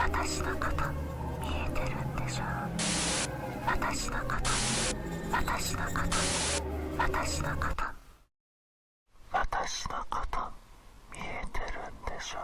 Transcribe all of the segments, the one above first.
私のこと見えてるんでしょ。私のこと私のこと私のこと私のこと見えてるんでしょ。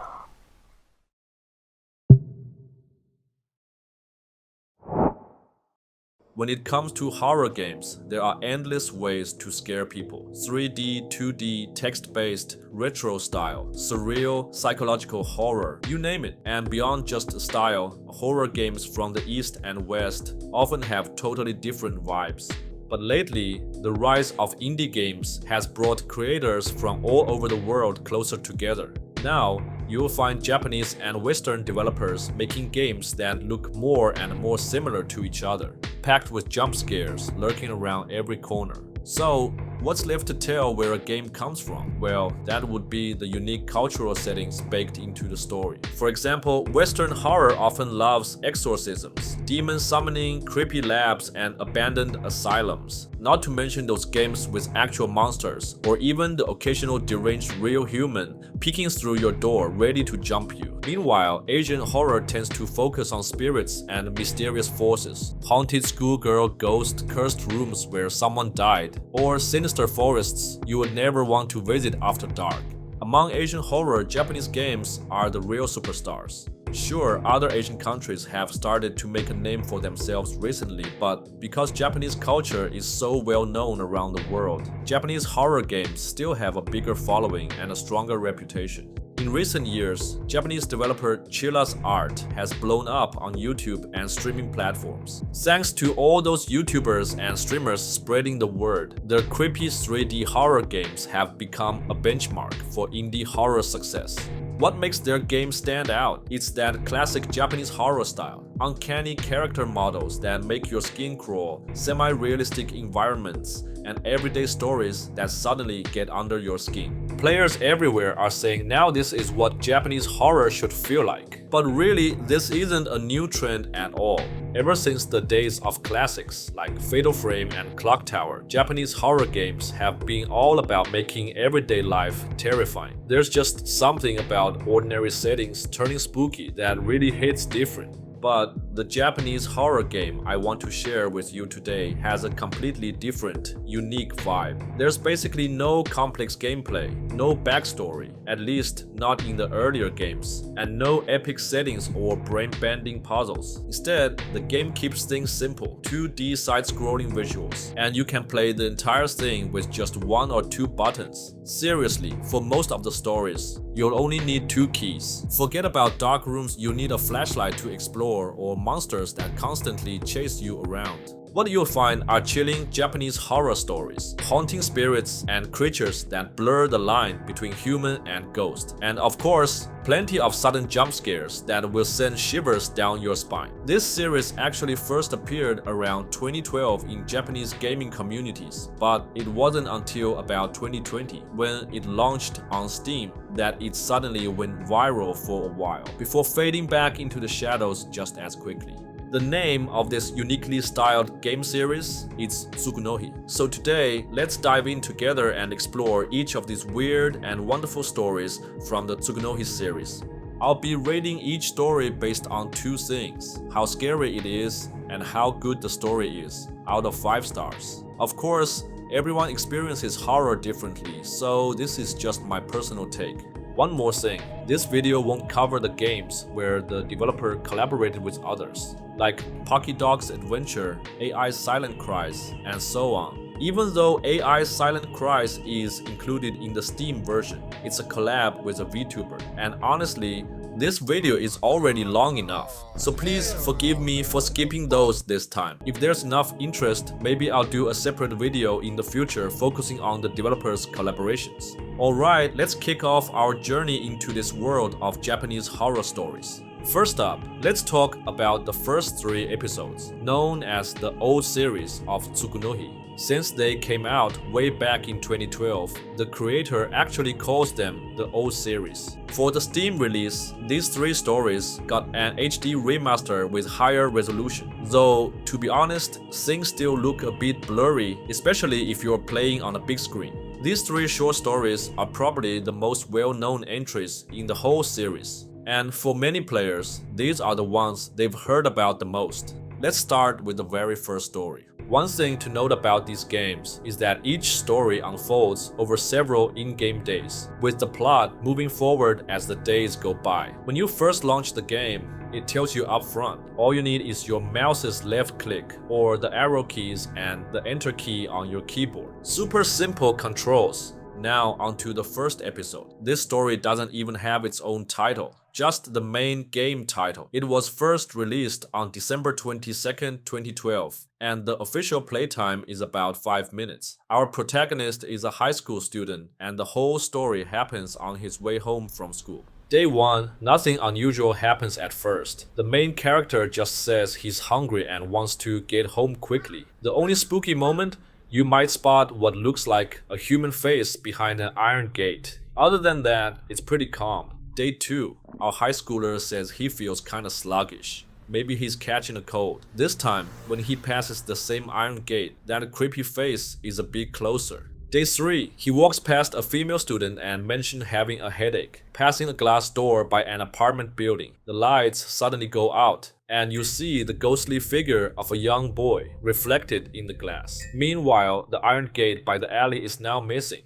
When it comes to horror games, there are endless ways to scare people. 3D, 2D, text-based, retro style, surreal, psychological horror, you name it. And beyond just style, horror games from the East and West often have totally different vibes. But lately, the rise of indie games has brought creators from all over the world closer together. Now, you'll find Japanese and Western developers making games that look more and more similar to each other, packed with jump scares lurking around every corner. So, what's left to tell where a game comes from? Well, that would be the unique cultural settings baked into the story. For example, Western horror often loves exorcisms, demon summoning, creepy labs, and abandoned asylums. Not to mention those games with actual monsters, or even the occasional deranged real human peeking through your door ready to jump you. Meanwhile, Asian horror tends to focus on spirits and mysterious forces, haunted schoolgirl ghosts, cursed rooms where someone died, or sinister forests you would never want to visit after dark. Among Asian horror, Japanese games are the real superstars. Sure, other Asian countries have started to make a name for themselves recently, but because Japanese culture is so well known around the world, Japanese horror games still have a bigger following and a stronger reputation. In recent years, Japanese developer Chilla's art has blown up on YouTube and streaming platforms. Thanks to all those YouTubers and streamers spreading the word, their creepy 3D horror games have become a benchmark for indie horror success. What makes their game stand out? It's that classic Japanese horror style. Uncanny character models that make your skin crawl, semi-realistic environments, and everyday stories that suddenly get under your skin. Players everywhere are saying now this is what Japanese horror should feel like. But really, this isn't a new trend at all. Ever since the days of classics like Fatal Frame and Clock Tower, Japanese horror games have been all about making everyday life terrifying. There's just something about ordinary settings turning spooky that really hits different. But the Japanese horror game I want to share with you today has a completely different, unique vibe. There's basically no complex gameplay, no backstory, at least not in the earlier games, and no epic settings or brain-bending puzzles. Instead, the game keeps things simple, 2D side-scrolling visuals, and you can play the entire thing with just 1 or 2 buttons. Seriously, for most of the stories, you'll only need 2 keys. Forget about dark rooms you need a flashlight to explore or monsters that constantly chase you around. What you'll find are chilling Japanese horror stories, haunting spirits and creatures that blur the line between human and ghost. And of course, plenty of sudden jump scares that will send shivers down your spine. This series actually first appeared around 2012 in Japanese gaming communities, but it wasn't until about 2020 when it launched on Steam that it suddenly went viral for a while, before fading back into the shadows just as quickly. The name of this uniquely styled game series is Tsugunohi. So today, let's dive in together and explore each of these weird and wonderful stories from the Tsugunohi series. I'll be rating each story based on 2 things: how scary it is and how good the story is, out of 5 stars. Of course, everyone experiences horror differently, so this is just my personal take. One more thing, this video won't cover the games where the developer collaborated with others, like Pocky Dog's Adventure, AI Silent Cries, and so on. Even though AI Silent Cries is included in the Steam version, it's a collab with a VTuber, and honestly, this video is already long enough, so please forgive me for skipping those this time. If there's enough interest, maybe I'll do a separate video in the future focusing on the developers' collaborations. Alright, let's kick off our journey into this world of Japanese horror stories. First up, let's talk about the first 3 episodes, known as the old series of Tsugunohi. Since they came out way back in 2012, the creator actually calls them the old series. For the Steam release, these 3 stories got an HD remaster with higher resolution. Though, to be honest, things still look a bit blurry, especially if you're playing on a big screen. These 3 short stories are probably the most well-known entries in the whole series. And for many players, these are the ones they've heard about the most. Let's start with the very first story. One thing to note about these games is that each story unfolds over several in-game days, with the plot moving forward as the days go by. When you first launch the game, it tells you up front. All you need is your mouse's left click or the arrow keys and the enter key on your keyboard. Super simple controls. Now onto the first episode. This story doesn't even have its own title, just the main game title. It was first released on December 22nd, 2012, and the official playtime is about 5 minutes. Our protagonist is a high school student, and the whole story happens on his way home from school. Day 1, nothing unusual happens at first. The main character just says he's hungry and wants to get home quickly. The only spooky moment, you might spot what looks like a human face behind an iron gate. Other than that, it's pretty calm. Day 2, our high schooler says he feels kinda sluggish. Maybe he's catching a cold. This time, when he passes the same iron gate, that creepy face is a bit closer. Day 3, he walks past a female student and mentions having a headache. Passing a glass door by an apartment building, the lights suddenly go out, and you see the ghostly figure of a young boy reflected in the glass. Meanwhile, the iron gate by the alley is now missing.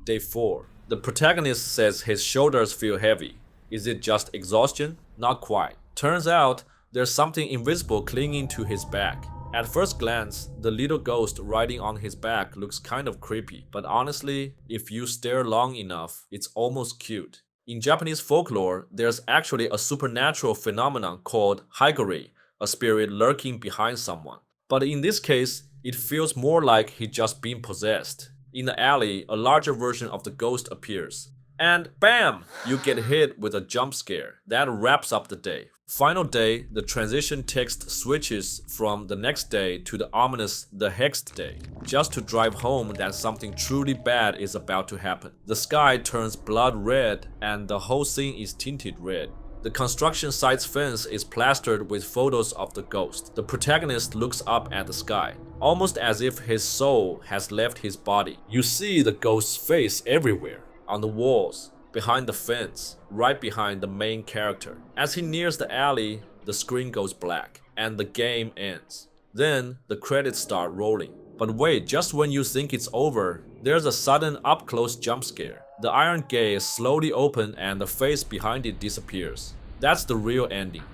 Day 4. The protagonist says his shoulders feel heavy. Is it just exhaustion? Not quite. Turns out, there's something invisible clinging to his back. At first glance, the little ghost riding on his back looks kind of creepy, but honestly, if you stare long enough, it's almost cute. In Japanese folklore, there's actually a supernatural phenomenon called higuri, a spirit lurking behind someone. But in this case, it feels more like he's just being possessed. In the alley, a larger version of the ghost appears. And BAM! You get hit with a jump scare. That wraps up the day. Final day, the transition text switches from the next day to the ominous the next day, just to drive home that something truly bad is about to happen. The sky turns blood red and the whole scene is tinted red. The construction site's fence is plastered with photos of the ghost. The protagonist looks up at the sky, almost as if his soul has left his body. You see the ghost's face everywhere, on the walls, behind the fence, right behind the main character. As he nears the alley, the screen goes black, and the game ends. Then, the credits start rolling. But wait, just when you think it's over, there's a sudden up-close jump scare. The iron gate slowly opens and the face behind it disappears. That's the real ending.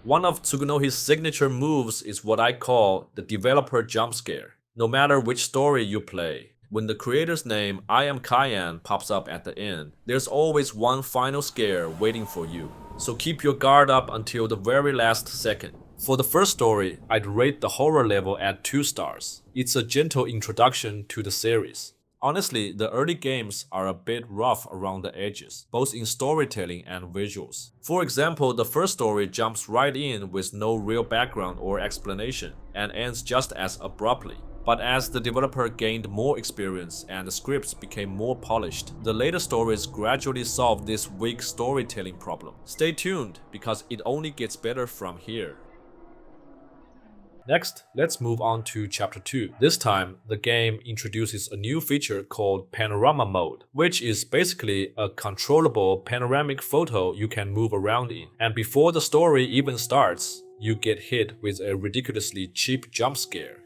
One of Tsugunohi's signature moves is what I call the developer jump scare. No matter which story you play, when the creator's name I am Cayenne pops up at the end, there's always one final scare waiting for you. So keep your guard up until the very last second. For the first story, I'd rate the horror level at 2 stars. It's a gentle introduction to the series. Honestly, the early games are a bit rough around the edges, both in storytelling and visuals. For example, the first story jumps right in with no real background or explanation, and ends just as abruptly. But as the developer gained more experience and the scripts became more polished, the later stories gradually solved this weak storytelling problem. Stay tuned, because it only gets better from here. Next, let's move on to Chapter 2. This time, the game introduces a new feature called Panorama Mode, which is basically a controllable panoramic photo you can move around in. And before the story even starts, you get hit with a ridiculously cheap jump scare.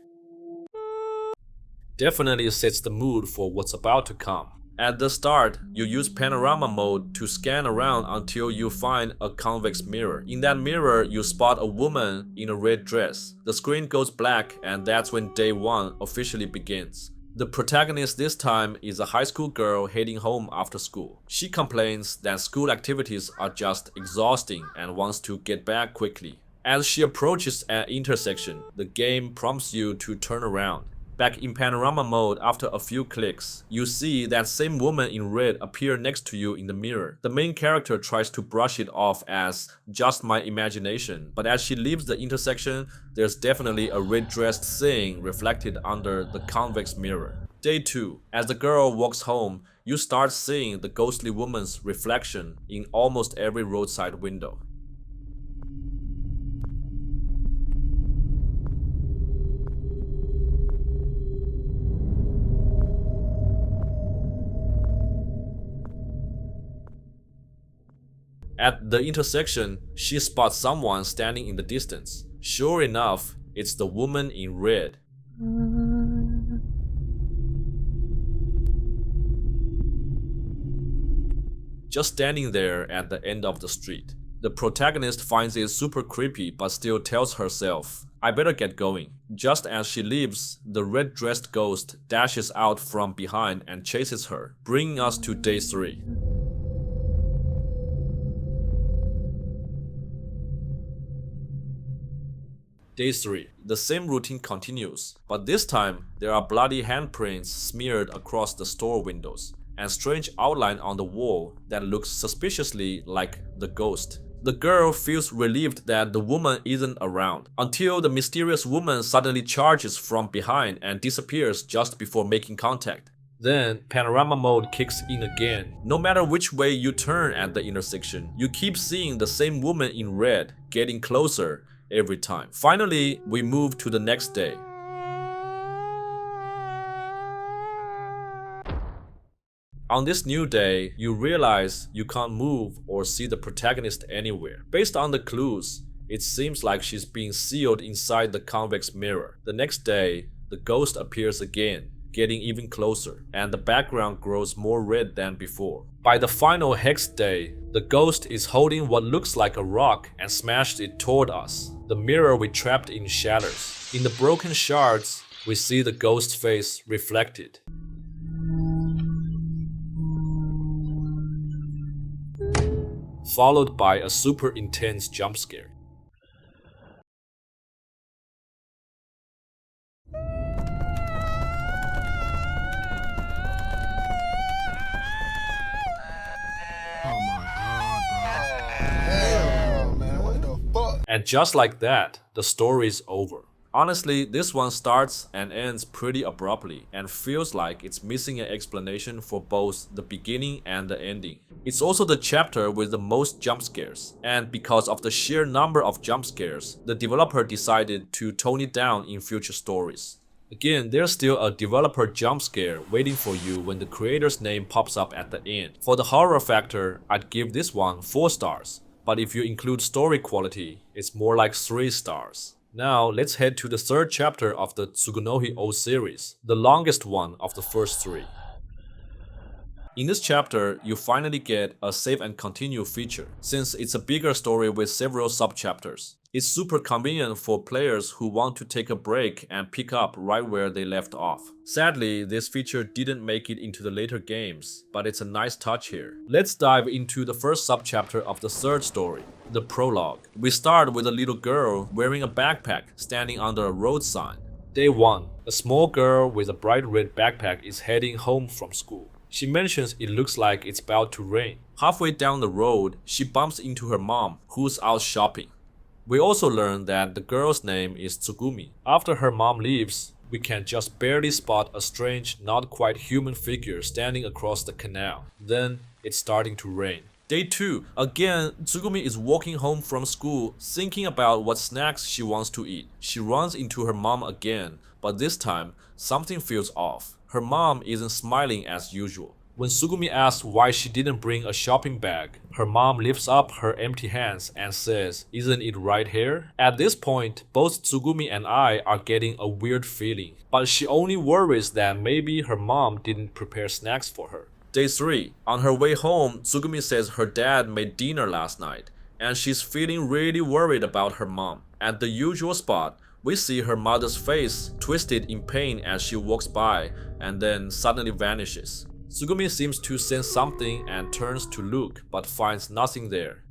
Definitely sets the mood for what's about to come. At the start, you use panorama mode to scan around until you find a convex mirror. In that mirror, you spot a woman in a red dress. The screen goes black, and that's when day 1 officially begins. The protagonist this time is a high school girl heading home after school. She complains that school activities are just exhausting and wants to get back quickly. As she approaches an intersection, the game prompts you to turn around. Back in panorama mode, after a few clicks, you see that same woman in red appear next to you in the mirror. The main character tries to brush it off as just my imagination, but as she leaves the intersection, there's definitely a red-dressed thing reflected under the convex mirror. Day 2. As the girl walks home, you start seeing the ghostly woman's reflection in almost every roadside window. At the intersection, she spots someone standing in the distance. Sure enough, it's the woman in red. Just standing there at the end of the street. The protagonist finds it super creepy but still tells herself, I better get going. Just as she leaves, the red-dressed ghost dashes out from behind and chases her, bringing us to day 3. Day 3. The same routine continues, but this time there are bloody handprints smeared across the store windows, and strange outline on the wall that looks suspiciously like the ghost. The girl feels relieved that the woman isn't around, until the mysterious woman suddenly charges from behind and disappears just before making contact. Then, panorama mode kicks in again. No matter which way you turn at the intersection, you keep seeing the same woman in red getting closer every time. Finally, we move to the next day. On this new day, you realize you can't move or see the protagonist anywhere. Based on the clues, it seems like she's being sealed inside the convex mirror. The next day, the ghost appears again, getting even closer, and the background grows more red than before. By the final hex day, the ghost is holding what looks like a rock and smashed it toward us. The mirror we trapped in shatters. In the broken shards, we see the ghost's face reflected. Followed by a super intense jump scare. And just like that, the story is over. Honestly, this one starts and ends pretty abruptly and feels like it's missing an explanation for both the beginning and the ending. It's also the chapter with the most jump scares, and because of the sheer number of jump scares, the developer decided to tone it down in future stories. Again, there's still a developer jump scare waiting for you when the creator's name pops up at the end. For the horror factor, I'd give this one 4 stars, but if you include story quality, it's more like 3 stars. Now, let's head to the 3rd chapter of the Tsugunohi O series, the longest one of the first 3. In this chapter, you finally get a save and continue feature, since it's a bigger story with several sub-chapters. It's super convenient for players who want to take a break and pick up right where they left off. Sadly, this feature didn't make it into the later games, but it's a nice touch here. Let's dive into the first sub-chapter of the 3rd story, the prologue. We start with a little girl wearing a backpack standing under a road sign. Day 1. A small girl with a bright red backpack is heading home from school. She mentions it looks like it's about to rain. Halfway down the road, she bumps into her mom, who's out shopping. We also learn that the girl's name is Tsugumi. After her mom leaves, we can just barely spot a strange, not quite human figure standing across the canal. Then, it's starting to rain. Day 2. Again, Tsugumi is walking home from school, thinking about what snacks she wants to eat. She runs into her mom again, but this time, something feels off. Her mom isn't smiling as usual. When Tsugumi asks why she didn't bring a shopping bag, her mom lifts up her empty hands and says, "Isn't it right here?" At this point, both Tsugumi and I are getting a weird feeling, but she only worries that maybe her mom didn't prepare snacks for her. Day 3. On her way home, Tsugumi says her dad made dinner last night, and she's feeling really worried about her mom. At the usual spot, we see her mother's face twisted in pain as she walks by, and then suddenly vanishes. Tsugumi seems to sense something and turns to look, but finds nothing there.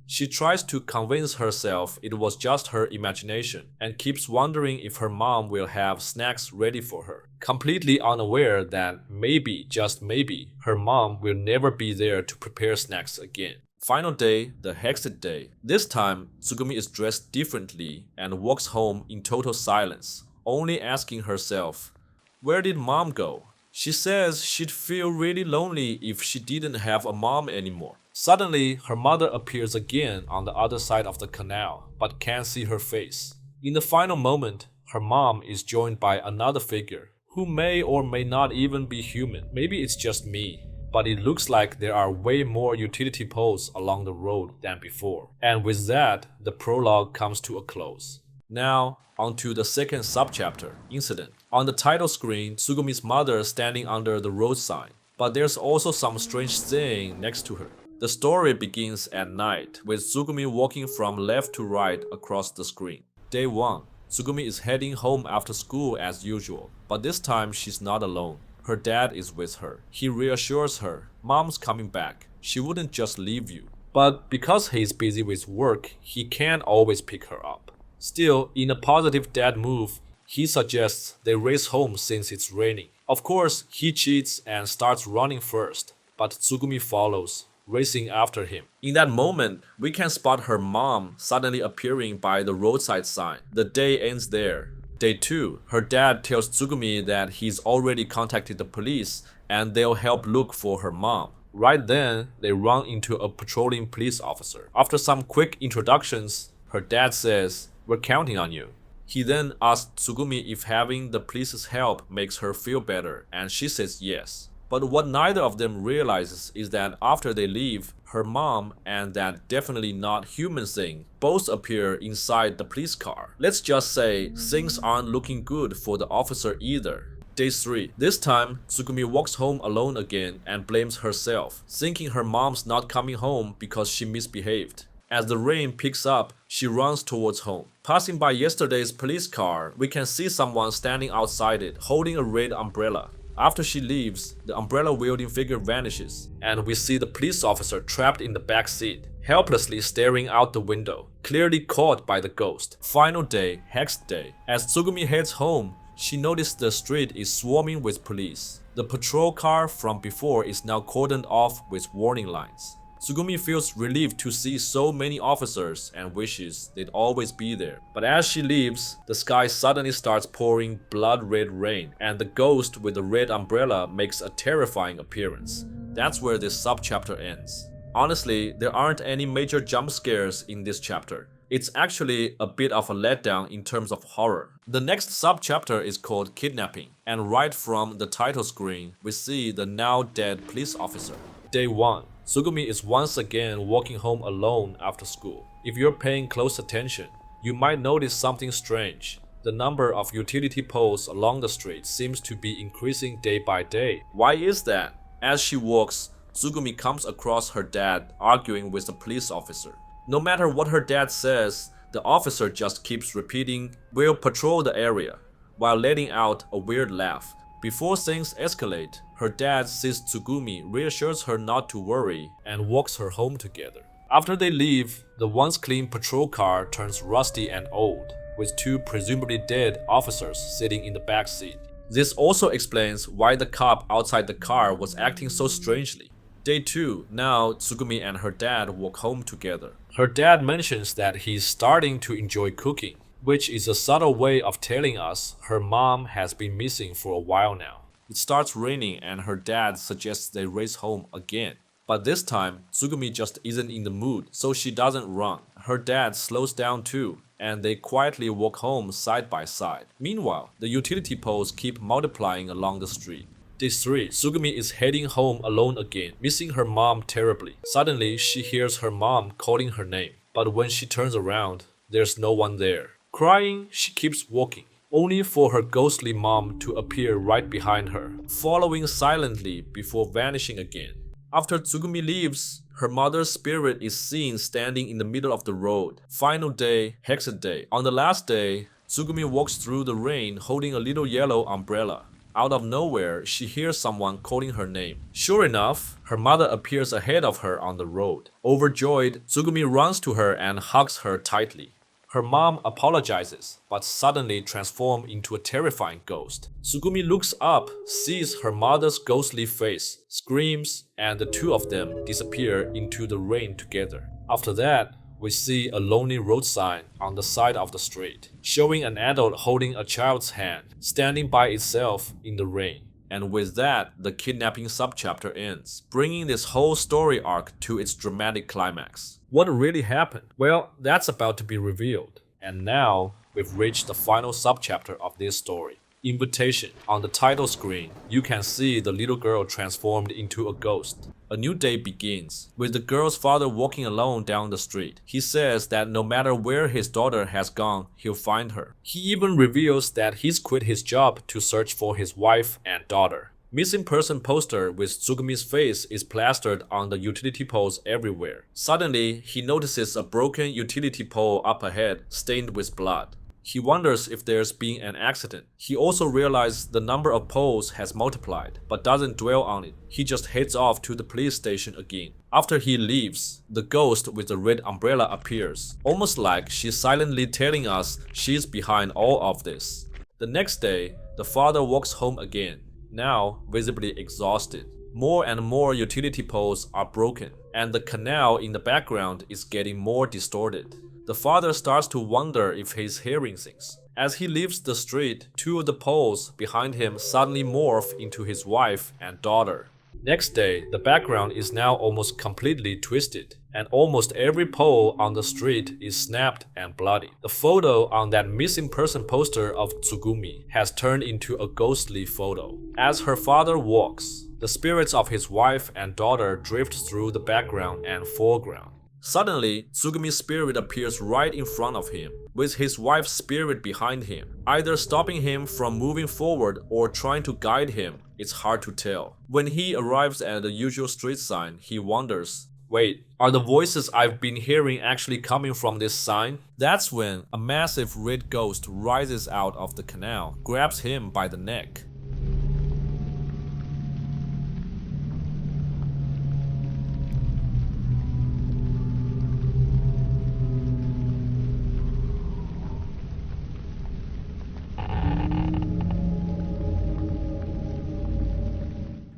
She tries to convince herself it was just her imagination, and keeps wondering if her mom will have snacks ready for her, completely unaware that maybe, just maybe, her mom will never be there to prepare snacks again. Final day, the hexed day. This time, Tsugumi is dressed differently and walks home in total silence, only asking herself, where did mom go? She says she'd feel really lonely if she didn't have a mom anymore. Suddenly, her mother appears again on the other side of the canal, but can't see her face. In the final moment, her mom is joined by another figure, who may or may not even be human. Maybe it's just me, but it looks like there are way more utility poles along the road than before. And with that, the prologue comes to a close. Now, onto the second subchapter, Incident. On the title screen, Tsugumi's mother standing under the road sign, but there's also some strange thing next to her. The story begins at night, with Tsugumi walking from left to right across the screen. Day 1. Tsugumi is heading home after school as usual, but this time she's not alone. Her dad is with her. He reassures her, Mom's coming back. She wouldn't just leave you. But because he's busy with work, he can't always pick her up. Still, in a positive dad move, he suggests they race home since it's raining. Of course, he cheats and starts running first, but Tsugumi follows, racing after him. In that moment, we can spot her mom suddenly appearing by the roadside sign. The day ends there. Day 2, her dad tells Tsugumi that he's already contacted the police and they'll help look for her mom. Right then, they run into a patrolling police officer. After some quick introductions, her dad says, we're counting on you. He then asks Tsugumi if having the police's help makes her feel better, and she says yes. But what neither of them realizes is that after they leave, her mom and that definitely not human thing both appear inside the police car. Let's just say things aren't looking good for the officer either. Day 3. This time, Tsugumi walks home alone again and blames herself, thinking her mom's not coming home because she misbehaved. As the rain picks up, she runs towards home. Passing by yesterday's police car, we can see someone standing outside it, holding a red umbrella. After she leaves, the umbrella-wielding figure vanishes, and we see the police officer trapped in the back seat, helplessly staring out the window, clearly caught by the ghost. Final day, hexed day. As Tsugumi heads home, she noticed the street is swarming with police. The patrol car from before is now cordoned off with warning lines. Tsugumi feels relieved to see so many officers and wishes they'd always be there. But as she leaves, the sky suddenly starts pouring blood-red rain, and the ghost with the red umbrella makes a terrifying appearance. That's where this subchapter ends. Honestly, there aren't any major jump scares in this chapter. It's actually a bit of a letdown in terms of horror. The next subchapter is called Kidnapping, and right from the title screen, we see the now dead police officer. Day 1. Tsugumi is once again walking home alone after school. If you're paying close attention, you might notice something strange. The number of utility poles along the street seems to be increasing day by day. Why is that? As she walks, Tsugumi comes across her dad arguing with the police officer. No matter what her dad says, the officer just keeps repeating, "We'll patrol the area," while letting out a weird laugh. Before things escalate, her dad sees Tsugumi, reassures her not to worry, and walks her home together. After they leave, the once clean patrol car turns rusty and old, with two presumably dead officers sitting in the back seat. This also explains why the cop outside the car was acting so strangely. Day 2, now Tsugumi and her dad walk home together. Her dad mentions that he's starting to enjoy cooking, which is a subtle way of telling us her mom has been missing for a while now. It starts raining and her dad suggests they race home again. But this time, Tsugumi just isn't in the mood, so she doesn't run. Her dad slows down too, and they quietly walk home side by side. Meanwhile, the utility poles keep multiplying along the street. Day 3, Tsugumi is heading home alone again, missing her mom terribly. Suddenly, she hears her mom calling her name, but when she turns around, there's no one there. Crying, she keeps walking, only for her ghostly mom to appear right behind her, following silently before vanishing again. After Tsugumi leaves, her mother's spirit is seen standing in the middle of the road. Final day, hexed day. On the last day, Tsugumi walks through the rain holding a little yellow umbrella. Out of nowhere, she hears someone calling her name. Sure enough, her mother appears ahead of her on the road. Overjoyed, Tsugumi runs to her and hugs her tightly. Her mom apologizes, but suddenly transforms into a terrifying ghost. Tsugumi looks up, sees her mother's ghostly face, screams, and the two of them disappear into the rain together. After that, we see a lonely road sign on the side of the street, showing an adult holding a child's hand, standing by itself in the rain. And with that, the kidnapping subchapter ends, bringing this whole story arc to its dramatic climax. What really happened? Well, that's about to be revealed. And now, we've reached the final subchapter of this story. Invitation. On the title screen, you can see the little girl transformed into a ghost. A new day begins, with the girl's father walking alone down the street. He says that no matter where his daughter has gone, he'll find her. He even reveals that he's quit his job to search for his wife and daughter. Missing person poster with Tsugumi's face is plastered on the utility poles everywhere. Suddenly, he notices a broken utility pole up ahead, stained with blood. He wonders if there's been an accident. He also realizes the number of poles has multiplied, but doesn't dwell on it. He just heads off to the police station again. After he leaves, the ghost with the red umbrella appears, almost like she's silently telling us she's behind all of this. The next day, the father walks home again, now visibly exhausted. More and more utility poles are broken, and the canal in the background is getting more distorted. The father starts to wonder if he's hearing things. As he leaves the street, two of the poles behind him suddenly morph into his wife and daughter. Next day, the background is now almost completely twisted, and almost every pole on the street is snapped and bloody. The photo on that missing person poster of Tsugumi has turned into a ghostly photo. As her father walks, the spirits of his wife and daughter drift through the background and foreground. Suddenly, Tsugumi's spirit appears right in front of him, with his wife's spirit behind him, either stopping him from moving forward or trying to guide him. It's hard to tell. When he arrives at the usual street sign, he wonders, wait, are the voices I've been hearing actually coming from this sign? That's when a massive red ghost rises out of the canal, grabs him by the neck.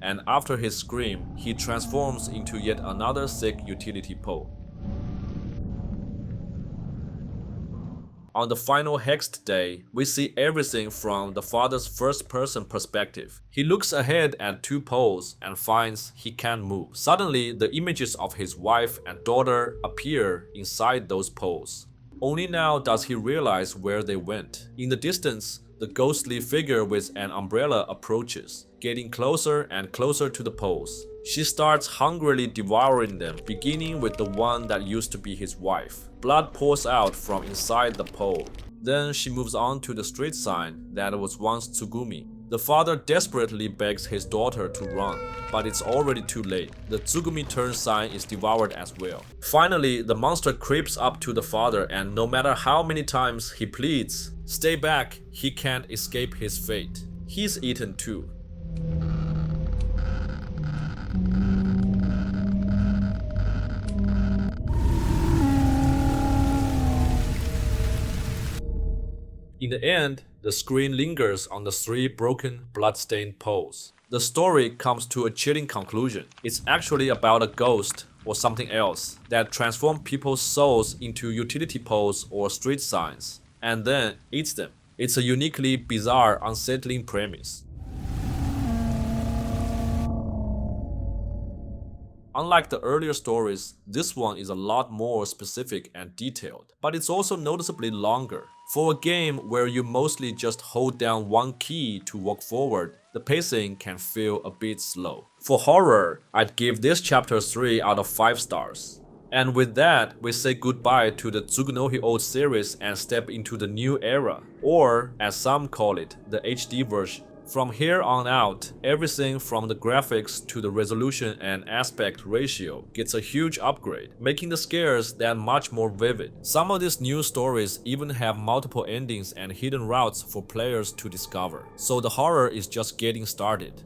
And after his scream, he transforms into yet another sick utility pole. On the final hexed day, we see everything from the father's first-person perspective. He looks ahead at two poles and finds he can't move. Suddenly, the images of his wife and daughter appear inside those poles. Only now does he realize where they went. In the distance, the ghostly figure with an umbrella approaches, getting closer and closer to the poles. She starts hungrily devouring them, beginning with the one that used to be his wife. Blood pours out from inside the pole. Then she moves on to the street sign that was once Tsugumi. The father desperately begs his daughter to run, but it's already too late. The Tsugumi turn sign is devoured as well. Finally, the monster creeps up to the father, and no matter how many times he pleads, stay back, he can't escape his fate. He's eaten too. In the end, the screen lingers on the three broken, blood-stained poles. The story comes to a chilling conclusion. It's actually about a ghost or something else that transforms people's souls into utility poles or street signs, and then eats them. It's a uniquely bizarre, unsettling premise. Unlike the earlier stories, this one is a lot more specific and detailed, but it's also noticeably longer. For a game where you mostly just hold down one key to walk forward, the pacing can feel a bit slow. For horror, I'd give this chapter 3 out of 5 stars. And with that, we say goodbye to the Tsugunohi old series and step into the new era, or as some call it, the HD version. From here on out, everything from the graphics to the resolution and aspect ratio gets a huge upgrade, making the scares that much more vivid. Some of these new stories even have multiple endings and hidden routes for players to discover, so the horror is just getting started.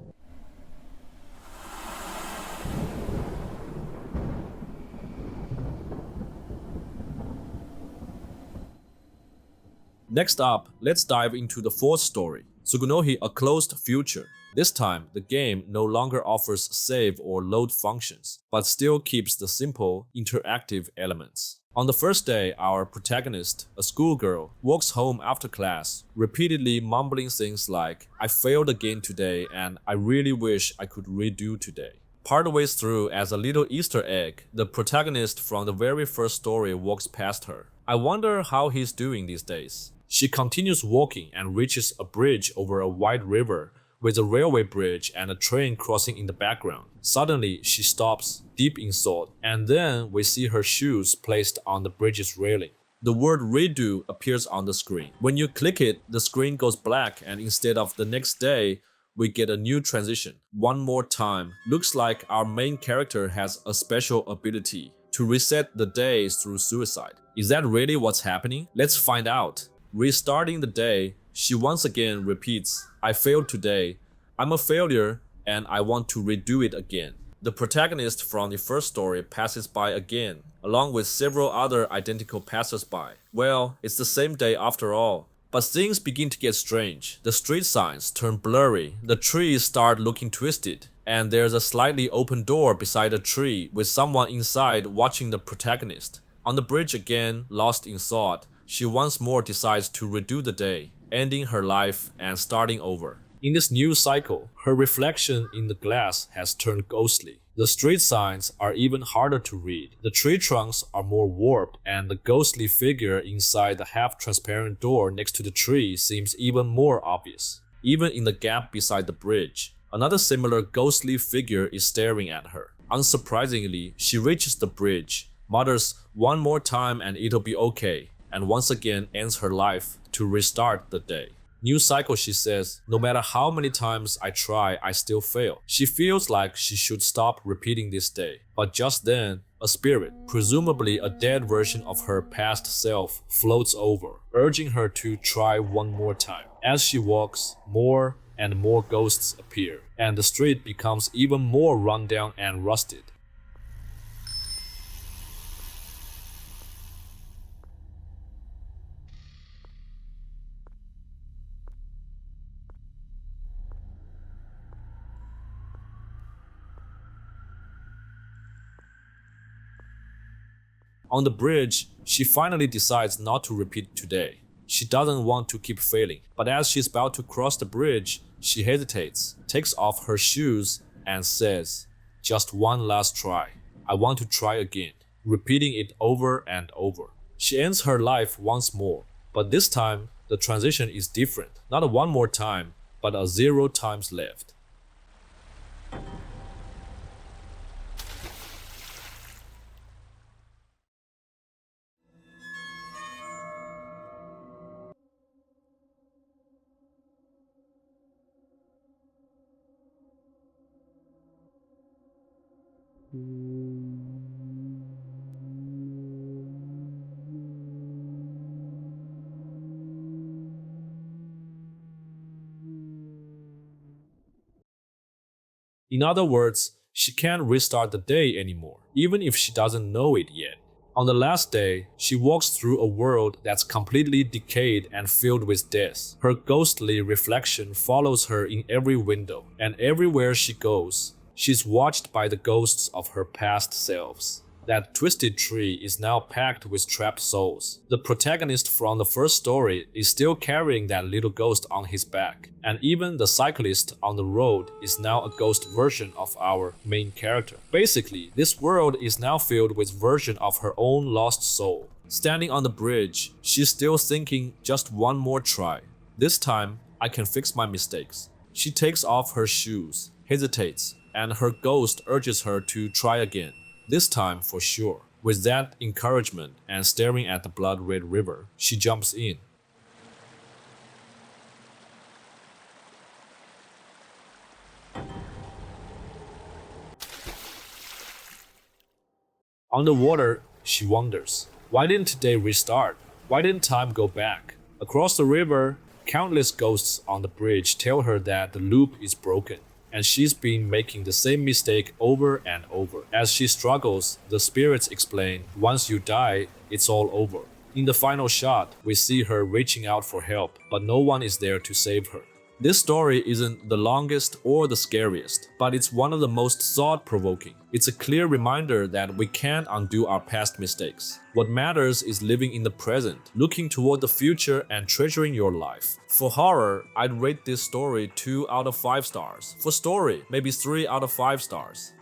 Next up, let's dive into the fourth story, Tsugunohi, a closed future. This time, the game no longer offers save or load functions, but still keeps the simple, interactive elements. On the first day, our protagonist, a schoolgirl, walks home after class, repeatedly mumbling things like, "I failed again today and I really wish I could redo today." Partway through, as a little Easter egg, the protagonist from the very first story walks past her. I wonder how he's doing these days. She continues walking and reaches a bridge over a wide river with a railway bridge and a train crossing in the background. Suddenly, she stops, deep in thought, and then we see her shoes placed on the bridge's railing. The word redo appears on the screen. When you click it, the screen goes black, and instead of the next day, we get a new transition. One more time. Looks like our main character has a special ability to reset the days through suicide. Is that really what's happening? Let's find out. Restarting the day, she once again repeats, "I failed today. I'm a failure and I want to redo it again." The protagonist from the first story passes by again, along with several other identical passers-by. Well, it's the same day after all. But things begin to get strange. The street signs turn blurry, the trees start looking twisted, and there's a slightly open door beside a tree with someone inside watching the protagonist. On the bridge again, lost in thought, she once more decides to redo the day, ending her life and starting over. In this new cycle, her reflection in the glass has turned ghostly. The street signs are even harder to read. The tree trunks are more warped, and the ghostly figure inside the half-transparent door next to the tree seems even more obvious. Even in the gap beside the bridge, another similar ghostly figure is staring at her. Unsurprisingly, she reaches the bridge, mutters "one more time and it'll be okay," and once again ends her life to restart the day. New cycle, she says, "No matter how many times I try, I still fail." She feels like she should stop repeating this day. But just then, a spirit, presumably a dead version of her past self, floats over, urging her to try one more time. As she walks, more and more ghosts appear, and the street becomes even more rundown and rusted. On the bridge, she finally decides not to repeat today. She doesn't want to keep failing, but as she's about to cross the bridge, she hesitates, takes off her shoes, and says, "Just one last try. I want to try again," repeating it over and over. She ends her life once more, but this time, the transition is different. Not a one more time, but a 0 times left. In other words, she can't restart the day anymore, even if she doesn't know it yet. On the last day, she walks through a world that's completely decayed and filled with death. Her ghostly reflection follows her in every window, and everywhere she goes, she's watched by the ghosts of her past selves. That twisted tree is now packed with trapped souls. The protagonist from the first story is still carrying that little ghost on his back, and even the cyclist on the road is now a ghost version of our main character. Basically, this world is now filled with version of her own lost soul. Standing on the bridge, she's still thinking, "Just one more try. This time, I can fix my mistakes." She takes off her shoes, hesitates, and her ghost urges her to try again. This time for sure. With that encouragement and staring at the blood-red river, she jumps in. On the water, she wonders, why didn't today restart? Why didn't time go back? Across the river, countless ghosts on the bridge tell her that the loop is broken, and she's been making the same mistake over and over. As she struggles, the spirits explain, once you die, it's all over. In the final shot, we see her reaching out for help, but no one is there to save her. This story isn't the longest or the scariest, but it's one of the most thought-provoking. It's a clear reminder that we can't undo our past mistakes. What matters is living in the present, looking toward the future and treasuring your life. For horror, I'd rate this story 2 out of 5 stars. For story, maybe 3 out of 5 stars.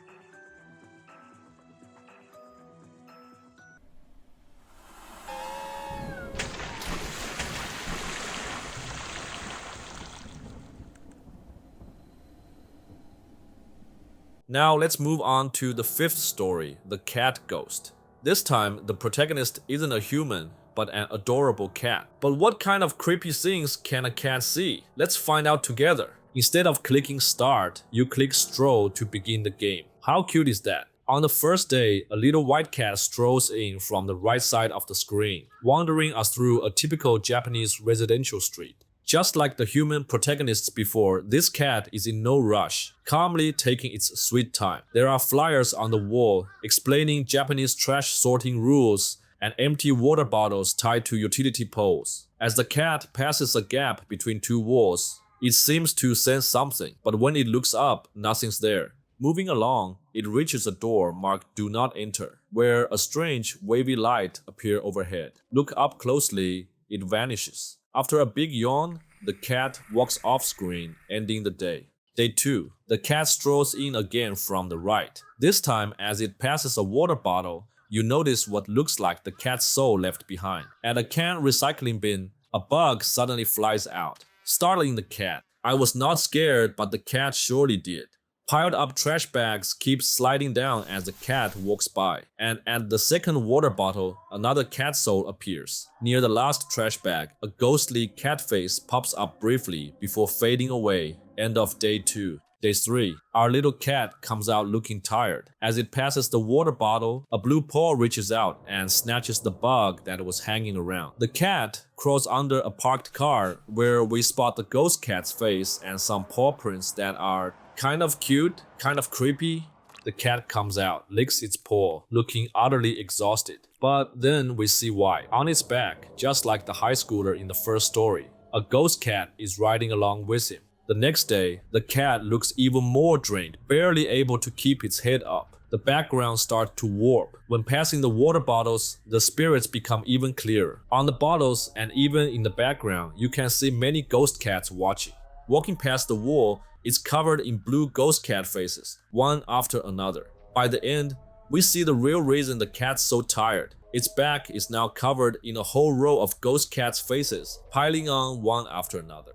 Now let's move on to the 5th story, The Cat Ghost. This time, the protagonist isn't a human, but an adorable cat. But what kind of creepy things can a cat see? Let's find out together. Instead of clicking start, you click stroll to begin the game. How cute is that? On the first day, a little white cat strolls in from the right side of the screen, wandering us through a typical Japanese residential street. Just like the human protagonists before, this cat is in no rush, calmly taking its sweet time. There are flyers on the wall explaining Japanese trash sorting rules and empty water bottles tied to utility poles. As the cat passes a gap between 2 walls, it seems to sense something, but when it looks up, nothing's there. Moving along, it reaches a door marked Do Not Enter, where a strange wavy light appears overhead. Look up closely, it vanishes. After a big yawn, the cat walks off screen, ending the day. Day 2. The cat strolls in again from the right. This time, as it passes a water bottle, you notice what looks like the cat's soul left behind. At a can recycling bin, a bug suddenly flies out, startling the cat. I was not scared, but the cat surely did. Piled up trash bags keep sliding down as the cat walks by, and at the second water bottle, another cat soul appears. Near the last trash bag, a ghostly cat face pops up briefly before fading away. End of day 2. Day 3. Our little cat comes out looking tired. As it passes the water bottle, a blue paw reaches out and snatches the bug that was hanging around. The cat crawls under a parked car where we spot the ghost cat's face and some paw prints that are kind of cute, kind of creepy. The cat comes out, licks its paw, looking utterly exhausted. But then we see why. On its back, just like the high schooler in the first story, a ghost cat is riding along with him. The next day, the cat looks even more drained, barely able to keep its head up. The background starts to warp. When passing the water bottles, the spirits become even clearer. On the bottles and even in the background, you can see many ghost cats watching. Walking past the wall, it's covered in blue ghost cat faces, one after another. By the end, we see the real reason the cat's so tired. Its back is now covered in a whole row of ghost cats' faces, piling on one after another.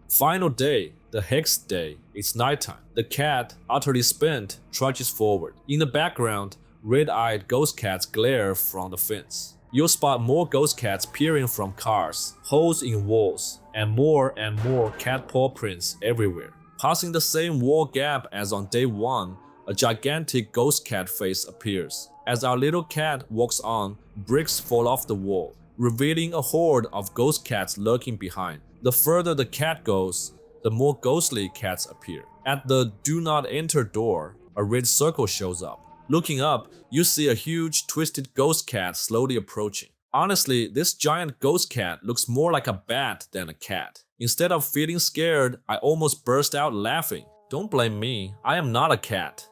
Final day, the hex day. It's nighttime. The cat, utterly spent, trudges forward. In the background, red-eyed ghost cats glare from the fence. You'll spot more ghost cats peering from cars, holes in walls, and more cat paw prints everywhere. Passing the same wall gap as on day 1, a gigantic ghost cat face appears. As our little cat walks on, bricks fall off the wall, revealing a horde of ghost cats lurking behind. The further the cat goes, the more ghostly cats appear. At the Do Not Enter door, a red circle shows up. Looking up, you see a huge, twisted ghost cat slowly approaching. Honestly, this giant ghost cat looks more like a bat than a cat. Instead of feeling scared, I almost burst out laughing. Don't blame me, I am not a cat.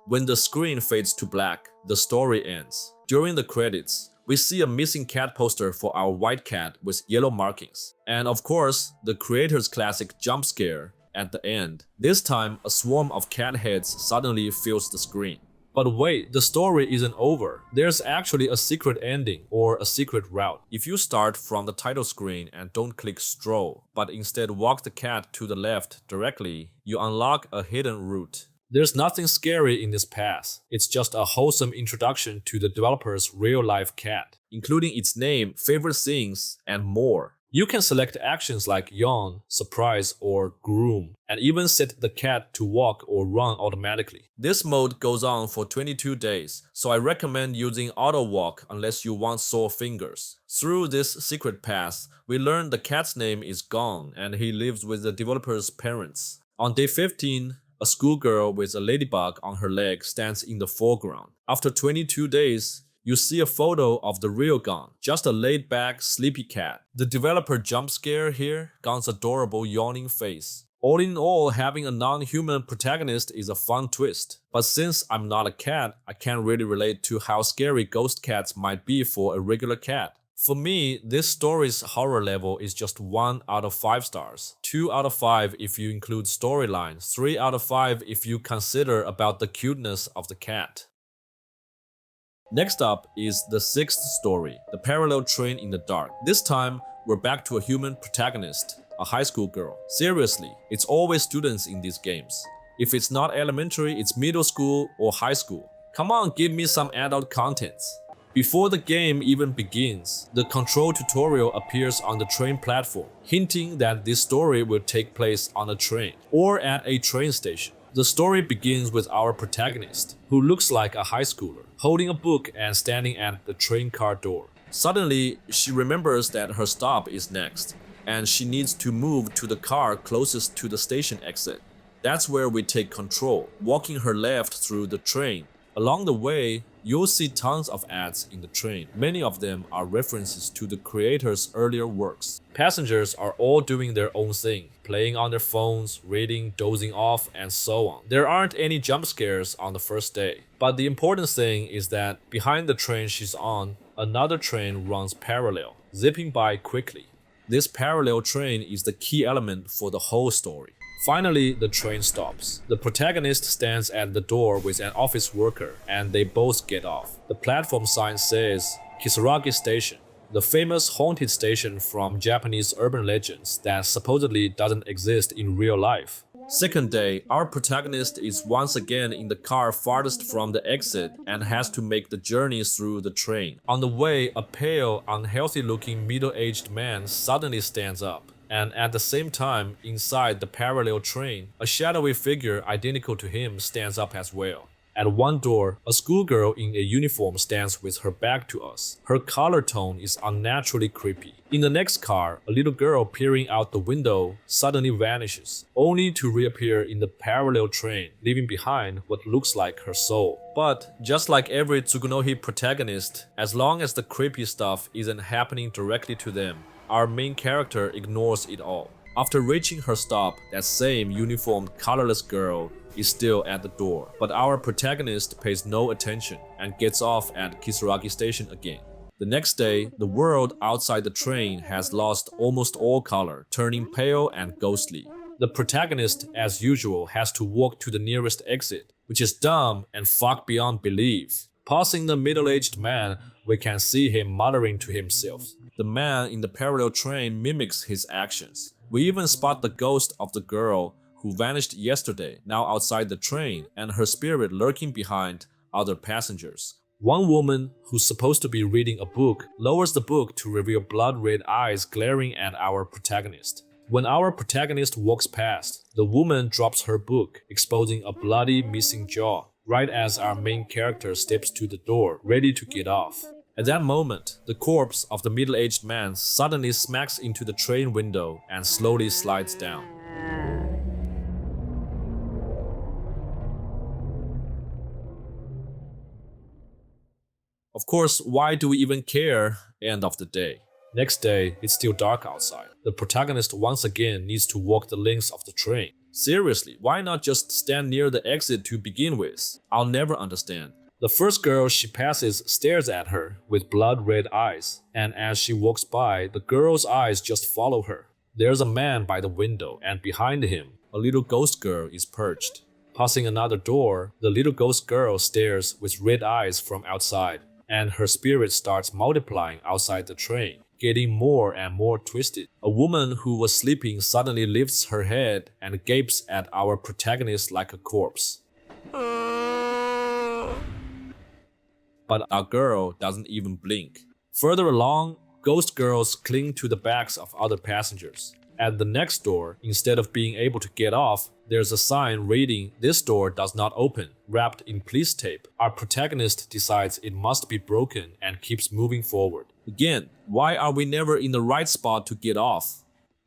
When the screen fades to black, the story ends. During the credits, we see a missing cat poster for our white cat with yellow markings. And of course, the creator's classic jump scare at the end. This time, a swarm of cat heads suddenly fills the screen. But wait, the story isn't over. There's actually a secret ending or a secret route. If you start from the title screen and don't click stroll, but instead walk the cat to the left directly, you unlock a hidden route. There's nothing scary in this path. It's just a wholesome introduction to the developer's real-life cat, including its name, favorite things, and more. You can select actions like yawn, surprise, or groom, and even set the cat to walk or run automatically. This mode goes on for 22 days, so I recommend using auto walk unless you want sore fingers. Through this secret path, we learn the cat's name is Gone and he lives with the developer's parents. On day 15, a schoolgirl with a ladybug on her leg stands in the foreground. After 22 days, you see a photo of the real Gon, just a laid-back, sleepy cat. The developer jump scare here, Gon's adorable yawning face. All in all, having a non-human protagonist is a fun twist. But since I'm not a cat, I can't really relate to how scary ghost cats might be for a regular cat. For me, this story's horror level is just 1 out of 5 stars. 2 out of 5 if you include storyline, 3 out of 5 if you consider about the cuteness of the cat. Next up is the 6th story, The Parallel Train in the Dark. This time, we're back to a human protagonist, a high school girl. Seriously, it's always students in these games. If it's not elementary, it's middle school or high school. Come on, give me some adult contents. Before the game even begins, the control tutorial appears on the train platform, hinting that this story will take place on a train or at a train station. The story begins with our protagonist, who looks like a high schooler, holding a book and standing at the train car door. Suddenly, she remembers that her stop is next, and she needs to move to the car closest to the station exit. That's where we take control, walking her left through the train. Along the way, you'll see tons of ads in the train. Many of them are references to the creator's earlier works. Passengers are all doing their own thing, playing on their phones, reading, dozing off, and so on. There aren't any jump scares on the first day. But the important thing is that behind the train she's on, another train runs parallel, zipping by quickly. This parallel train is the key element for the whole story. Finally, the train stops. The protagonist stands at the door with an office worker, and they both get off. The platform sign says Kisaragi Station, the famous haunted station from Japanese urban legends that supposedly doesn't exist in real life. Second day, our protagonist is once again in the car farthest from the exit and has to make the journey through the train. On the way, a pale, unhealthy-looking middle-aged man suddenly stands up. And at the same time, inside the parallel train, a shadowy figure identical to him stands up as well. At one door, a schoolgirl in a uniform stands with her back to us. Her color tone is unnaturally creepy. In the next car, a little girl peering out the window suddenly vanishes, only to reappear in the parallel train, leaving behind what looks like her soul. But just like every Tsugunohi protagonist, as long as the creepy stuff isn't happening directly to them, our main character ignores it all. After reaching her stop, that same uniformed colorless girl is still at the door, but our protagonist pays no attention and gets off at Kisaragi Station again. The next day, the world outside the train has lost almost all color, turning pale and ghostly. The protagonist, as usual, has to walk to the nearest exit, which is dumb and fucked beyond belief. Passing the middle-aged man, we can see him muttering to himself. The man in the parallel train mimics his actions. We even spot the ghost of the girl who vanished yesterday, now outside the train, and her spirit lurking behind other passengers. One woman, who's supposed to be reading a book, lowers the book to reveal blood-red eyes glaring at our protagonist. When our protagonist walks past, the woman drops her book, exposing a bloody missing jaw, right as our main character steps to the door, ready to get off. At that moment, the corpse of the middle-aged man suddenly smacks into the train window and slowly slides down. Of course, why do we even care? End of the day. Next day, it's still dark outside. The protagonist once again needs to walk the length of the train. Seriously, why not just stand near the exit to begin with? I'll never understand. The first girl she passes stares at her with blood-red eyes, and as she walks by, the girl's eyes just follow her. There's a man by the window, and behind him, a little ghost girl is perched. Passing another door, the little ghost girl stares with red eyes from outside, and her spirit starts multiplying outside the train, getting more and more twisted. A woman who was sleeping suddenly lifts her head and gapes at our protagonist like a corpse. But our girl doesn't even blink. Further along, ghost girls cling to the backs of other passengers. At the next door, instead of being able to get off, there's a sign reading, "This door does not open," wrapped in police tape. Our protagonist decides it must be broken and keeps moving forward. Again, why are we never in the right spot to get off?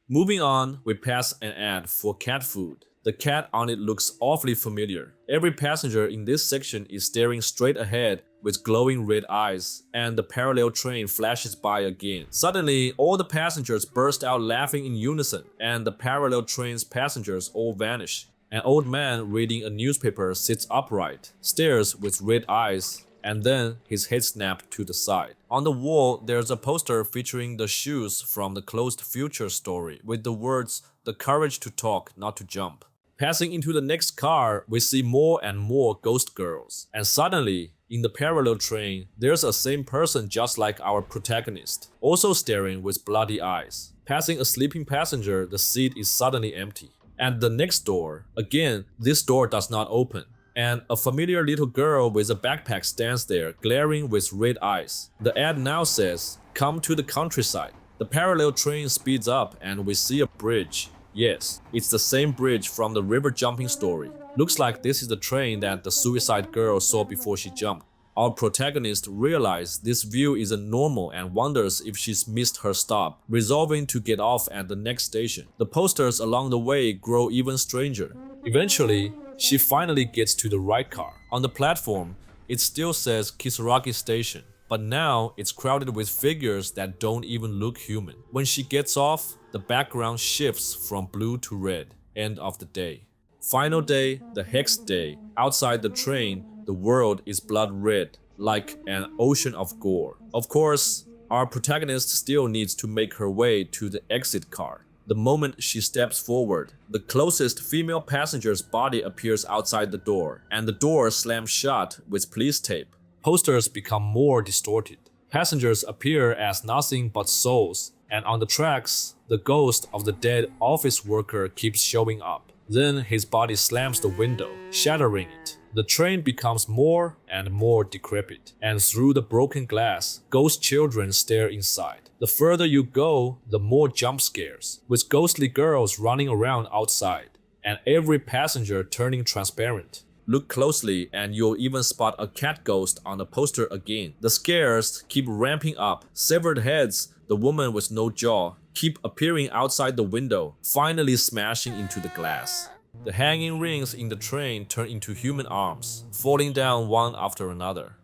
Moving on, we pass an ad for cat food. The The cat on it looks awfully familiar. Every passenger in this section is staring straight ahead with glowing red eyes, and the parallel train flashes by again. Suddenly, all the passengers burst out laughing in unison, and the parallel train's passengers all vanish. An old man reading a newspaper sits upright, stares with red eyes, and then his head snapped to the side. On the wall, there's a poster featuring the shoes from the Closed Future story with the words, "The courage to talk, not to jump." Passing into the next car, we see more and more ghost girls. And suddenly, in the parallel train, there's a same person just like our protagonist, also staring with bloody eyes. Passing a sleeping passenger, the seat is suddenly empty. At the next door, again, this door does not open, and a familiar little girl with a backpack stands there, glaring with red eyes. The ad now says, "Come to the countryside." The parallel train speeds up and we see a bridge. Yes, it's the same bridge from the river jumping story. Looks like this is the train that the suicide girl saw before she jumped. Our protagonist realizes this view isn't normal and wonders if she's missed her stop, resolving to get off at the next station. The posters along the way grow even stranger. Eventually, she finally gets to the right car. On the platform, it still says Kisaragi Station, but now it's crowded with figures that don't even look human. When she gets off, the background shifts from blue to red. End of the day. Final day, the hex day. Outside the train, the world is blood red, like an ocean of gore. Of course, our protagonist still needs to make her way to the exit car. The moment she steps forward, the closest female passenger's body appears outside the door, and the door slams shut with police tape. Posters become more distorted. Passengers appear as nothing but souls, and on the tracks, the ghost of the dead office worker keeps showing up. Then his body slams the window, shattering it. The train becomes more and more decrepit, and through the broken glass, ghost children stare inside. The further you go, the more jump scares, with ghostly girls running around outside, and every passenger turning transparent. Look closely and you'll even spot a cat ghost on the poster again. The scares keep ramping up. Severed heads, the woman with no jaw, keep appearing outside the window, finally smashing into the glass. The hanging rings in the train turn into human arms, falling down one after another.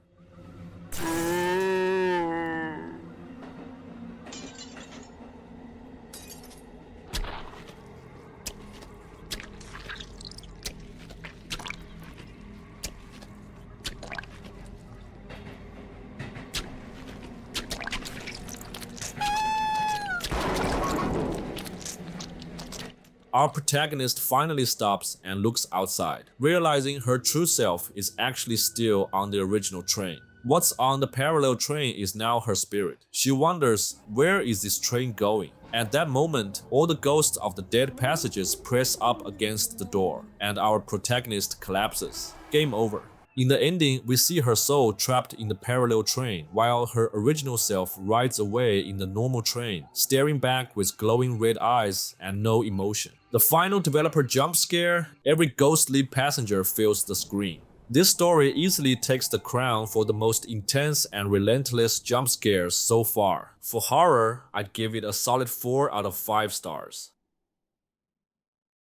Our protagonist finally stops and looks outside, realizing her true self is actually still on the original train. What's on the parallel train is now her spirit. She wonders, where is this train going? At that moment, all the ghosts of the dead passengers press up against the door, and our protagonist collapses. Game over. In the ending, we see her soul trapped in the parallel train, while her original self rides away in the normal train, staring back with glowing red eyes and no emotion. The final developer jump scare, every ghostly passenger feels the scream. This story easily takes the crown for the most intense and relentless jump scares so far. For horror, I'd give it a solid 4 out of 5 stars.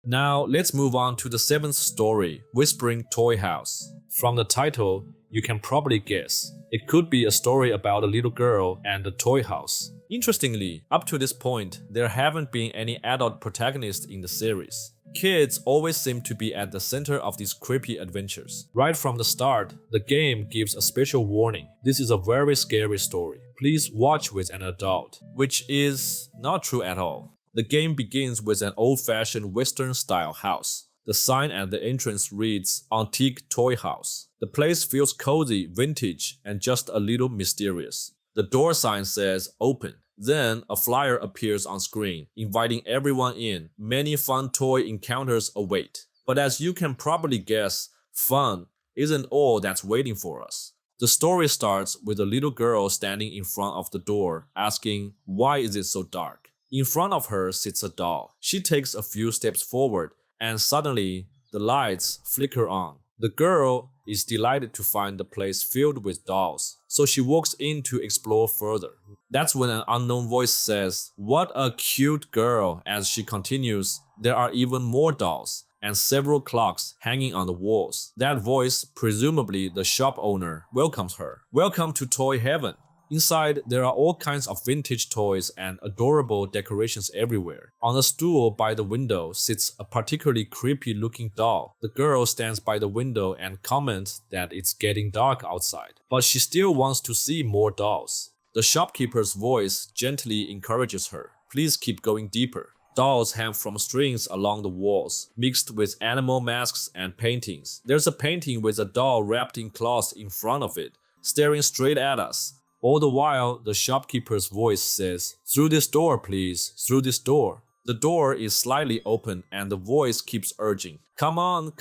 Now, let's move on to the 7th story, Whispering Toy House. From the title, you can probably guess. It could be a story about a little girl and a toy house. Interestingly, up to this point, there haven't been any adult protagonists in the series. Kids always seem to be at the center of these creepy adventures. Right from the start, the game gives a special warning. This is a very scary story. Please watch with an adult, which is not true at all. The game begins with an old-fashioned Western-style house. The sign at the entrance reads, "Antique Toy House." The place feels cozy, vintage, and just a little mysterious. The door sign says, "Open." Then, a flyer appears on screen, inviting everyone in. Many fun toy encounters await. But as you can probably guess, fun isn't all that's waiting for us. The story starts with a little girl standing in front of the door, asking, "Why is it so dark?" In front of her sits a doll. She takes a few steps forward, and suddenly, the lights flicker on. The girl is delighted to find the place filled with dolls, so she walks in to explore further. That's when an unknown voice says, "What a cute girl," as she continues, "There are even more dolls, and several clocks hanging on the walls. That voice, presumably the shop owner, welcomes her. Welcome to Toy Heaven. Inside, there are all kinds of vintage toys and adorable decorations everywhere. On a stool by the window sits a particularly creepy-looking doll. The girl stands by the window and comments that it's getting dark outside, but she still wants to see more dolls. The shopkeeper's voice gently encourages her. Please keep going deeper. Dolls hang from strings along the walls, mixed with animal masks and paintings. There's a painting with a doll wrapped in cloth in front of it, staring straight at us. All the while, the shopkeeper's voice says, "Through this door, please, through this door." The door is slightly open and the voice keeps urging, come on,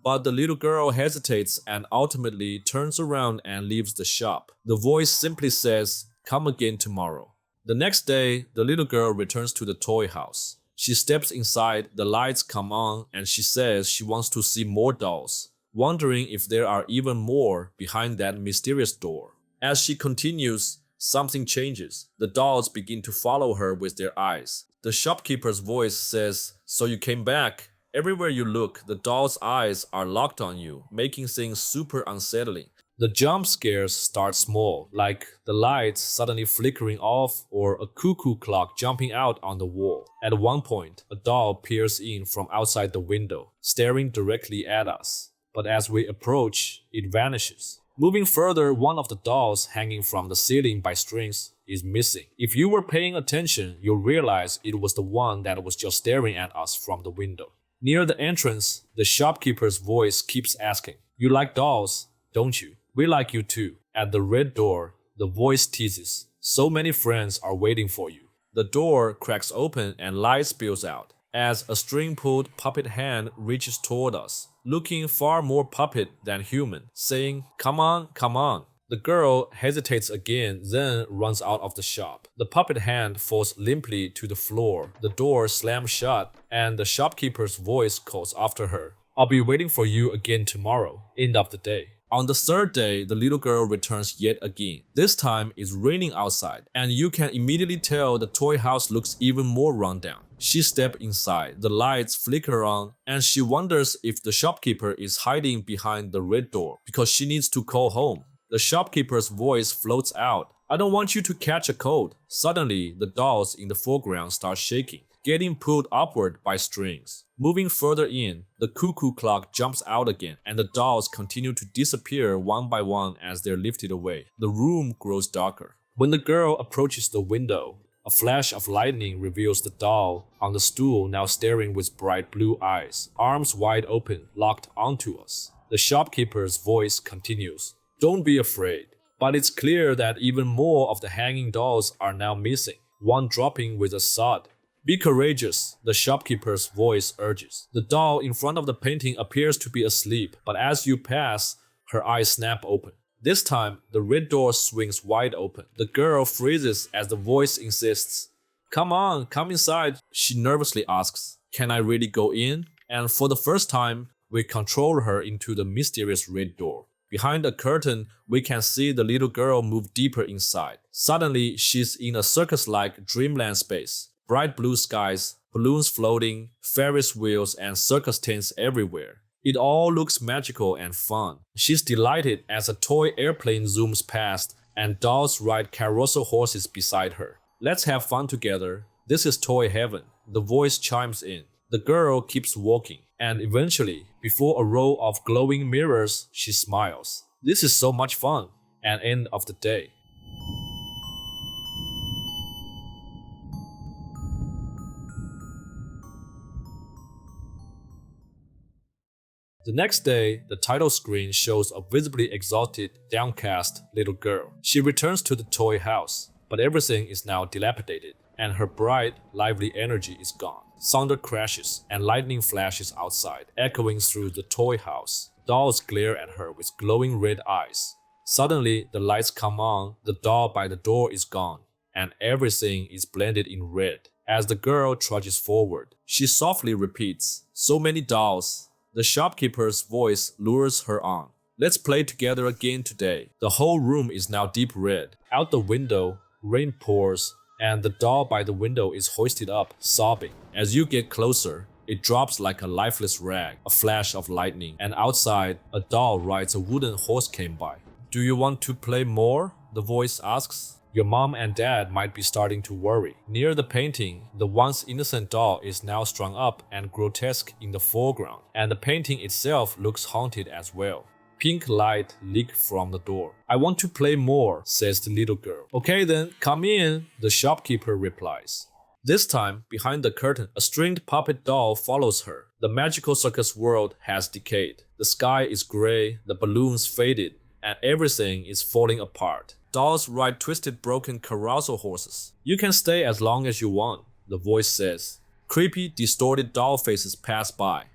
but the little girl hesitates and ultimately turns around and leaves the shop. The voice simply says, come again tomorrow. The next day, the little girl returns to the toy house. She steps inside, the lights come on, and she says she wants to see more dolls, wondering if there are even more behind that mysterious door. As she continues, something changes. The dolls begin to follow her with their eyes. The shopkeeper's voice says, so you came back. Everywhere you look, the dolls' eyes are locked on you, making things super unsettling. The jump scares start small, like the lights suddenly flickering off or a cuckoo clock jumping out on the wall. At one point, a doll peers in from outside the window, staring directly at us. But as we approach, it vanishes. Moving further, one of the dolls hanging from the ceiling by strings is missing. If you were paying attention, you'll realize it was the one that was just staring at us from the window. Near the entrance, the shopkeeper's voice keeps asking, you like dolls, don't you? We like you too. At the red door, the voice teases, so many friends are waiting for you. The door cracks open and light spills out as a string-pulled puppet hand reaches toward us, looking far more puppet than human, saying, come on, come on. The girl hesitates again, then runs out of the shop. The puppet hand falls limply to the floor, the door slams shut, and the shopkeeper's voice calls after her, I'll be waiting for you again tomorrow. End of the day. On the third day, the little girl returns yet again. This time, it's raining outside, and you can immediately tell the toy house looks even more rundown. She steps inside, the lights flicker on, and she wonders if the shopkeeper is hiding behind the red door because she needs to call home. The shopkeeper's voice floats out, I don't want you to catch a cold. Suddenly, the dolls in the foreground start shaking, getting pulled upward by strings. Moving further in, the cuckoo clock jumps out again, and the dolls continue to disappear one by one as they're lifted away. The room grows darker. When the girl approaches the window, a flash of lightning reveals the doll on the stool now staring with bright blue eyes, arms wide open, locked onto us. The shopkeeper's voice continues, don't be afraid. But it's clear that even more of the hanging dolls are now missing, one dropping with a thud. Be courageous, the shopkeeper's voice urges. The doll in front of the painting appears to be asleep, but as you pass, her eyes snap open. This time, the red door swings wide open. The girl freezes as the voice insists, come on, come inside. She nervously asks, can I really go in? And for the first time, we control her into the mysterious red door. Behind a curtain, we can see the little girl move deeper inside. Suddenly, she's in a circus-like dreamland space. Bright blue skies, balloons floating, Ferris wheels, and circus tents everywhere. It all looks magical and fun. She's delighted as a toy airplane zooms past and dolls ride carousel horses beside her. Let's have fun together. This is Toy Heaven. The voice chimes in. The girl keeps walking, and eventually, before a row of glowing mirrors, she smiles. This is so much fun. And end of the day. The next day, the title screen shows a visibly exhausted, downcast little girl. She returns to the toy house, but everything is now dilapidated, and her bright, lively energy is gone. Thunder crashes and lightning flashes outside, echoing through the toy house. Dolls glare at her with glowing red eyes. Suddenly, the lights come on, the doll by the door is gone, and everything is blended in red. As the girl trudges forward, she softly repeats, so many dolls. The shopkeeper's voice lures her on. Let's play together again today. The whole room is now deep red. Out the window, rain pours, and the doll by the window is hoisted up, sobbing. As you get closer, it drops like a lifeless rag, a flash of lightning, and outside, a doll rides a wooden horse came by. Do you want to play more? The voice asks. Your mom and dad might be starting to worry. Near the painting, the once innocent doll is now strung up and grotesque in the foreground, and the painting itself looks haunted as well. Pink light leaks from the door. I want to play more, says the little girl. Okay then, come in, the shopkeeper replies. This time, behind the curtain, a stringed puppet doll follows her. The magical circus world has decayed. The sky is gray, the balloons faded, and everything is falling apart. Dolls ride twisted broken carousel horses. You can stay as long as you want, the voice says. Creepy, distorted doll faces pass by.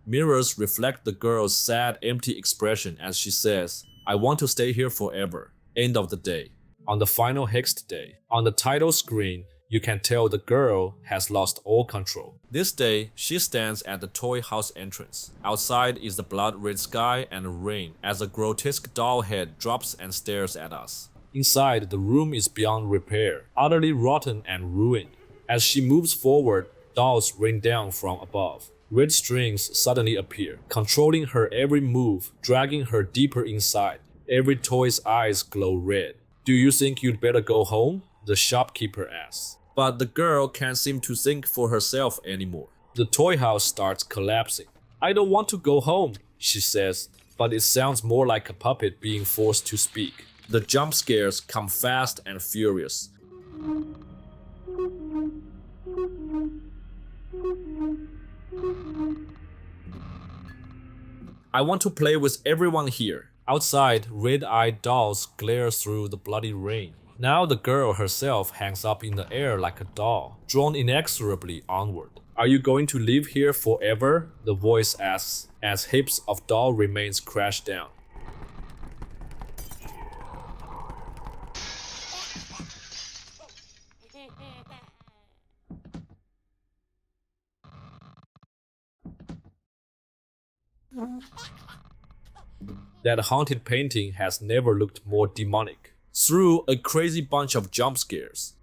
Mirrors reflect the girl's sad, empty expression as she says, I want to stay here forever. End of the day. On the final hexed day, on the title screen, you can tell the girl has lost all control. This day, she stands at the toy house entrance. Outside is the blood-red sky and rain as a grotesque doll head drops and stares at us. Inside, the room is beyond repair, utterly rotten and ruined. As she moves forward, dolls rain down from above. Red strings suddenly appear, controlling her every move, dragging her deeper inside. Every toy's eyes glow red. Do you think you'd better go home? The shopkeeper asks. But the girl can't seem to think for herself anymore. The toy house starts collapsing. I don't want to go home, she says, but it sounds more like a puppet being forced to speak. The jump scares come fast and furious. I want to play with everyone here. Outside, red-eyed dolls glare through the bloody rain. Now the girl herself hangs up in the air like a doll, drawn inexorably onward. Are you going to live here forever? The voice asks, as heaps of doll remains crash down. That haunted painting has never looked more demonic. Through a crazy bunch of jump scares.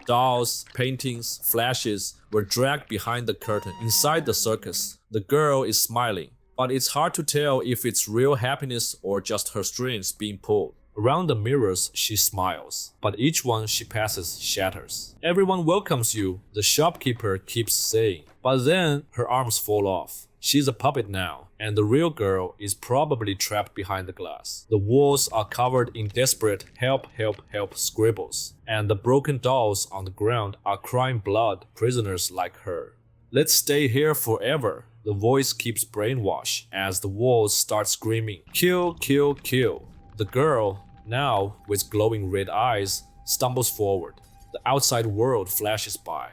Dolls, paintings, flashes were dragged behind the curtain inside the circus. The girl is smiling, but it's hard to tell if it's real happiness or just her strings being pulled. Around the mirrors, she smiles, but each one she passes shatters. Everyone welcomes you, the shopkeeper keeps saying, but then her arms fall off. She's a puppet now, and the real girl is probably trapped behind the glass. The walls are covered in desperate help, help, help scribbles, and the broken dolls on the ground are crying blood, prisoners like her. Let's stay here forever. The voice keeps brainwash as the walls start screaming, kill, kill, kill. The girl, now with glowing red eyes, stumbles forward. The outside world flashes by,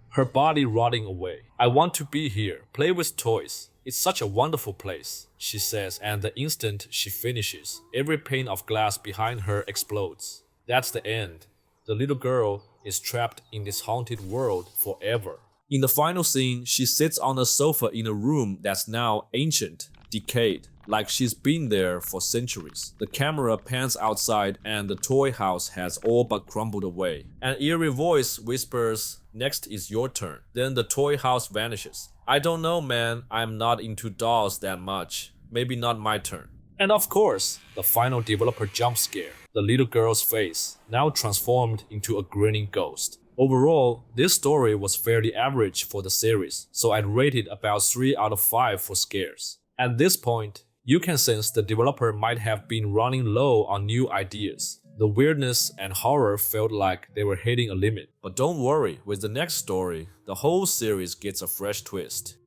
her body rotting away. I want to be here, play with toys. It's such a wonderful place, she says, and the instant she finishes, every pane of glass behind her explodes. That's the end. The little girl is trapped in this haunted world forever. In the final scene, she sits on a sofa in a room that's now ancient, decayed, like she's been there for centuries. The camera pans outside and the toy house has all but crumbled away. An eerie voice whispers, "Next is your turn." Then the toy house vanishes. I don't know, man. I'm not into dolls that much. Maybe not my turn. And of course, the final developer jump scare. The little girl's face, now transformed into a grinning ghost. Overall, this story was fairly average for the series, so I'd rate it about 3 out of 5 for scares. At this point, you can sense the developer might have been running low on new ideas. The weirdness and horror felt like they were hitting a limit. But don't worry, with the next story, the whole series gets a fresh twist.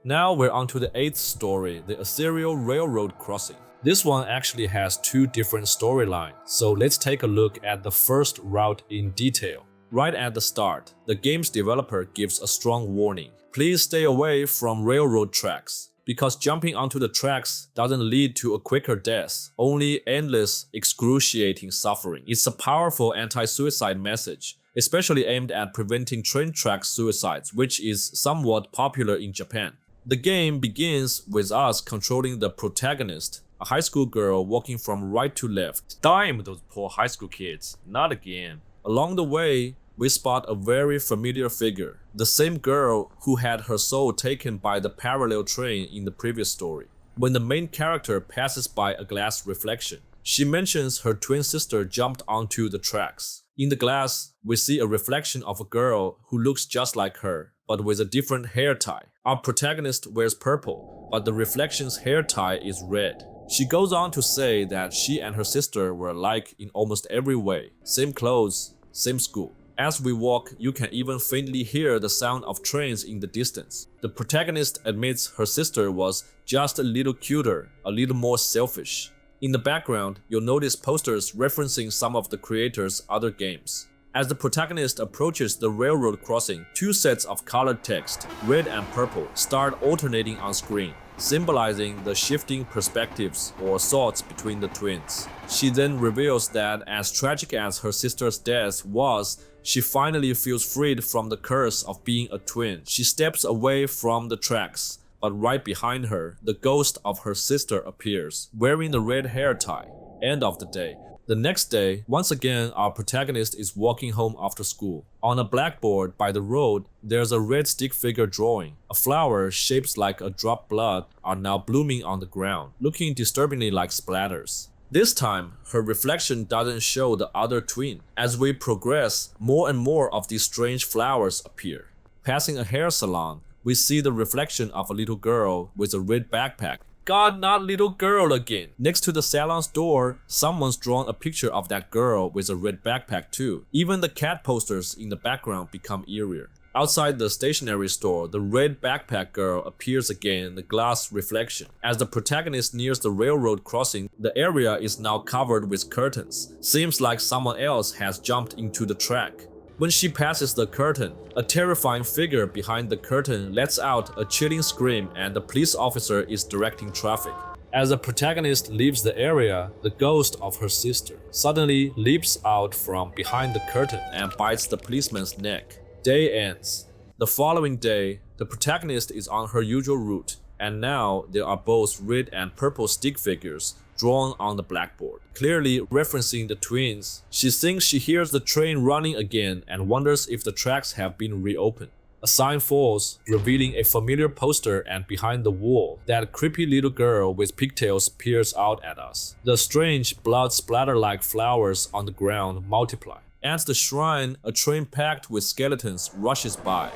Now we're on to the 8th story, the ethereal railroad crossing. This one actually has 2 different storylines, so let's take a look at the first route in detail. Right at the start, the game's developer gives a strong warning. Please stay away from railroad tracks, because jumping onto the tracks doesn't lead to a quicker death, only endless, excruciating suffering. It's a powerful anti-suicide message, especially aimed at preventing train track suicides, which is somewhat popular in Japan. The game begins with us controlling the protagonist, a high school girl walking from right to left. Damn those poor high school kids, not again. Along the way, we spot a very familiar figure, the same girl who had her soul taken by the parallel train in the previous story. When the main character passes by a glass reflection, she mentions her twin sister jumped onto the tracks. In the glass, we see a reflection of a girl who looks just like her, but with a different hair tie. Our protagonist wears purple, but the reflection's hair tie is red. She goes on to say that she and her sister were alike in almost every way. Same clothes, same school. As we walk, you can even faintly hear the sound of trains in the distance. The protagonist admits her sister was just a little cuter, a little more selfish. In the background, you'll notice posters referencing some of the creators' other games. As the protagonist approaches the railroad crossing, two sets of colored text, red and purple, start alternating on screen, symbolizing the shifting perspectives or thoughts between the twins. She then reveals that as tragic as her sister's death was, she finally feels freed from the curse of being a twin. She steps away from the tracks, but right behind her, the ghost of her sister appears, wearing the red hair tie. End of the day. The next day, once again, our protagonist is walking home after school. On a blackboard by the road, there's a red stick figure drawing. A flower shaped like a dropped blood are now blooming on the ground, looking disturbingly like splatters. This time, her reflection doesn't show the other twin. As we progress, more and more of these strange flowers appear. Passing a hair salon, we see the reflection of a little girl with a red backpack. God, not little girl again. Next to the salon's door, someone's drawn a picture of that girl with a red backpack too. Even the cat posters in the background become eerier. Outside the stationery store, the red backpack girl appears again in the glass reflection. As the protagonist nears the railroad crossing, the area is now covered with curtains. Seems like someone else has jumped into the track. When she passes the curtain, a terrifying figure behind the curtain lets out a chilling scream and the police officer is directing traffic. As the protagonist leaves the area, the ghost of her sister suddenly leaps out from behind the curtain and bites the policeman's neck. Day ends. The following day, the protagonist is on her usual route, and now there are both red and purple stick figures drawn on the blackboard, clearly referencing the twins. She thinks she hears the train running again and wonders if the tracks have been reopened. A sign falls, revealing a familiar poster, and behind the wall, that creepy little girl with pigtails peers out at us. The strange blood splatter-like flowers on the ground multiply. At the shrine, a train packed with skeletons rushes by.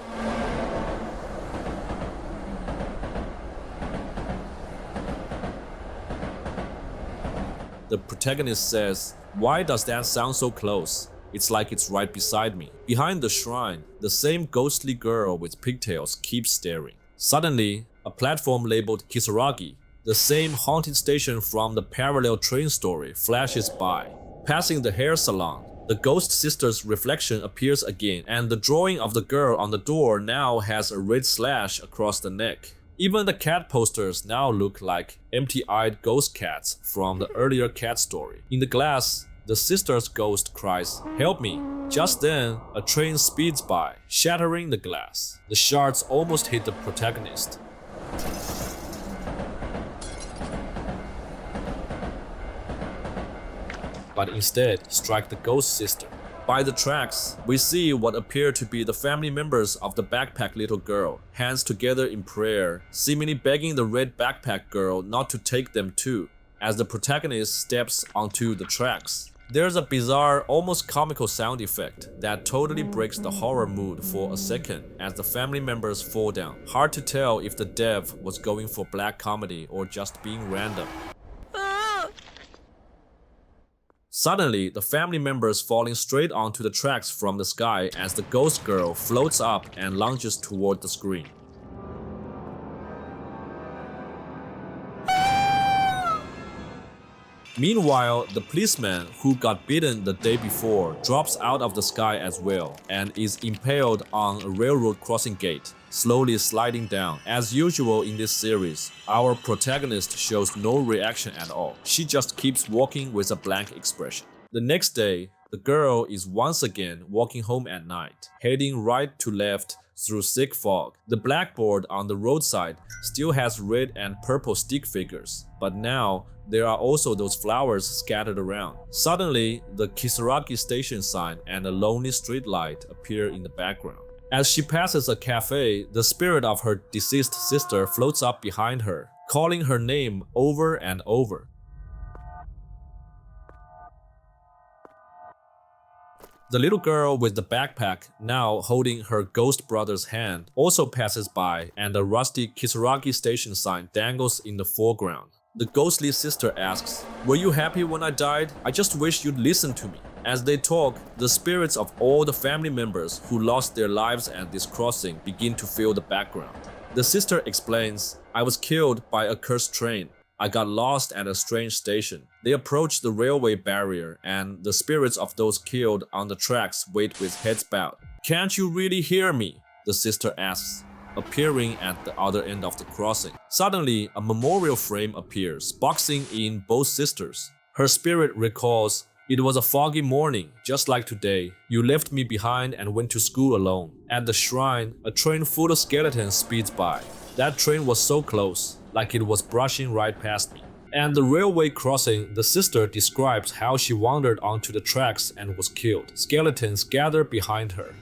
The protagonist says, "Why does that sound so close? It's like it's right beside me." Behind the shrine, the same ghostly girl with pigtails keeps staring. Suddenly, a platform labeled Kisaragi, the same haunted station from the parallel train story, flashes by. Passing the hair salon, the ghost sister's reflection appears again, and the drawing of the girl on the door now has a red slash across the neck. Even the cat posters now look like empty-eyed ghost cats from the earlier cat story. In the glass, the sister's ghost cries, "Help me!" Just then, a train speeds by, shattering the glass. The shards almost hit the protagonist. But instead strike the ghost sister. By the tracks, we see what appear to be the family members of the backpack little girl, hands together in prayer, seemingly begging the red backpack girl not to take them too, as the protagonist steps onto the tracks. There's a bizarre, almost comical sound effect that totally breaks the horror mood for a second as the family members fall down. Hard to tell if the dev was going for black comedy or just being random. Suddenly, the family members falling straight onto the tracks from the sky as the ghost girl floats up and lunges toward the screen. Meanwhile, the policeman who got bitten the day before drops out of the sky as well and is impaled on a railroad crossing gate, slowly sliding down. As usual in this series, our protagonist shows no reaction at all. She just keeps walking with a blank expression. The next day, the girl is once again walking home at night, heading right to left through thick fog. The blackboard on the roadside still has red and purple stick figures, but now there are also those flowers scattered around. Suddenly, the Kisaragi station sign and a lonely street light appear in the background. As she passes a cafe, the spirit of her deceased sister floats up behind her, calling her name over and over. The little girl with the backpack, now holding her ghost brother's hand, also passes by, and a rusty Kisaragi station sign dangles in the foreground. The ghostly sister asks, "Were you happy when I died? I just wish you'd listen to me." As they talk, the spirits of all the family members who lost their lives at this crossing begin to fill the background. The sister explains, "I was killed by a cursed train. I got lost at a strange station." They approach the railway barrier, and the spirits of those killed on the tracks wait with heads bowed. "Can't you really hear me?" the sister asks, appearing at the other end of the crossing. Suddenly, a memorial frame appears, boxing in both sisters. Her spirit recalls, "It was a foggy morning, just like today. You left me behind and went to school alone." At the shrine, a train full of skeletons speeds by. That train was so close, like it was brushing right past me. And the railway crossing, the sister describes how she wandered onto the tracks and was killed. Skeletons gather behind her.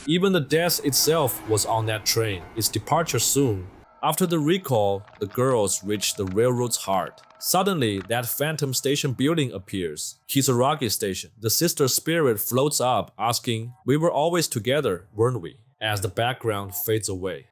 Even the death itself was on that train, its departure soon. After the recall, the girls reach the railroad's heart. Suddenly, that phantom station building appears, Kisaragi Station. The sister spirit floats up, asking, "We were always together, weren't we?" as the background fades away.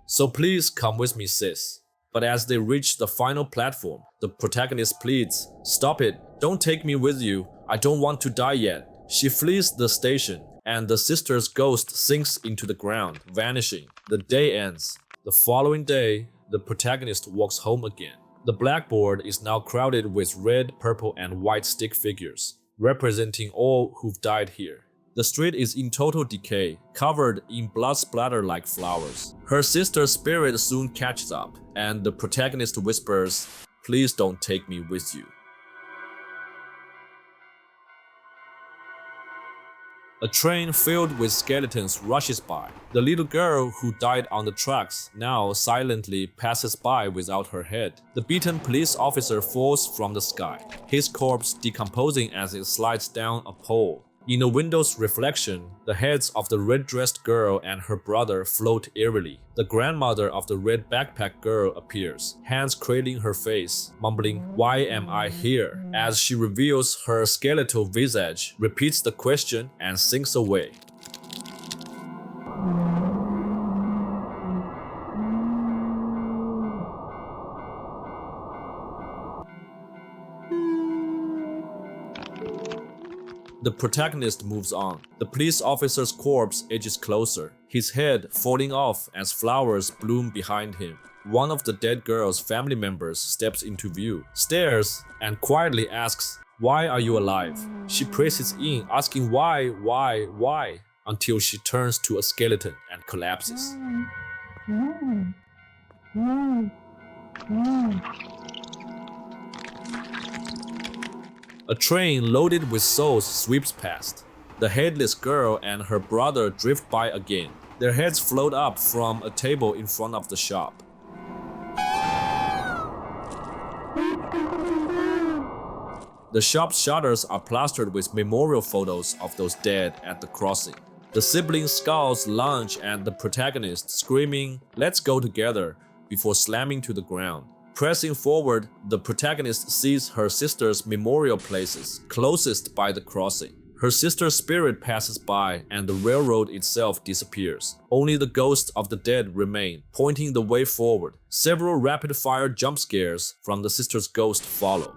"So please come with me, sis." But as they reach the final platform, the protagonist pleads, "Stop it, don't take me with you, I don't want to die yet." She flees the station, and the sister's ghost sinks into the ground, vanishing. The day ends. The following day, the protagonist walks home again. The blackboard is now crowded with red, purple, and white stick figures, representing all who've died here. The street is in total decay, covered in blood splatter-like flowers. Her sister's spirit soon catches up, and the protagonist whispers, "Please don't take me with you." A train filled with skeletons rushes by. The little girl who died on the tracks now silently passes by without her head. The beaten police officer falls from the sky, his corpse decomposing as it slides down a pole. In the window's reflection, the heads of the red-dressed girl and her brother float eerily. The grandmother of the red backpack girl appears, hands cradling her face, mumbling, "Why am I here?" As she reveals her skeletal visage, repeats the question, and sinks away. The protagonist moves on. The police officer's corpse edges closer, his head falling off as flowers bloom behind him. One of the dead girl's family members steps into view, stares, and quietly asks, "Why are you alive?" She presses in, asking why, until she turns to a skeleton and collapses. A train loaded with souls sweeps past. The headless girl and her brother drift by again. Their heads float up from a table in front of the shop. The shop's shutters are plastered with memorial photos of those dead at the crossing. The sibling skulls lunge at the protagonist, screaming, "Let's go together," before slamming to the ground. Pressing forward, the protagonist sees her sister's memorial places, closest by the crossing. Her sister's spirit passes by, and the railroad itself disappears. Only the ghosts of the dead remain, pointing the way forward. Several rapid-fire jump scares from the sister's ghost follow.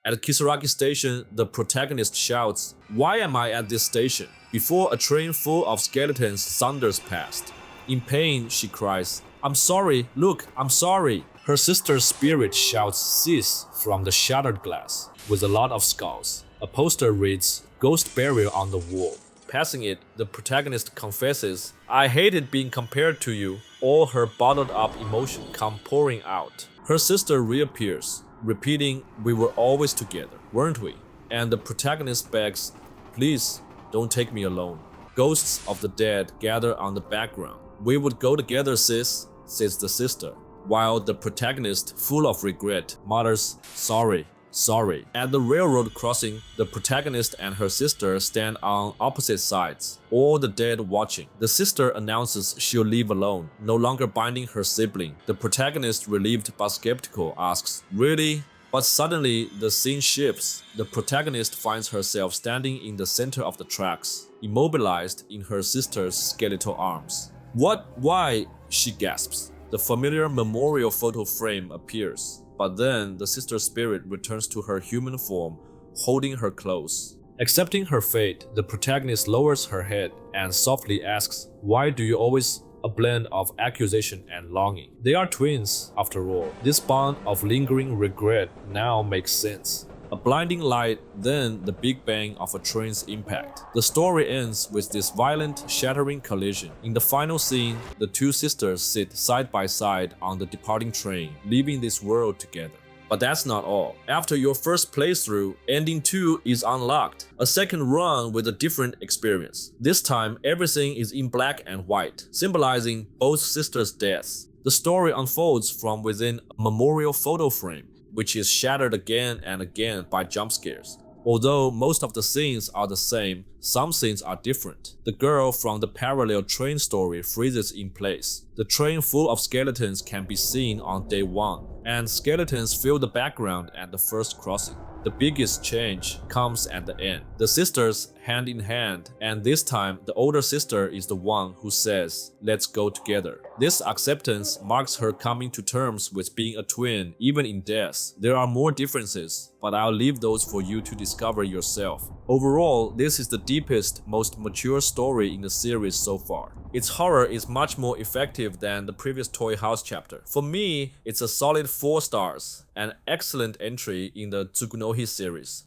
At Kisaragi Station, the protagonist shouts, "Why am I at this station?" before a train full of skeletons thunders past. In pain, she cries, "I'm sorry, look, I'm sorry." Her sister's spirit shouts "Cease" from the shattered glass, with a lot of skulls. A poster reads, "Ghost burial on the wall." Passing it, the protagonist confesses, "I hated being compared to you." All her bottled up emotion come pouring out. Her sister reappears, repeating, "We were always together, weren't we?" And the protagonist begs, "Please, don't take me alone." Ghosts of the dead gather on the background. "We would go together, sis," says the sister, while the protagonist, full of regret, mutters, "Sorry, sorry." At the railroad crossing, the protagonist and her sister stand on opposite sides, all the dead watching. The sister announces she'll leave alone, no longer binding her sibling. The protagonist, relieved but skeptical, asks, "Really?" But suddenly, the scene shifts. The protagonist finds herself standing in the center of the tracks, immobilized in her sister's skeletal arms. "What? Why?" she gasps. The familiar memorial photo frame appears, but then the sister's spirit returns to her human form, holding her close. Accepting her fate, the protagonist lowers her head and softly asks, "Why do you always?" A blend of accusation and longing. They are twins, after all. This bond of lingering regret now makes sense. A blinding light, then the big bang of a train's impact. The story ends with this violent, shattering collision. In the final scene, the two sisters sit side by side on the departing train, leaving this world together. But that's not all. After your first playthrough, Ending 2 is unlocked. A second run with a different experience. This time, everything is in black and white, symbolizing both sisters' deaths. The story unfolds from within a memorial photo frame, which is shattered again and again by jump scares. Although most of the scenes are the same, some scenes are different. The girl from the parallel train story freezes in place. The train full of skeletons can be seen on day 1, and skeletons fill the background at the first crossing. The biggest change comes at the end. The sisters hand in hand, and this time the older sister is the one who says, "Let's go together." This acceptance marks her coming to terms with being a twin, even in death. There are more differences, but I'll leave those for you to discover yourself. Overall, this is the deepest, most mature story in the series so far. Its horror is much more effective than the previous Toy House chapter. For me, it's a solid 4 stars, an excellent entry in the Tsugunohi series.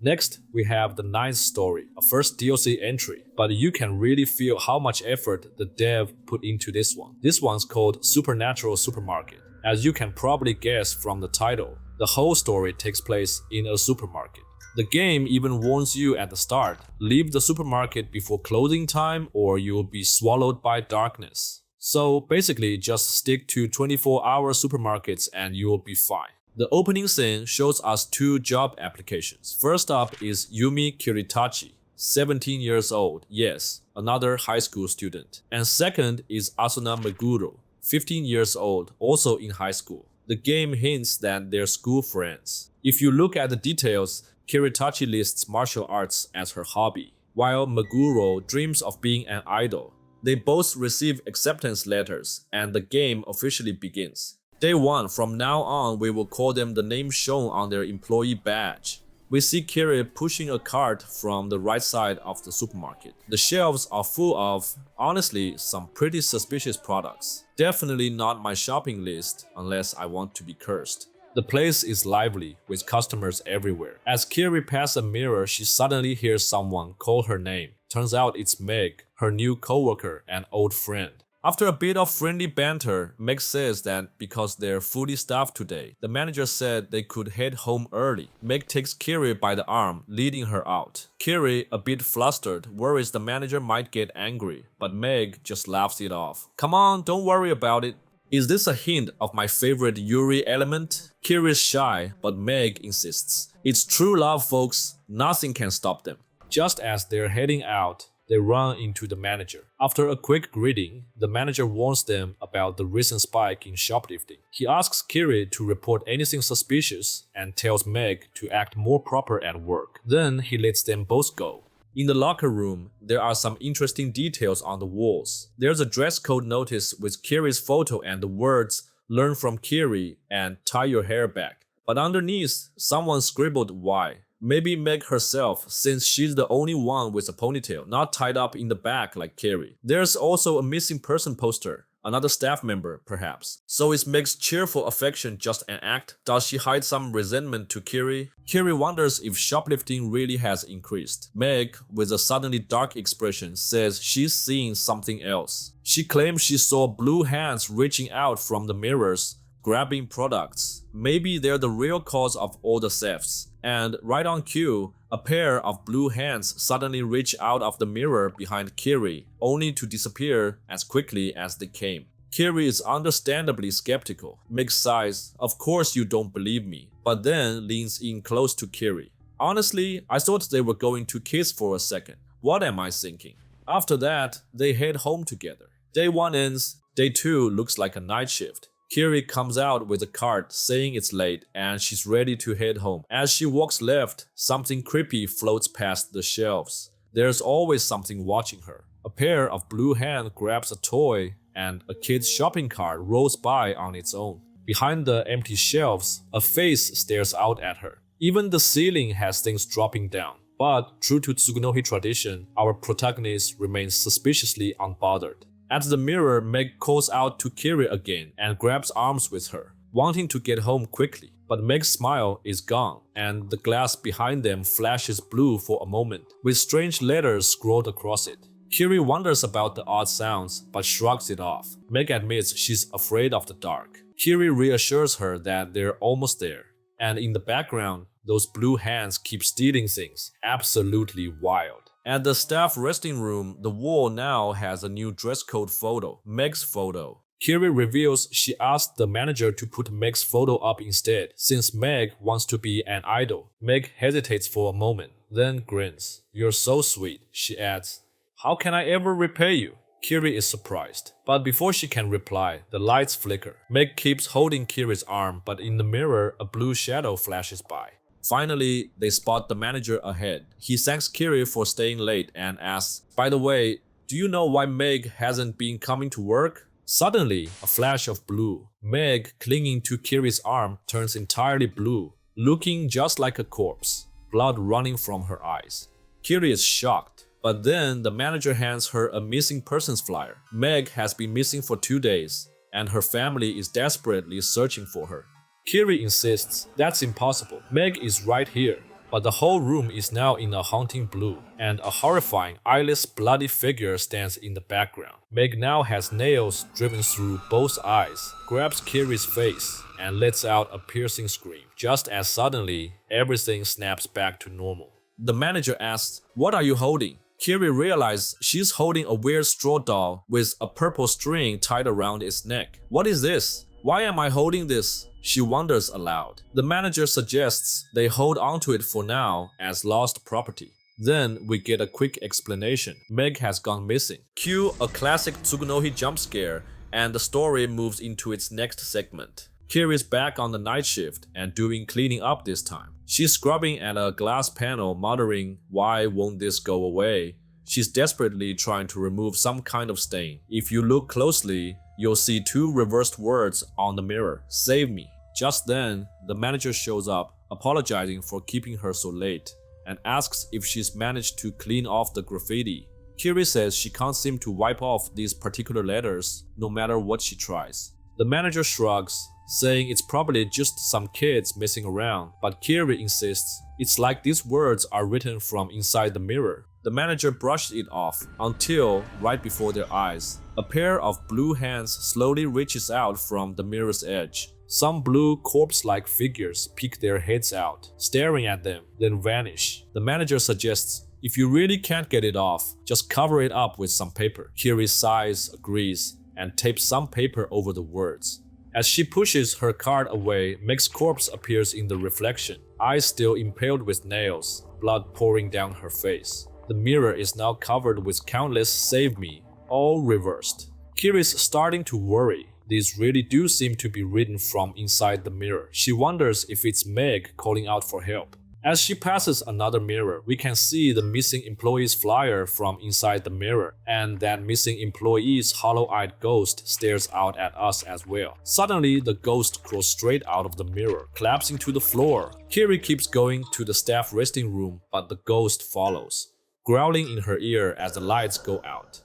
Next, we have the 9th story, a first DLC entry, but you can really feel how much effort the dev put into this one. This one's called Supernatural Supermarket. As you can probably guess from the title, the whole story takes place in a supermarket. The game even warns you at the start, leave the supermarket before closing time or you'll be swallowed by darkness. So basically just stick to 24-hour supermarkets and you'll be fine. The opening scene shows us 2 job applications. First up is Yumi Kiritachi, 17 years old, yes, another high school student. And second is Asuna Meguro, 15 years old, also in high school. The game hints that they're school friends. If you look at the details, Kiritachi lists martial arts as her hobby, while Meguro dreams of being an idol. They both receive acceptance letters, and the game officially begins. Day 1, from now on, we will call them the name shown on their employee badge. We see Kiri pushing a cart from the right side of the supermarket. The shelves are full of, honestly, some pretty suspicious products. Definitely not my shopping list unless I want to be cursed. The place is lively, with customers everywhere. As Kiri passes a mirror, she suddenly hears someone call her name. Turns out it's Meg, her new coworker and old friend. After a bit of friendly banter, Meg says that because they're fully staffed today, the manager said they could head home early. Meg takes Kiri by the arm, leading her out. Kiri, a bit flustered, worries the manager might get angry, but Meg just laughs it off. "Come on, don't worry about it." Is this a hint of my favorite Yuri element? Kiri's shy, but Meg insists. It's true love, folks. Nothing can stop them. Just as they're heading out, they run into the manager. After a quick greeting, the manager warns them about the recent spike in shoplifting. He asks Kiri to report anything suspicious and tells Meg to act more proper at work. Then he lets them both go. In the locker room, there are some interesting details on the walls. There's a dress code notice with Kiri's photo and the words "Learn from Kiri" and "Tie your hair back." But underneath, someone scribbled "Y." Maybe Meg herself, since she's the only one with a ponytail, not tied up in the back like Kiri. There's also a missing person poster. Another staff member, perhaps. So is Meg's cheerful affection just an act? Does she hide some resentment to Kiri? Kiri wonders if shoplifting really has increased. Meg, with a suddenly dark expression, says she's seeing something else. She claims she saw blue hands reaching out from the mirrors, grabbing products. Maybe they're the real cause of all the thefts. And right on cue, a pair of blue hands suddenly reach out of the mirror behind Kiri, only to disappear as quickly as they came. Kiri is understandably skeptical. Meg sighs, "Of course you don't believe me," but then leans in close to Kiri. "Honestly, I thought they were going to kiss for a second. What am I thinking?" After that, they head home together. Day 1 ends, day 2 looks like a night shift. Kiri comes out with a card saying it's late and she's ready to head home. As she walks left, something creepy floats past the shelves. There's always something watching her. A pair of blue hands grabs a toy and a kid's shopping cart rolls by on its own. Behind the empty shelves, a face stares out at her. Even the ceiling has things dropping down. But true to Tsugunohi tradition, our protagonist remains suspiciously unbothered. At the mirror, Meg calls out to Kiri again and grabs arms with her, wanting to get home quickly. But Meg's smile is gone, and the glass behind them flashes blue for a moment, with strange letters scrawled across it. Kiri wonders about the odd sounds, but shrugs it off. Meg admits she's afraid of the dark. Kiri reassures her that they're almost there, and in the background, those blue hands keep stealing things. Absolutely wild. At the staff resting room, the wall now has a new dress code photo, Meg's photo. Kiri reveals she asked the manager to put Meg's photo up instead, since Meg wants to be an idol. Meg hesitates for a moment, then grins. "You're so sweet," she adds. "How can I ever repay you?" Kiri is surprised, but before she can reply, the lights flicker. Meg keeps holding Kiri's arm, but in the mirror, a blue shadow flashes by. Finally, they spot the manager ahead. He thanks Kiri for staying late and asks, "By the way, do you know why Meg hasn't been coming to work?" Suddenly, a flash of blue. Meg, clinging to Kiri's arm, turns entirely blue, looking just like a corpse, blood running from her eyes. Kiri is shocked, but then the manager hands her a missing persons flyer. Meg has been missing for 2 days, and her family is desperately searching for her. Kiri insists that's impossible. Meg is right here, but the whole room is now in a haunting blue, and a horrifying, eyeless, bloody figure stands in the background. Meg now has nails driven through both eyes, grabs Kiri's face, and lets out a piercing scream. Just as suddenly, everything snaps back to normal. The manager asks, "What are you holding?" Kiri realizes she's holding a weird straw doll with a purple string tied around its neck. "What is this? Why am I holding this?" She wonders aloud. The manager suggests they hold onto it for now as lost property. Then we get a quick explanation. Meg has gone missing. Cue a classic Tsugunohi jump scare, and the story moves into its next segment. Kiri's back on the night shift and doing cleaning up this time. She's scrubbing at a glass panel, muttering, "Why won't this go away?" She's desperately trying to remove some kind of stain. If you look closely, you'll see 2 reversed words on the mirror. "Save me." Just then, the manager shows up, apologizing for keeping her so late, and asks if she's managed to clean off the graffiti. Kiri says she can't seem to wipe off these particular letters, no matter what she tries. The manager shrugs, saying it's probably just some kids messing around, but Kiri insists it's like these words are written from inside the mirror. The manager brushed it off until, right before their eyes, a pair of blue hands slowly reaches out from the mirror's edge. Some blue corpse-like figures peek their heads out, staring at them, then vanish. The manager suggests, "If you really can't get it off, just cover it up with some paper." Kiri sighs, agrees, and tapes some paper over the words. As she pushes her card away, Meg's corpse appears in the reflection, eyes still impaled with nails, blood pouring down her face. The mirror is now covered with countless "save me," all reversed. Kiri's starting to worry. These really do seem to be written from inside the mirror. She wonders if it's Meg calling out for help. As she passes another mirror, we can see the missing employee's flyer from inside the mirror, and that missing employee's hollow-eyed ghost stares out at us as well. Suddenly, the ghost crawls straight out of the mirror, collapsing to the floor. Kiri keeps going to the staff resting room, but the ghost follows, growling in her ear as the lights go out.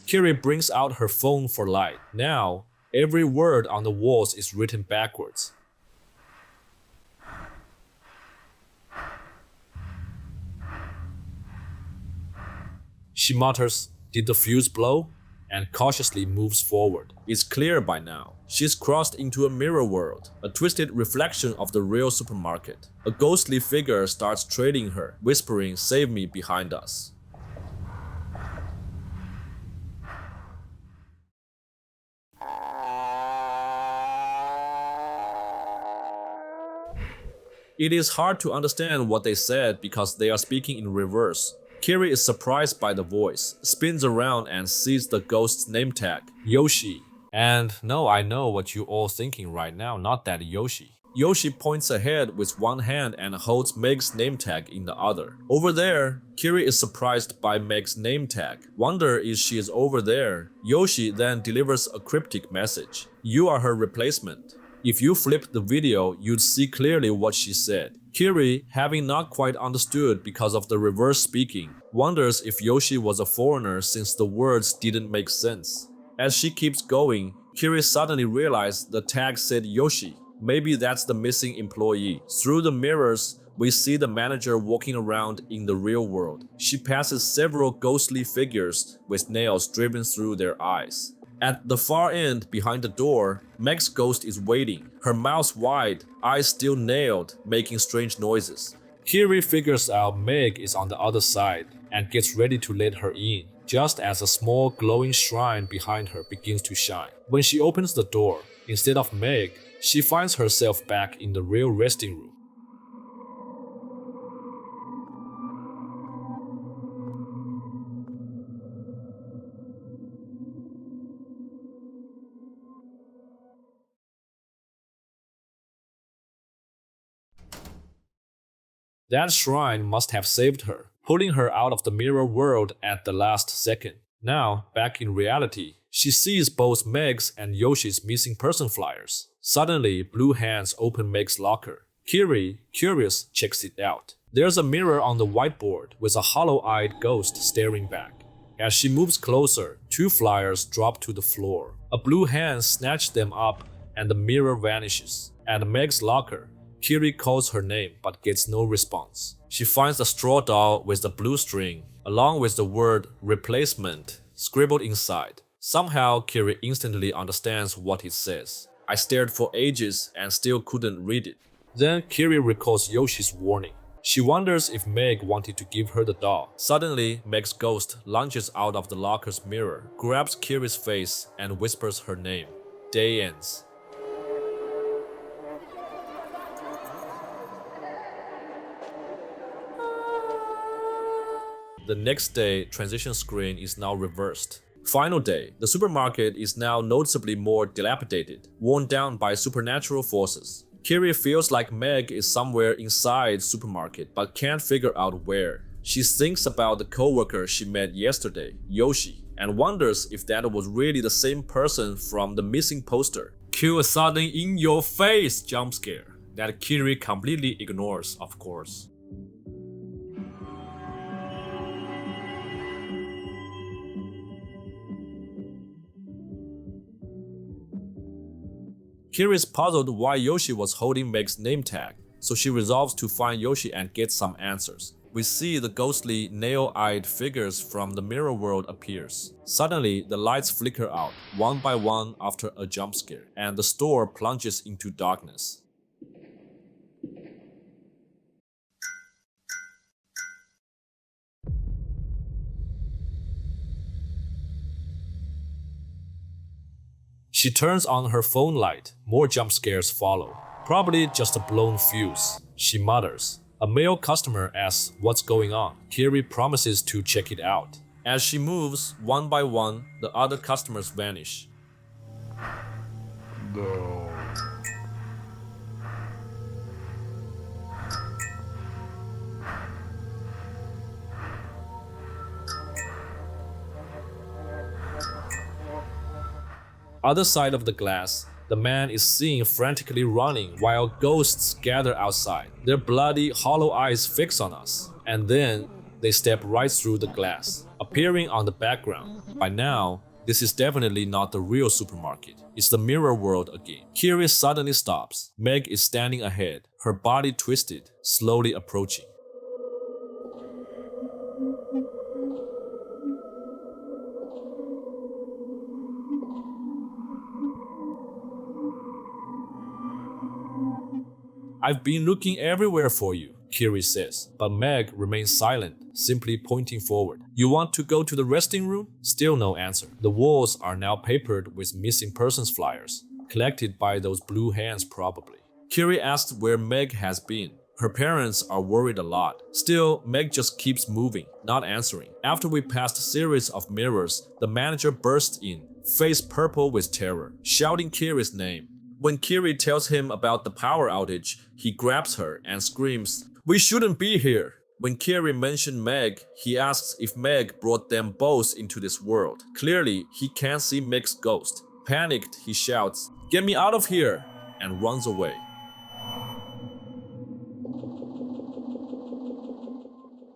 Kiri brings out her phone for light. Now, every word on the walls is written backwards. She mutters, "Did the fuse blow?" and cautiously moves forward. It's clear by now. She's crossed into a mirror world, a twisted reflection of the real supermarket. A ghostly figure starts trailing her, whispering, "Save me," behind us. It is hard to understand what they said because they are speaking in reverse. Kiri is surprised by the voice, spins around and sees the ghost's name tag, Yoshi. And no, I know what you're all thinking right now, not that Yoshi. Yoshi points ahead with one hand and holds Meg's name tag in the other. Over there, Kiri is surprised by Meg's name tag. Wonder if she is over there. Yoshi then delivers a cryptic message. You are her replacement. If you flipped the video, you'd see clearly what she said. Kiri, having not quite understood because of the reverse speaking, wonders if Yoshi was a foreigner since the words didn't make sense. As she keeps going, Kiri suddenly realizes the tag said Yoshi. Maybe that's the missing employee. Through the mirrors, we see the manager walking around in the real world. She passes several ghostly figures with nails driven through their eyes. At the far end, behind the door, Meg's ghost is waiting, her mouth wide, eyes still nailed, making strange noises. Kiri figures out Meg is on the other side and gets ready to let her in, just as a small glowing shrine behind her begins to shine. When she opens the door, instead of Meg, she finds herself back in the real resting room. That shrine must have saved her, pulling her out of the mirror world at the last second. Now, back in reality, she sees both Meg's and Yoshi's missing person flyers. Suddenly, blue hands open Meg's locker. Kiri, curious, checks it out. There's a mirror on the whiteboard with a hollow-eyed ghost staring back. As she moves closer, two flyers drop to the floor. A blue hand snatches them up and the mirror vanishes. At Meg's locker, Kiri calls her name but gets no response. She finds a straw doll with a blue string, along with the word replacement scribbled inside. Somehow, Kiri instantly understands what it says. I stared for ages and still couldn't read it. Then Kiri recalls Yoshi's warning. She wonders if Meg wanted to give her the doll. Suddenly, Meg's ghost lunges out of the locker's mirror, grabs Kiri's face, and whispers her name. Day ends. The next day, transition screen is now reversed. Final day, the supermarket is now noticeably more dilapidated, worn down by supernatural forces. Kiri feels like Meg is somewhere inside supermarket but can't figure out where. She thinks about the coworker she met yesterday, Yoshi, and wonders if that was really the same person from the missing poster. Cue a sudden in-your-face jump scare that Kiri completely ignores, of course. Kiri is puzzled why Yoshi was holding Meg's name tag, so she resolves to find Yoshi and get some answers. We see the ghostly, nail-eyed figures from the mirror world appears. Suddenly, the lights flicker out, one by one after a jump scare, and the store plunges into darkness. She turns on her phone light. More jump scares follow. Probably just a blown fuse. She mutters, A male customer asks what's going on. Kiri promises to check it out. As she moves, one by one, the other customers vanish. No. Other side of the glass, the man is seen frantically running while ghosts gather outside. Their bloody, hollow eyes fix on us, and then they step right through the glass, appearing on the background. By now, this is definitely not the real supermarket. It's the mirror world again. Kiri suddenly stops. Meg is standing ahead, her body twisted, slowly approaching. I've been looking everywhere for you, Kiri says, but Meg remains silent, simply pointing forward. You want to go to the resting room? Still no answer. The walls are now papered with missing persons flyers, collected by those blue hands probably. Kiri asks where Meg has been. Her parents are worried a lot. Still, Meg just keeps moving, not answering. After we passed a series of mirrors, the manager bursts in, face purple with terror, shouting Kiri's name. When Kiri tells him about the power outage, he grabs her and screams, "We shouldn't be here!" When Kiri mentioned Meg, he asks if Meg brought them both into this world. Clearly, he can't see Meg's ghost. Panicked, he shouts, "Get me out of here!" and runs away.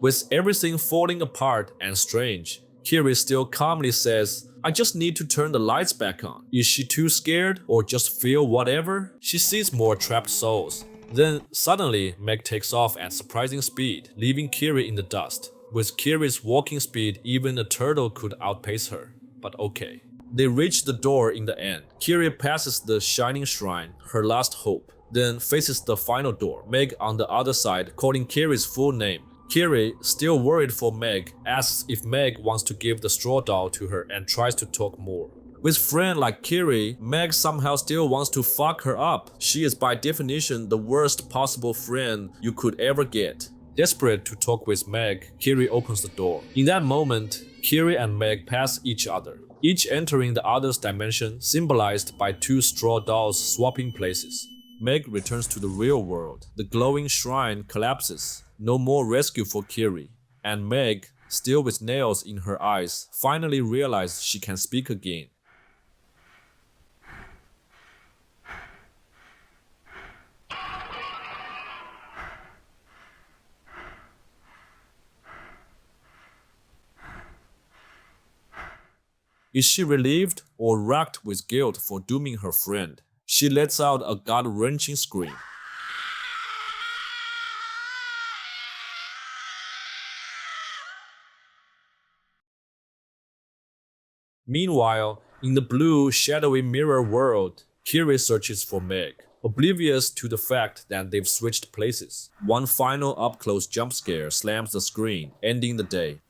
With everything falling apart and strange, Kiri still calmly says, "I just need to turn the lights back on." Is she too scared or just feel whatever? She sees more trapped souls. Then suddenly, Meg takes off at surprising speed, leaving Kiri in the dust. With Kiri's walking speed, even a turtle could outpace her. But okay. They reach the door in the end. Kiri passes the shining shrine, her last hope, then faces the final door, Meg on the other side, calling Kiri's full name. Kiri, still worried for Meg, asks if Meg wants to give the straw doll to her and tries to talk more. With friend like Kiri, Meg somehow still wants to fuck her up. She is by definition the worst possible friend you could ever get. Desperate to talk with Meg, Kiri opens the door. In that moment, Kiri and Meg pass each other, each entering the other's dimension, symbolized by two straw dolls swapping places. Meg returns to the real world. The glowing shrine collapses. No more rescue for Kiri. And Meg, still with nails in her eyes, finally realizes she can speak again. Is she relieved or racked with guilt for dooming her friend? She lets out a gut-wrenching scream. Meanwhile, in the blue, shadowy mirror world, Kiri searches for Meg, oblivious to the fact that they've switched places. One final up-close jump scare slams the screen, ending the day.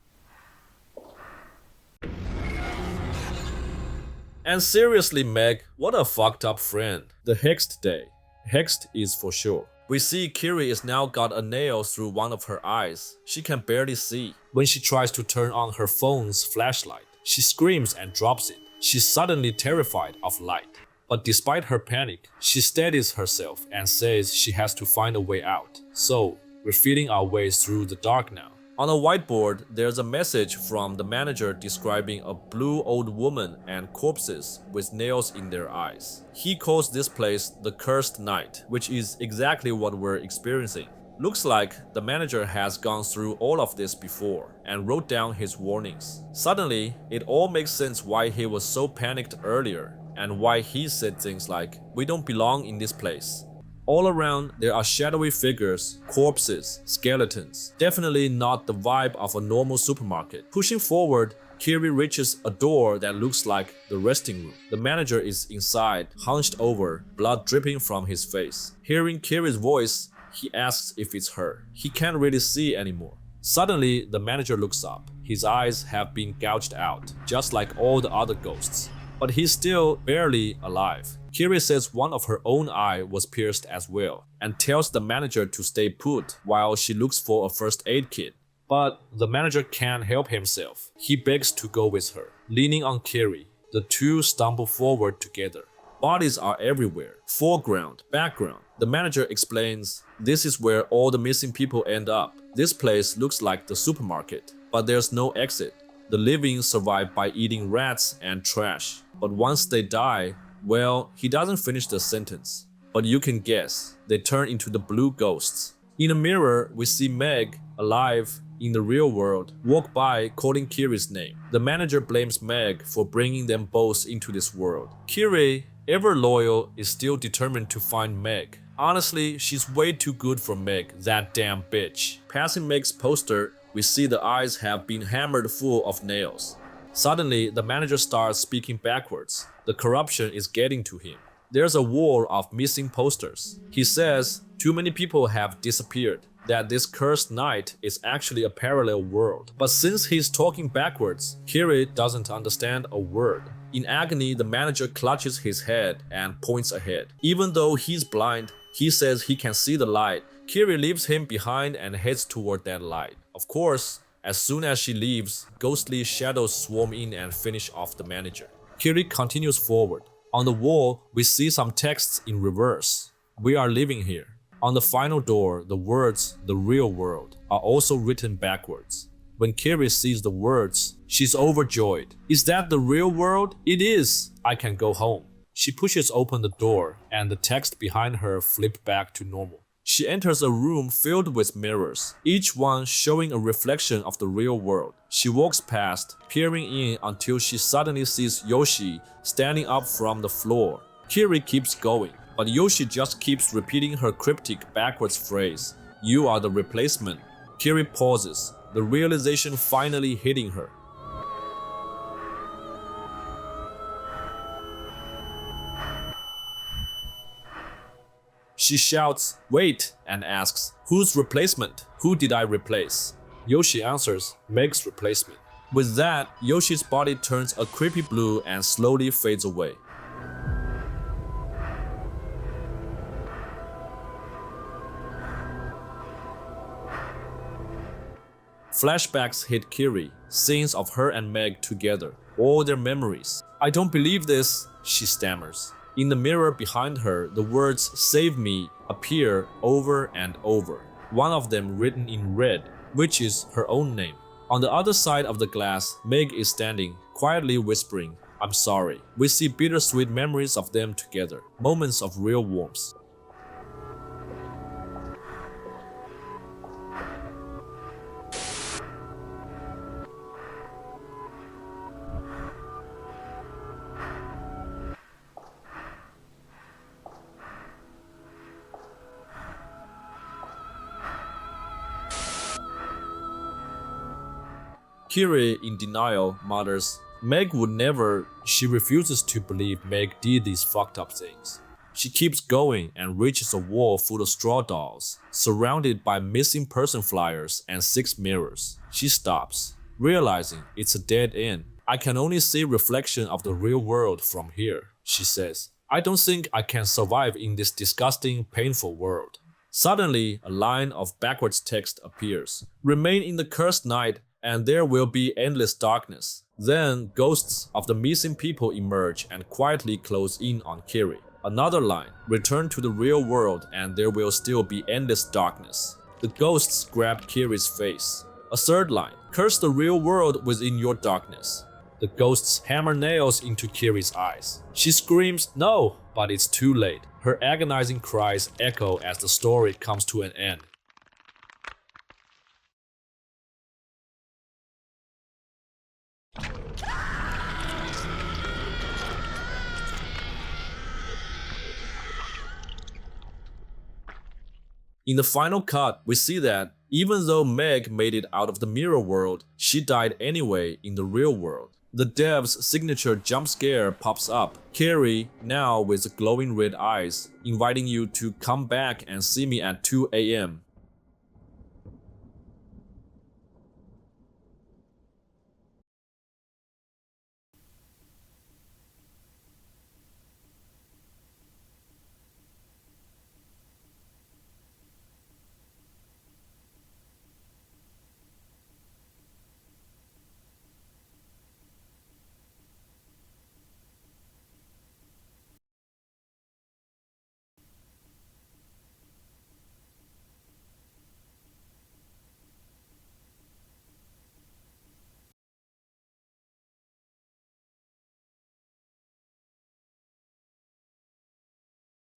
And seriously, Meg, what a fucked up friend. The hexed day. Hexed is for sure. We see Kiri is now got a nail through one of her eyes. She can barely see. When she tries to turn on her phone's flashlight, she screams and drops it. She's suddenly terrified of light. But despite her panic, she steadies herself and says she has to find a way out. So, we're feeling our way through the dark now. On a whiteboard, there's a message from the manager describing a blue old woman and corpses with nails in their eyes. He calls this place the Cursed Night, which is exactly what we're experiencing. Looks like the manager has gone through all of this before and wrote down his warnings. Suddenly, it all makes sense why he was so panicked earlier and why he said things like, "We don't belong in this place." All around, there are shadowy figures, corpses, skeletons. Definitely not the vibe of a normal supermarket. Pushing forward, Kiri reaches a door that looks like the resting room. The manager is inside, hunched over, blood dripping from his face. Hearing Kiri's voice, he asks if it's her. He can't really see anymore. Suddenly, the manager looks up. His eyes have been gouged out, just like all the other ghosts. But he's still barely alive. Kiri says one of her own eye was pierced as well, and tells the manager to stay put while she looks for a first aid kit. But the manager can't help himself. He begs to go with her. Leaning on Kiri, the two stumble forward together. Bodies are everywhere, foreground, background. The manager explains, this is where all the missing people end up. This place looks like the supermarket, but there's no exit. The living survive by eating rats and trash. But once they die, well, he doesn't finish the sentence. But you can guess, they turn into the blue ghosts. In a mirror, we see Meg, alive, in the real world, walk by calling Kiri's name. The manager blames Meg for bringing them both into this world. Kiri, ever loyal, is still determined to find Meg. Honestly, she's way too good for Meg, that damn bitch. Passing Meg's poster, we see the eyes have been hammered full of nails. Suddenly, the manager starts speaking backwards. The corruption is getting to him. There's a wall of missing posters. He says too many people have disappeared, that this cursed night is actually a parallel world. But since he's talking backwards, Kiri doesn't understand a word. In agony, the manager clutches his head and points ahead. Even though he's blind, he says he can see the light. Kiri leaves him behind and heads toward that light. Of course, as soon as she leaves, ghostly shadows swarm in and finish off the manager. Kiri continues forward. On the wall, we see some texts in reverse. We are living here. On the final door, the words, the real world, are also written backwards. When Kiri sees the words, she's overjoyed. Is that the real world? It is. I can go home. She pushes open the door, and the text behind her flip back to normal. She enters a room filled with mirrors, each one showing a reflection of the real world. She walks past, peering in until she suddenly sees Yoshi standing up from the floor. Kiri keeps going, but Yoshi just keeps repeating her cryptic backwards phrase, "You are the replacement." Kiri pauses, the realization finally hitting her. She shouts, "Wait," and asks, "Whose replacement? Who did I replace?" Yoshi answers, "Meg's replacement." With that, Yoshi's body turns a creepy blue and slowly fades away. Flashbacks hit Kiri, scenes of her and Meg together, all their memories. "I don't believe this," she stammers. In the mirror behind her, the words "Save me" appear over and over, one of them written in red, which is her own name. On the other side of the glass, Meg is standing, quietly whispering, "I'm sorry." We see bittersweet memories of them together, moments of real warmth. Kiri, in denial, mutters, "Meg would never." She refuses to believe Meg did these fucked up things. She keeps going and reaches a wall full of straw dolls, surrounded by missing person flyers and 6 mirrors. She stops, realizing it's a dead end. "I can only see reflection of the real world from here," she says. "I don't think I can survive in this disgusting, painful world." Suddenly, a line of backwards text appears. "Remain in the cursed night, and there will be endless darkness." Then, ghosts of the missing people emerge and quietly close in on Kiri. Another line, "Return to the real world and there will still be endless darkness." The ghosts grab Kiri's face. A third line, "Curse the real world within your darkness." The ghosts hammer nails into Kiri's eyes. She screams, "No!" but it's too late. Her agonizing cries echo as the story comes to an end. In the final cut, we see that even though Meg made it out of the mirror world, she died anyway in the real world. The dev's signature jump scare pops up. Kiri, now with glowing red eyes, inviting you to come back and see me at 2 a.m.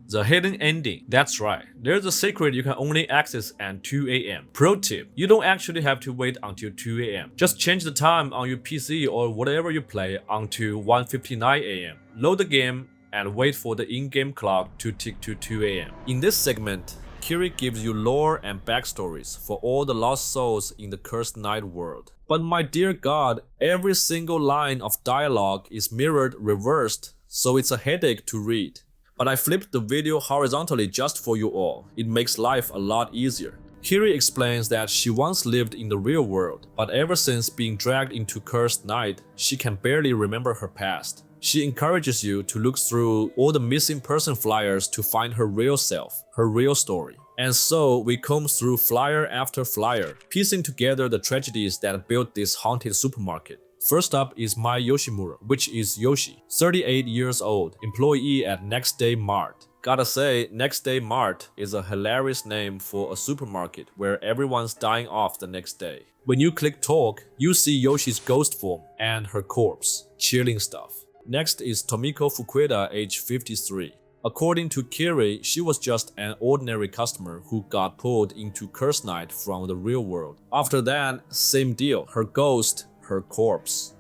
The hidden ending. That's right. There's a secret you can only access at 2 a.m. Pro tip. You don't actually have to wait until 2 a.m. Just change the time on your PC or whatever you play until 1:59 a.m. Load the game and wait for the in-game clock to tick to 2 a.m. In this segment, Kiri gives you lore and backstories for all the lost souls in the Cursed Night world. But my dear god, every single line of dialogue is mirrored reversed, so it's a headache to read. But I flipped the video horizontally just for you all. It makes life a lot easier. Kiri explains that she once lived in the real world, but ever since being dragged into Cursed Night, she can barely remember her past. She encourages you to look through all the missing person flyers to find her real self, her real story. And so we comb through flyer after flyer, piecing together the tragedies that built this haunted supermarket. First up is Mai Yoshimura, which is Yoshi, 38 years old, employee at Next Day Mart. Gotta say, Next Day Mart is a hilarious name for a supermarket where everyone's dying off the next day. When you click talk, you see Yoshi's ghost form and her corpse. Chilling stuff. Next is Tomiko Fukueda, age 53. According to Kiri, she was just an ordinary customer who got pulled into Curse Night from the real world. After that, same deal, her ghost, her corpse.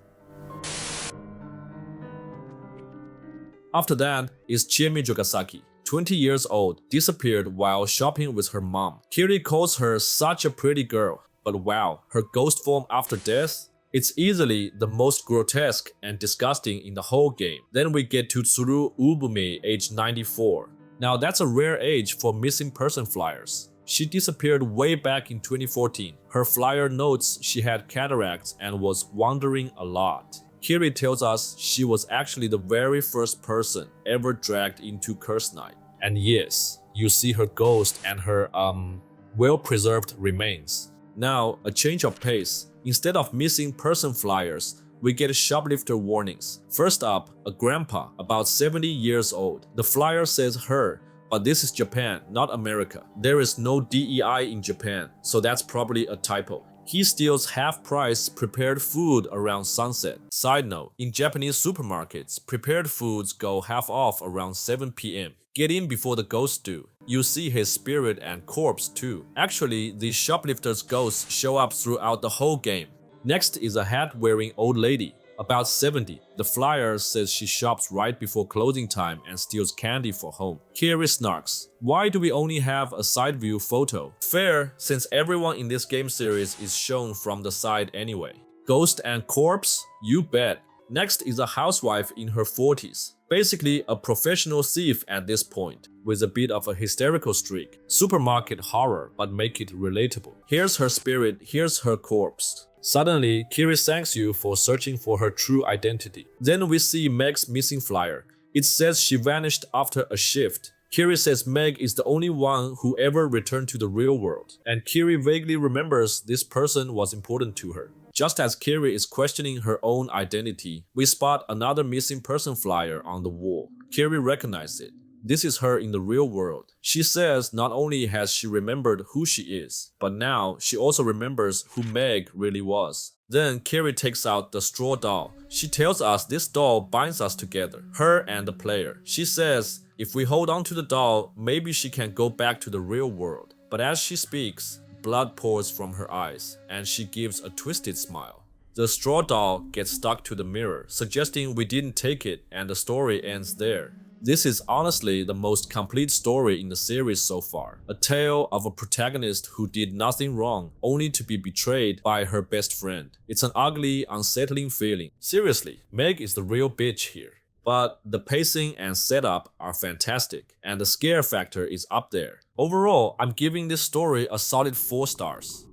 After that is Chiemi Jogasaki, 20 years old, disappeared while shopping with her mom. Kiri calls her such a pretty girl, but wow, her ghost form after death? It's easily the most grotesque and disgusting in the whole game. Then we get to Tsuru Ubumi, age 94. Now that's a rare age for missing person flyers. She disappeared way back in 2014. Her flyer notes she had cataracts and was wandering a lot. Kiri tells us she was actually the very first person ever dragged into Curse Night. And yes, you see her ghost and her well-preserved remains. Now, a change of pace. Instead of missing person flyers, we get shoplifter warnings. First up, a grandpa, about 70 years old. The flyer says her, but this is Japan, not America. There is no DEI in Japan, so that's probably a typo. He steals half-price prepared food around sunset. Side note, in Japanese supermarkets, prepared foods go half off around 7 p.m. Get in before the ghosts do. You see his spirit and corpse too. Actually, the shoplifter's ghosts show up throughout the whole game. Next is a hat-wearing old lady, about 70. The flyer says she shops right before closing time and steals candy for home. Kiri snarks, why do we only have a side view photo? Fair, since everyone in this game series is shown from the side anyway. Ghost and corpse? You bet. Next is a housewife in her 40s. Basically a professional thief at this point, with a bit of a hysterical streak. Supermarket horror, but make it relatable. Here's her spirit, here's her corpse. Suddenly, Kiri thanks you for searching for her true identity. Then we see Meg's missing flyer. It says she vanished after a shift. Kiri says Meg is the only one who ever returned to the real world, and Kiri vaguely remembers this person was important to her. Just as Kiri is questioning her own identity, we spot another missing person flyer on the wall. Kiri recognizes it. This is her in the real world. She says not only has she remembered who she is, but now she also remembers who Meg really was. Then Kiri takes out the straw doll. She tells us this doll binds us together, her and the player. She says if we hold on to the doll, maybe she can go back to the real world. But as she speaks, blood pours from her eyes, and she gives a twisted smile. The straw doll gets stuck to the mirror, suggesting we didn't take it and the story ends there. This is honestly the most complete story in the series so far. A tale of a protagonist who did nothing wrong, only to be betrayed by her best friend. It's an ugly, unsettling feeling. Seriously, Meg is the real bitch here. But the pacing and setup are fantastic, and the scare factor is up there. Overall, I'm giving this story a solid 4 stars.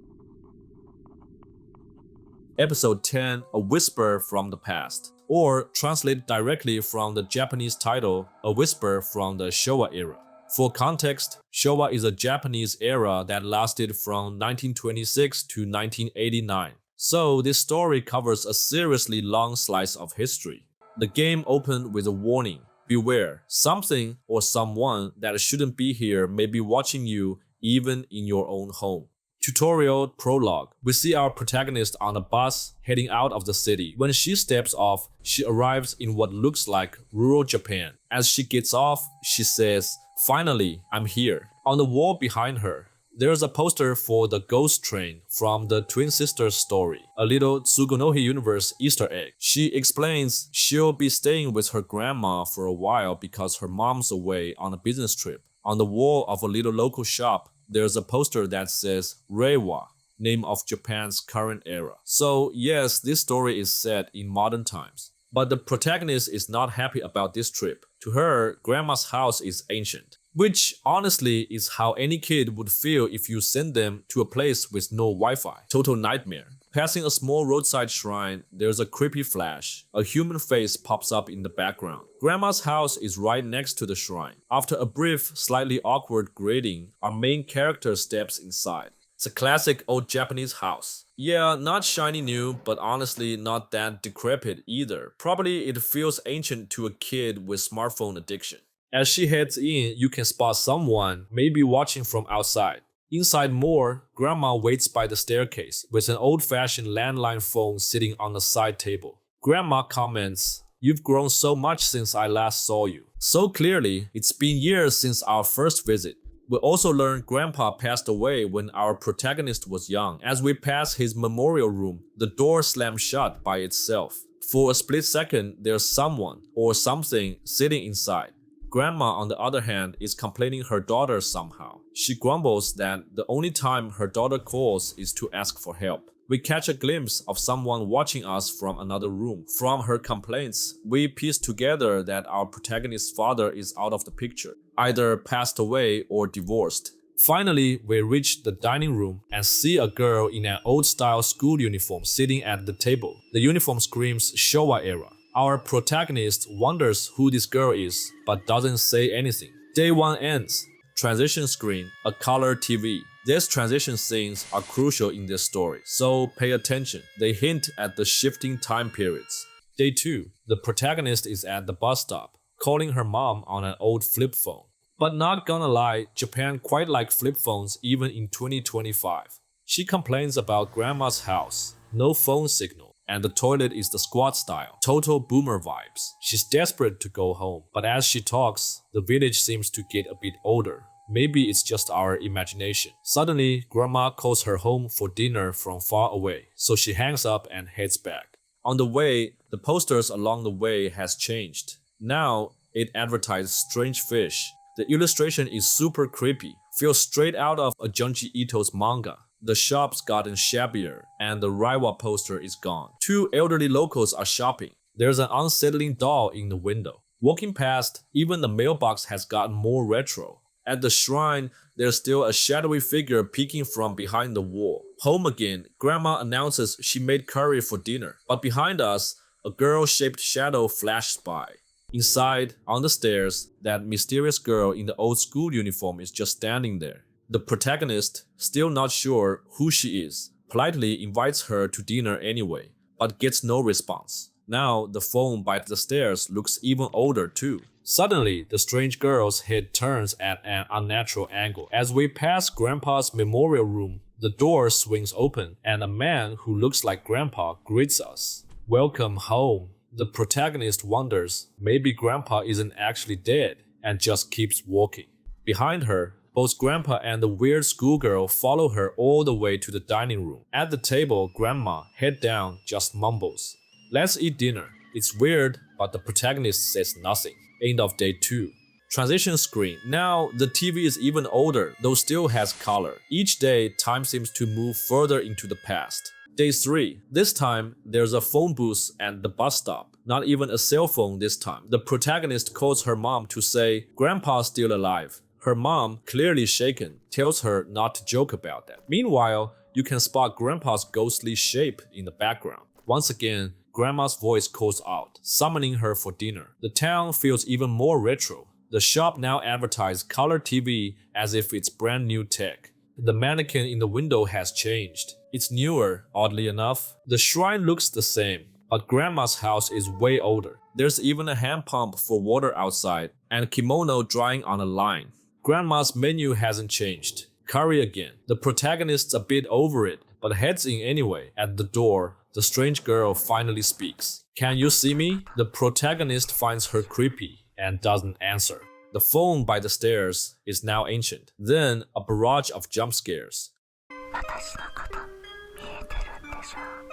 Episode 10, A Whisper from the Past, or translated directly from the Japanese title, A Whisper from the Showa Era. For context, Showa is a Japanese era that lasted from 1926 to 1989. So this story covers a seriously long slice of history. The game opened with a warning. Beware, something or someone that shouldn't be here may be watching you even in your own home. Tutorial Prologue. We see our protagonist on a bus heading out of the city. When she steps off, she arrives in what looks like rural Japan. As she gets off, she says, Finally, I'm here. On the wall behind her, there's a poster for the ghost train from the twin sisters story, a little Tsugunohi universe Easter egg. She explains she'll be staying with her grandma for a while because her mom's away on a business trip. On the wall of a little local shop, there's a poster that says Reiwa, name of Japan's current era. So yes, this story is set in modern times. But the protagonist is not happy about this trip. To her, grandma's house is ancient. Which honestly is how any kid would feel if you send them to a place with no Wi-Fi. Total nightmare. Passing a small roadside shrine, there's a creepy flash. A human face pops up in the background. Grandma's house is right next to the shrine. After a brief, slightly awkward greeting, our main character steps inside. It's a classic old Japanese house. Yeah, not shiny new, but honestly not that decrepit either. Probably it feels ancient to a kid with smartphone addiction. As she heads in, you can spot someone, maybe watching from outside. Inside more, Grandma waits by the staircase with an old-fashioned landline phone sitting on the side table. Grandma comments, "You've grown so much since I last saw you." So clearly, it's been years since our first visit. We also learn Grandpa passed away when our protagonist was young. As we pass his memorial room, the door slams shut by itself. For a split second, there's someone or something sitting inside. Grandma, on the other hand, is complaining her daughter somehow. She grumbles that the only time her daughter calls is to ask for help. We catch a glimpse of someone watching us from another room. From her complaints, we piece together that our protagonist's father is out of the picture, either passed away or divorced. Finally, we reach the dining room and see a girl in an old-style school uniform sitting at the table. The uniform screams Showa era. Our protagonist wonders who this girl is, but doesn't say anything. Day 1 ends. Transition screen, a color TV. These transition scenes are crucial in this story, so pay attention. They hint at the shifting time periods. Day 2. The protagonist is at the bus stop, calling her mom on an old flip phone. But not gonna lie, Japan quite like flip phones even in 2025. She complains about grandma's house, no phone signal, and the toilet is the squat style, total boomer vibes. She's desperate to go home, but as she talks, the village seems to get a bit older. Maybe it's just our imagination. Suddenly, grandma calls her home for dinner from far away, so she hangs up and heads back. On the way, the posters along the way has changed. Now, it advertises strange fish. The illustration is super creepy, feels straight out of a Junji Ito's manga. The shop's gotten shabbier, and the Reiwa poster is gone. Two elderly locals are shopping. There's an unsettling doll in the window. Walking past, even the mailbox has gotten more retro. At the shrine, there's still a shadowy figure peeking from behind the wall. Home again, Grandma announces she made curry for dinner. But behind us, a girl-shaped shadow flashes by. Inside, on the stairs, that mysterious girl in the old school uniform is just standing there. The protagonist, still not sure who she is, politely invites her to dinner anyway, but gets no response. Now, the phone by the stairs looks even older too. Suddenly, the strange girl's head turns at an unnatural angle. As we pass Grandpa's memorial room, the door swings open and a man who looks like Grandpa greets us. Welcome home. The protagonist wonders maybe Grandpa isn't actually dead and just keeps walking. Behind her, both Grandpa and the weird schoolgirl follow her all the way to the dining room. At the table, Grandma, head down, just mumbles, "Let's eat dinner." It's weird, but the protagonist says nothing. End of day 2. Transition screen. Now, the TV is even older, though still has color. Each day, time seems to move further into the past. Day 3. This time, there's a phone booth at the bus stop. Not even a cell phone this time. The protagonist calls her mom to say, "Grandpa's still alive." Her mom, clearly shaken, tells her not to joke about that. Meanwhile, you can spot Grandpa's ghostly shape in the background. Once again, Grandma's voice calls out, summoning her for dinner. The town feels even more retro. The shop now advertises color TV as if it's brand new tech. The mannequin in the window has changed. It's newer, oddly enough. The shrine looks the same, but Grandma's house is way older. There's even a hand pump for water outside and kimono drying on a line. Grandma's menu hasn't changed. Curry again. The protagonist's a bit over it, but heads in anyway. At the door, the strange girl finally speaks. "Can you see me?" The protagonist finds her creepy and doesn't answer. The phone by the stairs is now ancient. Then a barrage of jump scares. 私のこと見えてるんでしょう。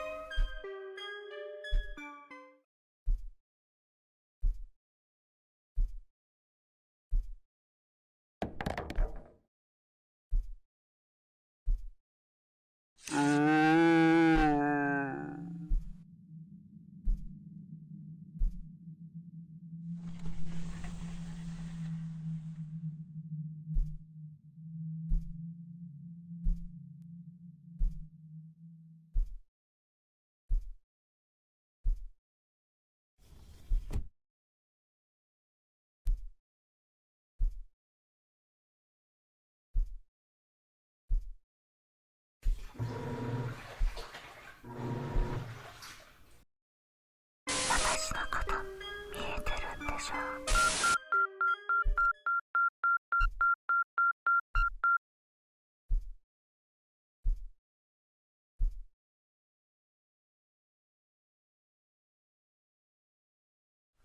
私のこと見えてるんでしょう。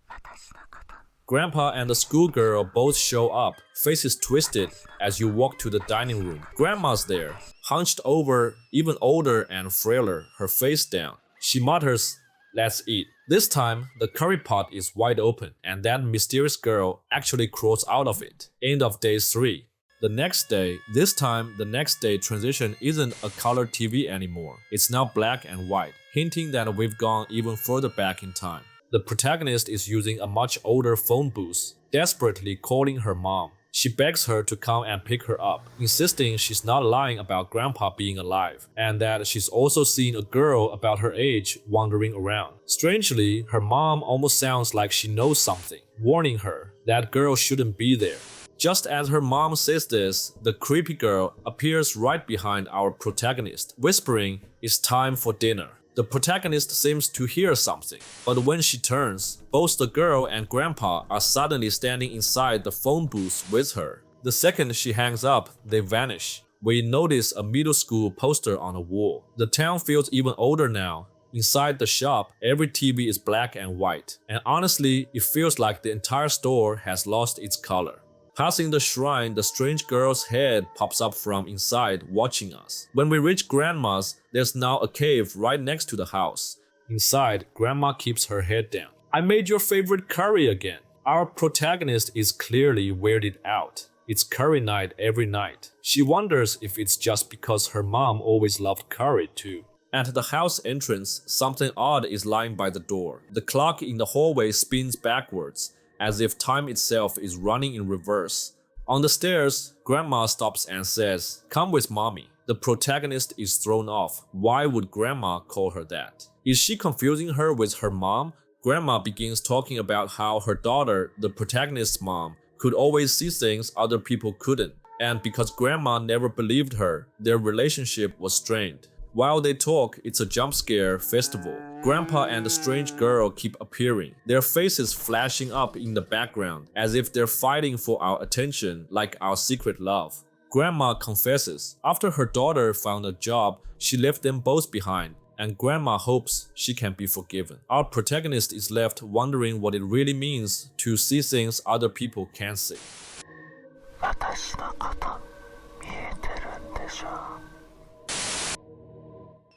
私のこと Grandpa and the schoolgirl both show up, faces twisted as you walk to the dining room. Grandma's there, hunched over, even older and frailer, her face down. She mutters, "Let's eat." This time, the curry pot is wide open, and that mysterious girl actually crawls out of it. End of day 3. The next day, this time the next day transition isn't a color TV anymore. It's now black and white, hinting that we've gone even further back in time. The protagonist is using a much older phone booth, desperately calling her mom. She begs her to come and pick her up, insisting she's not lying about Grandpa being alive, and that she's also seen a girl about her age wandering around. Strangely, her mom almost sounds like she knows something, warning her that girl shouldn't be there. Just as her mom says this, the creepy girl appears right behind our protagonist, whispering, "It's time for dinner." The protagonist seems to hear something, but when she turns, both the girl and Grandpa are suddenly standing inside the phone booth with her. The second she hangs up, they vanish. We notice a middle school poster on the wall. The town feels even older now. Inside the shop, every TV is black and white, and honestly, it feels like the entire store has lost its color. Passing the shrine, the strange girl's head pops up from inside, watching us. When we reach Grandma's, there's now a cave right next to the house. Inside, Grandma keeps her head down. "I made your favorite curry again." Our protagonist is clearly weirded out. It's curry night every night. She wonders if it's just because her mom always loved curry too. At the house entrance, something odd is lying by the door. The clock in the hallway spins backwards, as if time itself is running in reverse. On the stairs, Grandma stops and says, "Come with mommy." The protagonist is thrown off. Why would Grandma call her that? Is she confusing her with her mom? Grandma begins talking about how her daughter, the protagonist's mom, could always see things other people couldn't. And because Grandma never believed her, their relationship was strained. While they talk, it's a jump scare festival. Grandpa and the strange girl keep appearing, their faces flashing up in the background, as if they're fighting for our attention like our secret love. Grandma confesses, after her daughter found a job, she left them both behind, and Grandma hopes she can be forgiven. Our protagonist is left wondering what it really means to see things other people can't see. 私のこと見えてるんでしょう。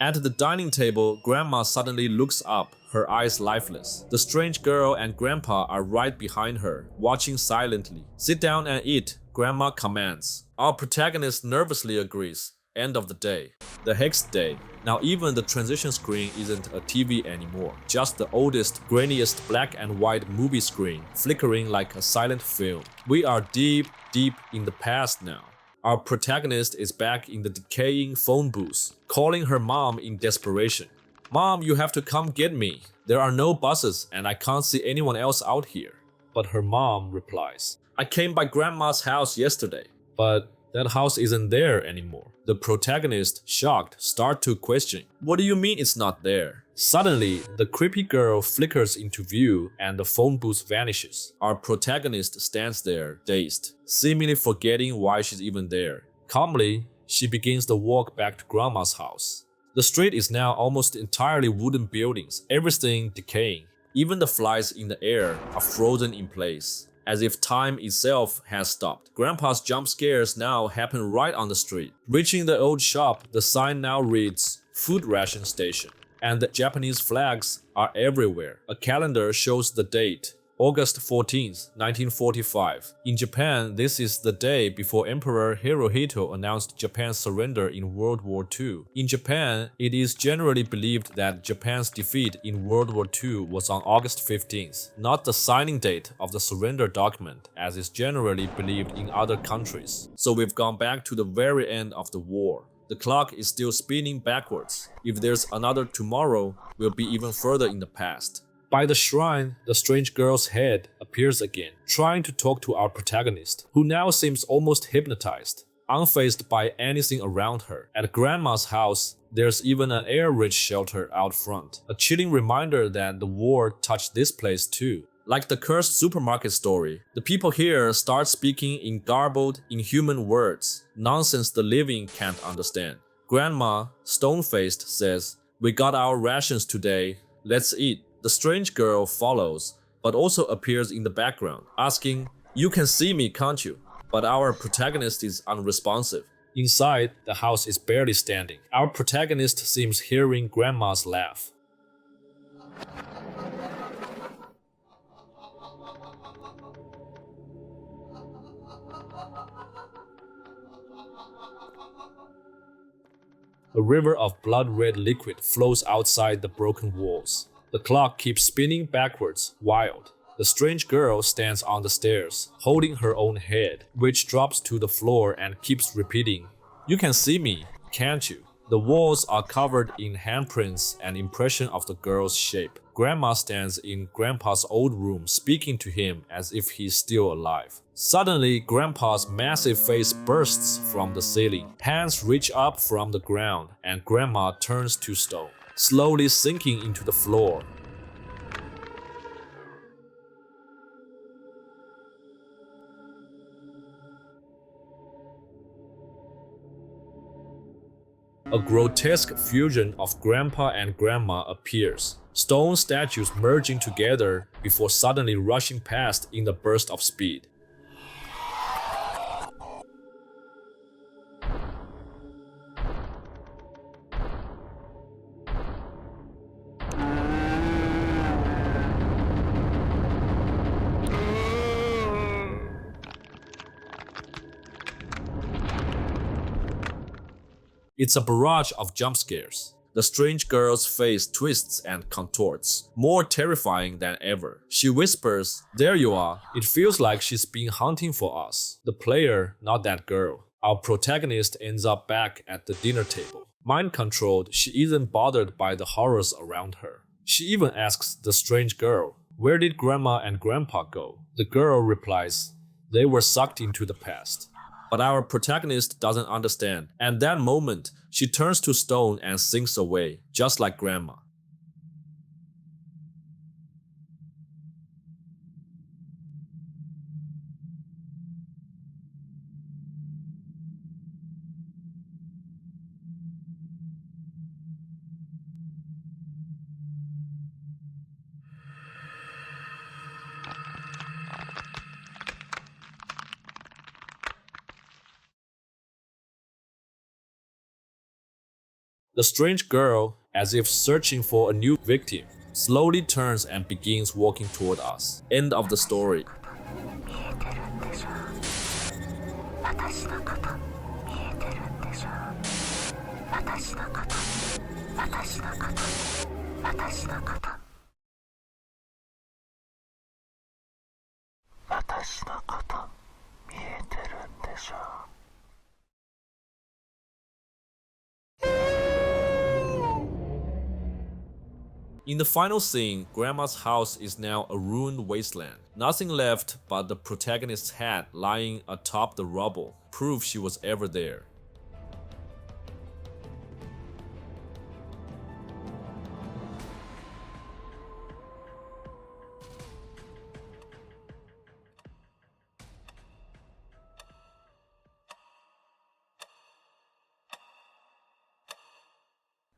At the dining table, Grandma suddenly looks up, her eyes lifeless. The strange girl and Grandpa are right behind her, watching silently. "Sit down and eat," Grandma commands. Our protagonist nervously agrees. End of the day. The next day. Now even the transition screen isn't a TV anymore, just the oldest, grainiest black and white movie screen, flickering like a silent film. We are deep, deep in the past now. Our protagonist is back in the decaying phone booth, calling her mom in desperation. "Mom, you have to come get me. There are no buses and I can't see anyone else out here." But her mom replies, "I came by Grandma's house yesterday." But that house isn't there anymore. The protagonist, shocked, starts to question, "What do you mean it's not there?" Suddenly, the creepy girl flickers into view and the phone booth vanishes. Our protagonist stands there, dazed, seemingly forgetting why she's even there. Calmly, she begins the walk back to Grandma's house. The street is now almost entirely wooden buildings, everything decaying. Even the flies in the air are frozen in place. as if time itself has stopped. Grandpa's jump scares now happen right on the street. Reaching the old shop, the sign now reads, "Food Ration Station." And the Japanese flags are everywhere. A calendar shows the date, August 14th, 1945. In Japan, this is the day before Emperor Hirohito announced Japan's surrender in World War II. In Japan, it is generally believed that Japan's defeat in World War II was on August 15th, not the signing date of the surrender document, as is generally believed in other countries. So we've gone back to the very end of the war. The clock is still spinning backwards. If there's another tomorrow, we'll be even further in the past. By the shrine, the strange girl's head appears again, trying to talk to our protagonist, who now seems almost hypnotized, unfazed by anything around her. At Grandma's house, there's even an air-raid shelter out front, a chilling reminder that the war touched this place too. Like the cursed supermarket story, the people here start speaking in garbled, inhuman words, nonsense the living can't understand. Grandma, stone-faced, says, "We got our rations today, let's eat." The strange girl follows, but also appears in the background, asking, "You can see me, can't you?" But our protagonist is unresponsive. Inside, the house is barely standing. Our protagonist seems hearing Grandma's laugh. A river of blood-red liquid flows outside the broken walls. The clock keeps spinning backwards, wild. The strange girl stands on the stairs, holding her own head, which drops to the floor and keeps repeating, "You can see me, can't you?" The walls are covered in handprints and impression of the girl's shape. Grandma stands in Grandpa's old room speaking to him as if he's still alive. Suddenly, Grandpa's massive face bursts from the ceiling. Hands reach up from the ground and Grandma turns to stone, slowly sinking into the floor. A grotesque fusion of Grandpa and Grandma appears, stone statues merging together before suddenly rushing past in a burst of speed. It's a barrage of jump scares. The strange girl's face twists and contorts, more terrifying than ever. She whispers, "There you are." It feels like she's been hunting for us. The player, not that girl. Our protagonist ends up back at the dinner table. Mind-controlled, she isn't bothered by the horrors around her. She even asks the strange girl, "Where did Grandma and Grandpa go?" The girl replies, "They were sucked into the past." But our protagonist doesn't understand. At that moment, she turns to stone and sinks away, just like Grandma. The strange girl, as if searching for a new victim, slowly turns and begins walking toward us. End of the story. 見えてるんでしょ私のこと見えてるんでしょ私のこと私のこと私のこと私のこと見えてるんでしょ In the final scene, Grandma's house is now a ruined wasteland. Nothing left but the protagonist's hat lying atop the rubble, proof she was ever there.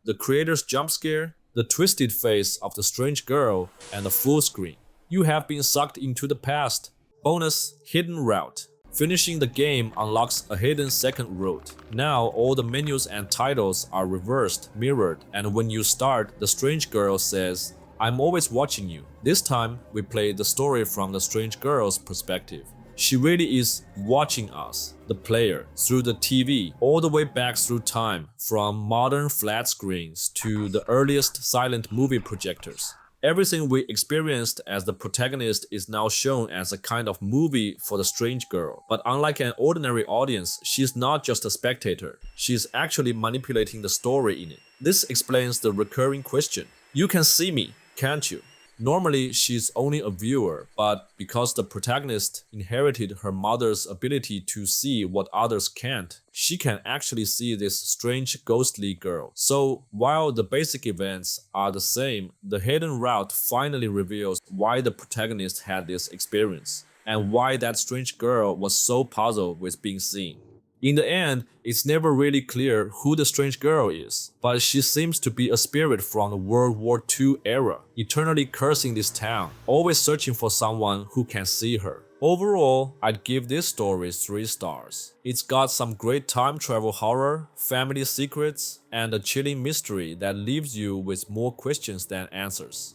The creator's jump scare, the twisted face of the strange girl, and the full screen. You have been sucked into the past, Bonus, hidden route. Finishing the game unlocks a hidden second route. Now all the menus and titles are reversed, mirrored, and when you start, the strange girl says, "I'm always watching you." This time, we play the story from the strange girl's perspective. She really is watching us, the player, through the TV, all the way back through time, from modern flat screens to the earliest silent movie projectors. Everything we experienced as the protagonist is now shown as a kind of movie for the strange girl. But unlike an ordinary audience, she's not just a spectator. She's actually manipulating the story in it. This explains the recurring question. You can see me, can't you? Normally, she's only a viewer, but because the protagonist inherited her mother's ability to see what others can't, she can actually see this strange ghostly girl. So, while the basic events are the same, the hidden route finally reveals why the protagonist had this experience, and why that strange girl was so puzzled with being seen. In the end, it's never really clear who the strange girl is, but she seems to be a spirit from the World War II era, eternally cursing this town, always searching for someone who can see her. Overall, I'd give this story 3 stars. It's got some great time travel horror, family secrets, and a chilling mystery that leaves you with more questions than answers.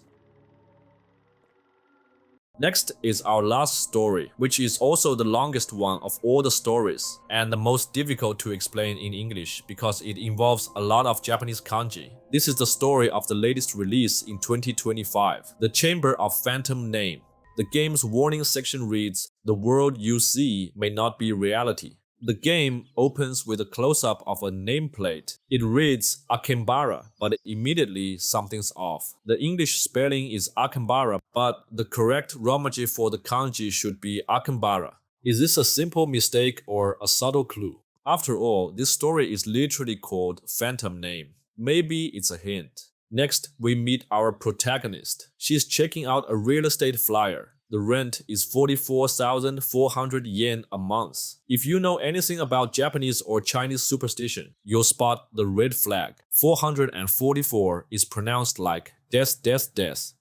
Next is our last story, which is also the longest one of all the stories, and the most difficult to explain in English because it involves a lot of Japanese kanji. This is the story of the latest release in 2025, The Chamber of Phantom Name. The game's warning section reads, "The world you see may not be reality." The game opens with a close-up of a nameplate. It reads Akembara, but immediately something's off. The English spelling is Akembara, but the correct romaji for the kanji should be Akembara. Is this a simple mistake or a subtle clue? After all, this story is literally called Phantom Name. Maybe it's a hint. Next, we meet our protagonist. She's checking out a real estate flyer. The rent is 44,400 yen a month. If you know anything about Japanese or Chinese superstition, you'll spot the red flag. 444 is pronounced like des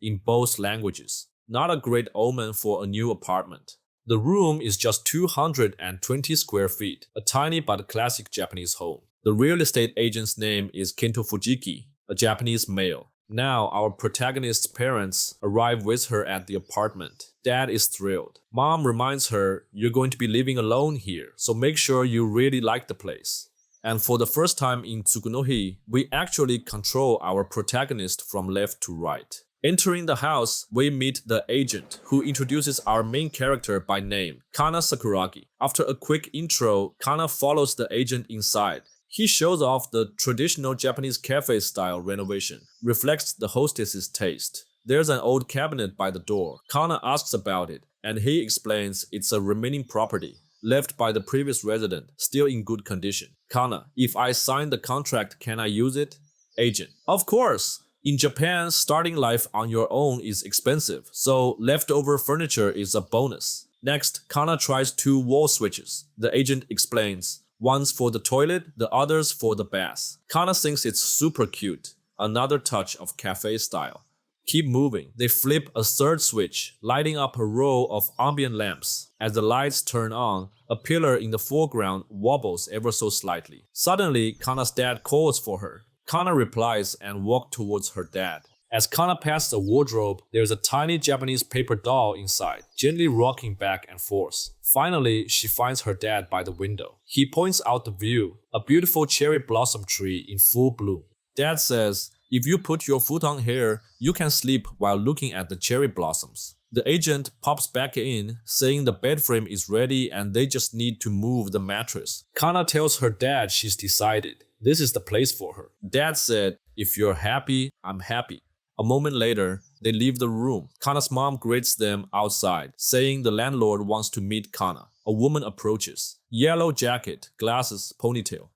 in both languages. Not a great omen for a new apartment. The room is just 220 square feet, a tiny but classic Japanese home. The real estate agent's name is Kento Fujiki, a Japanese male. Now, our protagonist's parents arrive with her at the apartment. Dad is thrilled. Mom reminds her, "You're going to be living alone here, so make sure you really like the place." And for the first time in Tsugunohi, we actually control our protagonist from left to right. Entering the house, we meet the agent, who introduces our main character by name, Kana Sakuragi. After a quick intro, Kana follows the agent inside. He shows off the traditional Japanese cafe-style renovation, reflects the hostess's taste. There's an old cabinet by the door. Kana asks about it, and he explains it's a remaining property, left by the previous resident, still in good condition. Kana, if I sign the contract, can I use it? Agent, of course! In Japan, starting life on your own is expensive, so leftover furniture is a bonus. Next, Kana tries 2 wall switches. The agent explains, one's for the toilet, the other's for the bath. Kana thinks it's super cute. Another touch of cafe style. Keep moving. They flip a 3rd switch, lighting up a row of ambient lamps. As the lights turn on, a pillar in the foreground wobbles ever so slightly. Suddenly, Kana's dad calls for her. Kana replies and walks towards her dad. As Kana passes a wardrobe, there's a tiny Japanese paper doll inside, gently rocking back and forth. Finally, she finds her dad by the window. He points out the view, a beautiful cherry blossom tree in full bloom. Dad says, "If you put your futon here, you can sleep while looking at the cherry blossoms." The agent pops back in, saying the bed frame is ready and they just need to move the mattress. Kana tells her dad she's decided. This is the place for her. Dad said, "If you're happy, I'm happy." A moment later, they leave the room. Kana's mom greets them outside, saying the landlord wants to meet Kana. A woman approaches. Yellow jacket, glasses, ponytail.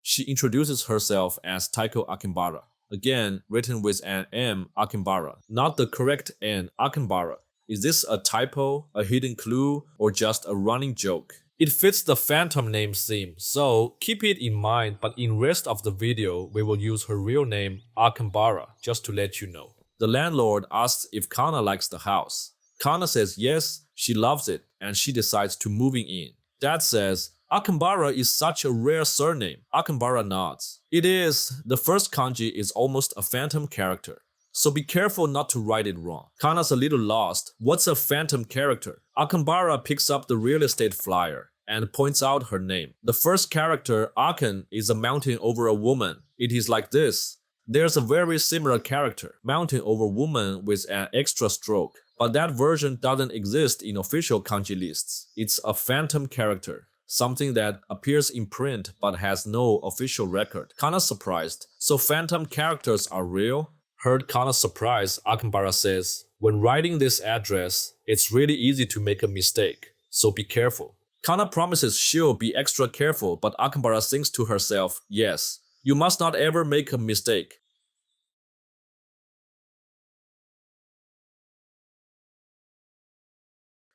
She introduces herself as Taiko Akimbara. Again, written with an M, Akimbara. Not the correct N, Akimbara. Is this a typo, a hidden clue, or just a running joke? It fits the phantom name theme, so keep it in mind, but in rest of the video, we will use her real name, Akambara, just to let you know. The landlord asks if Kana likes the house. Kana says yes, she loves it, and she decides to moving in. Dad says, Akambara is such a rare surname. Akambara nods. It is. The first kanji is almost a phantom character. So be careful not to write it wrong. Kana's a little lost. What's a phantom character? Akambara picks up the real estate flyer and points out her name. The first character, Aken, is a mountain over a woman. It is like this. There's a very similar character, mountain over woman with an extra stroke. But that version doesn't exist in official kanji lists. It's a phantom character, something that appears in print but has no official record. Kana's surprised. So phantom characters are real? Heard Kana's surprise, Akambara says, when writing this address, it's really easy to make a mistake, so be careful. Kana promises she'll be extra careful, but Akambara thinks to herself, yes, you must not ever make a mistake.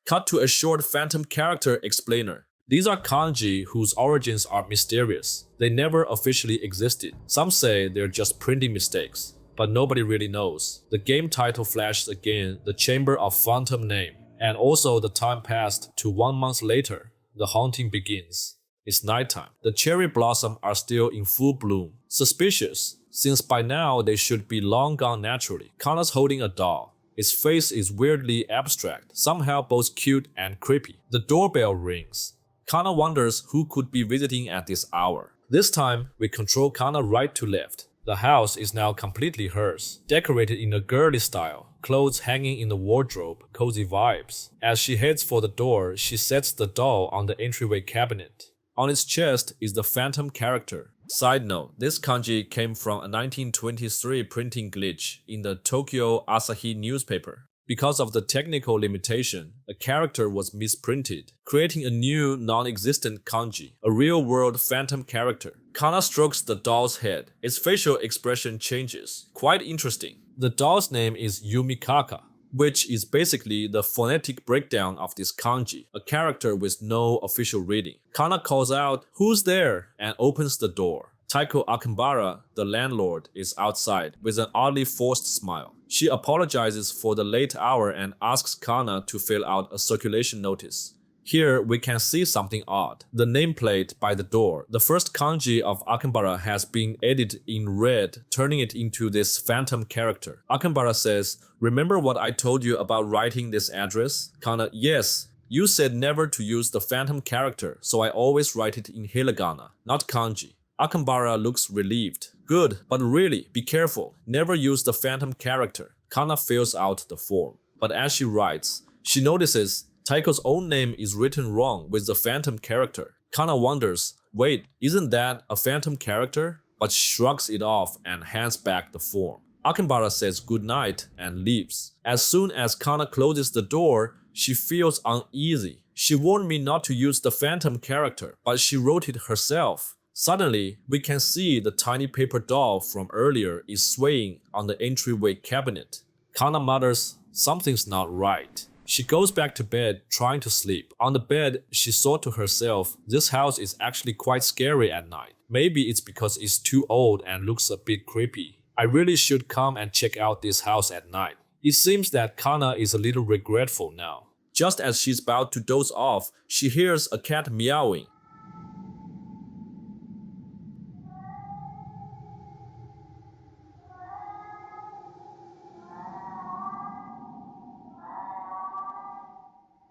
Cut to a short phantom character explainer. These are kanji whose origins are mysterious. They never officially existed. Some say they're just printing mistakes, but nobody really knows. The game title flashes again, the Chamber of Phantom name, and also the time passed to 1 month later. The haunting begins. It's nighttime. The cherry blossoms are still in full bloom. Suspicious, since by now they should be long gone naturally. Kana's holding a doll. Its face is weirdly abstract, somehow both cute and creepy. The doorbell rings. Kana wonders who could be visiting at this hour. This time, we control Kana right to left. The house is now completely hers, decorated in a girly style, clothes hanging in the wardrobe, cozy vibes. As she heads for the door, she sets the doll on the entryway cabinet. On its chest is the phantom character. Side note, this kanji came from a 1923 printing glitch in the Tokyo Asahi newspaper. Because of the technical limitation, a character was misprinted, creating a new, non-existent kanji, a real-world phantom character. Kana strokes the doll's head. Its facial expression changes. Quite interesting. The doll's name is Yumikaka, which is basically the phonetic breakdown of this kanji, a character with no official reading. Kana calls out, "Who's there?" and opens the door. Taiko Akambara, the landlord, is outside with an oddly forced smile. She apologizes for the late hour and asks Kana to fill out a circulation notice. Here we can see something odd. The nameplate by the door. The first kanji of Akambara has been edited in red, turning it into this phantom character. Akambara says, "Remember what I told you about writing this address?" Kana, "Yes. You said never to use the phantom character, so I always write it in hiragana, not kanji." Akambara looks relieved. "Good, but really, be careful. Never use the phantom character." Kana fills out the form. But as she writes, she notices Taiko's own name is written wrong with the phantom character. Kana wonders, wait, isn't that a phantom character? But she shrugs it off and hands back the form. Akambara says goodnight and leaves. As soon as Kana closes the door, she feels uneasy. She warned me not to use the phantom character, but she wrote it herself. Suddenly, we can see the tiny paper doll from earlier is swaying on the entryway cabinet. Kana mutters, something's not right. She goes back to bed, trying to sleep. On the bed, she thought to herself, this house is actually quite scary at night. Maybe it's because it's too old and looks a bit creepy. I really should come and check out this house at night. It seems that Kana is a little regretful now. Just as she's about to doze off, she hears a cat meowing.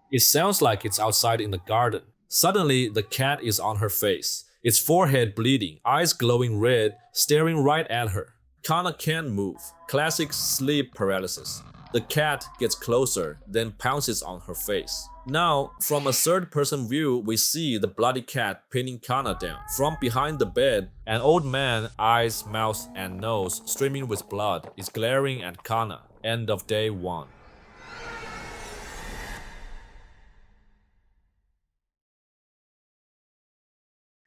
It sounds like it's outside in the garden. Suddenly, the cat is on her face, its forehead bleeding, eyes glowing red, staring right at her. Kana can't move. Classic sleep paralysis. The cat gets closer, then pounces on her face. Now, from a third-person view, we see the bloody cat pinning Kana down. From behind the bed, an old man, eyes, mouth, and nose streaming with blood, is glaring at Kana. End of day 1.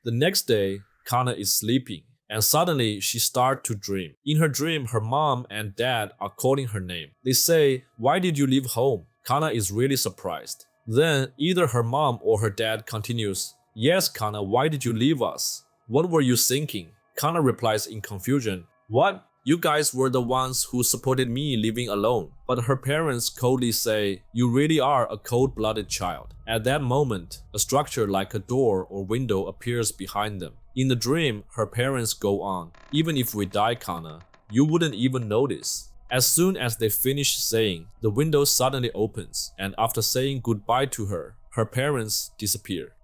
The next day, Kana is sleeping, and suddenly she starts to dream. In her dream, her mom and dad are calling her name. They say, "Why did you leave home?" Kana is really surprised. Then either her mom or her dad continues, "Yes, Kana, why did you leave us? What were you thinking?" Kana replies in confusion, "What? You guys were the ones who supported me living alone." But her parents coldly say, "You really are a cold-blooded child." At that moment, a structure like a door or window appears behind them. In the dream, her parents go on, "Even if we die, Kana, you wouldn't even notice." As soon as they finish saying, the window suddenly opens, and after saying goodbye to her, her parents disappear.